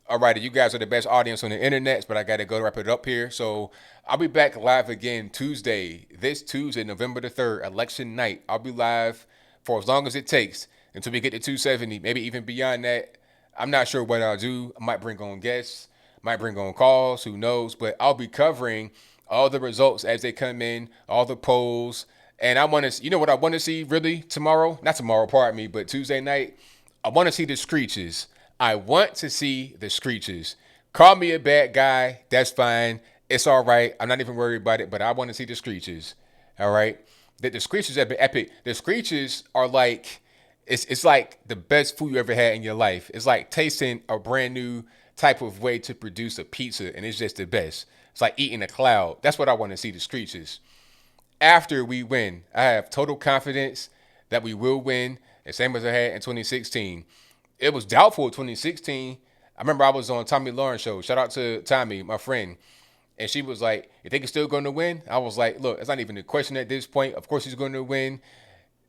A: All righty, you guys are the best audience on the internet, but I got to go wrap it up here. So I'll be back live again this Tuesday, November the 3rd, election night. I'll be live for as long as it takes until we get to 270, maybe even beyond that. I'm not sure what I'll do. I might bring on guests, might bring on calls, who knows, but I'll be covering all the results as they come in, all the polls. And I want to, you know what I want to see really tomorrow? Not tomorrow, pardon me, but Tuesday night. I want to see the screeches. I want to see the screeches. Call me a bad guy. That's fine. It's all right. I'm not even worried about it, but I want to see the screeches. All right. The screeches have been epic. The screeches are like, it's like the best food you ever had in your life. It's like tasting a brand new type of way to produce a pizza, and it's just the best. It's like eating a cloud. That's what I want to see, the screeches. After we win, I have total confidence that we will win, the same as I had in 2016. It was doubtful in 2016. I remember I was on Tommy Lauren's show. Shout out to Tommy, my friend. And she was like, you think he's still going to win? I was like, look, it's not even a question at this point. Of course he's going to win.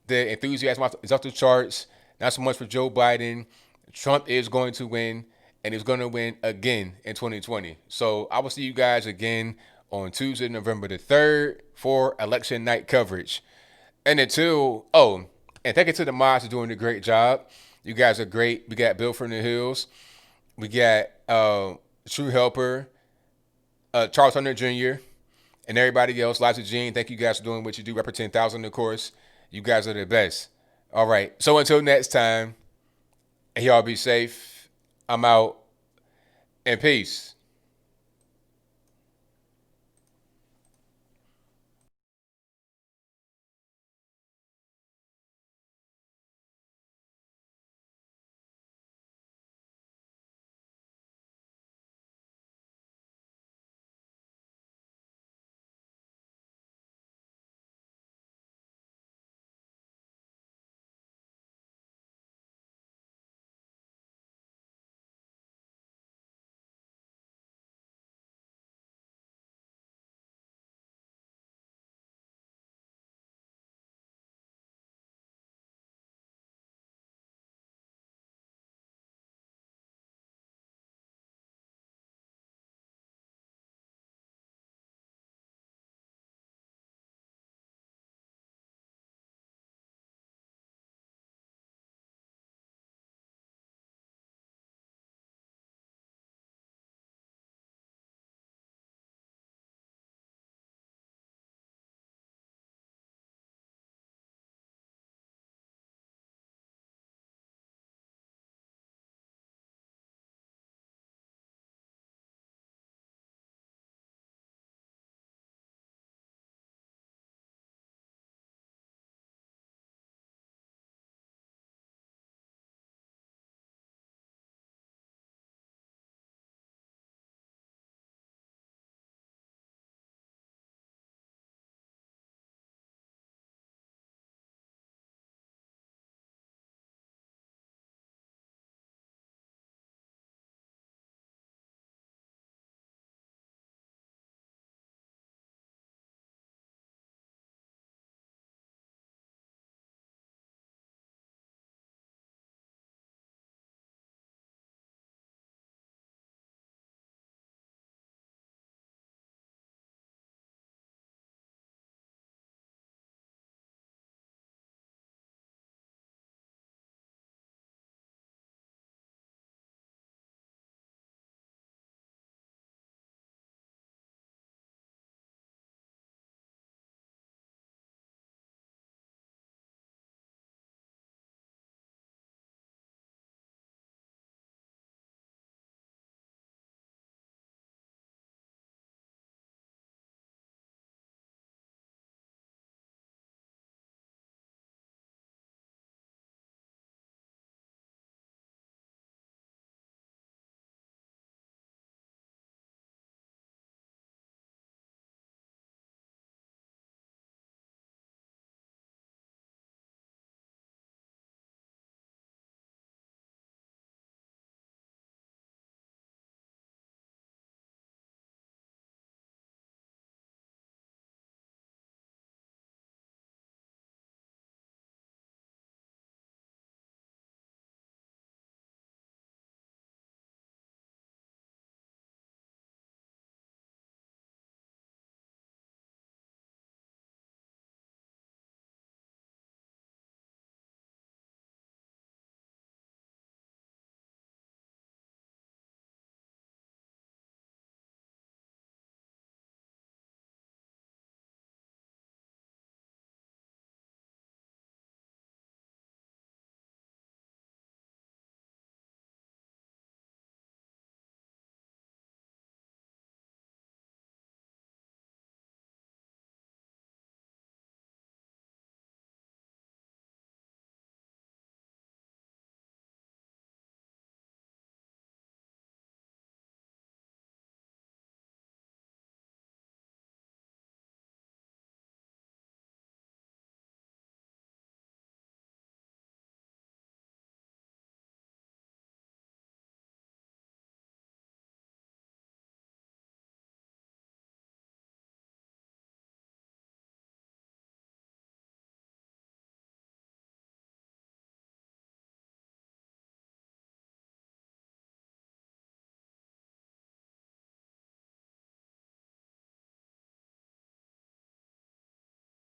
A: The enthusiasm is off the charts. Not so much for Joe Biden. Trump is going to win, and he's going to win again in 2020. So I will see you guys again on Tuesday, November the 3rd for election night coverage. And and thank you to the mods for doing a great job. You guys are great. We got Bill from the Hills. We got True Helper, Charles Hunter Jr., and everybody else. Liza Jean, thank you guys for doing what you do. Rapper 10,000, of course. You guys are the best. All right. So until next time, y'all be safe. I'm out. And peace.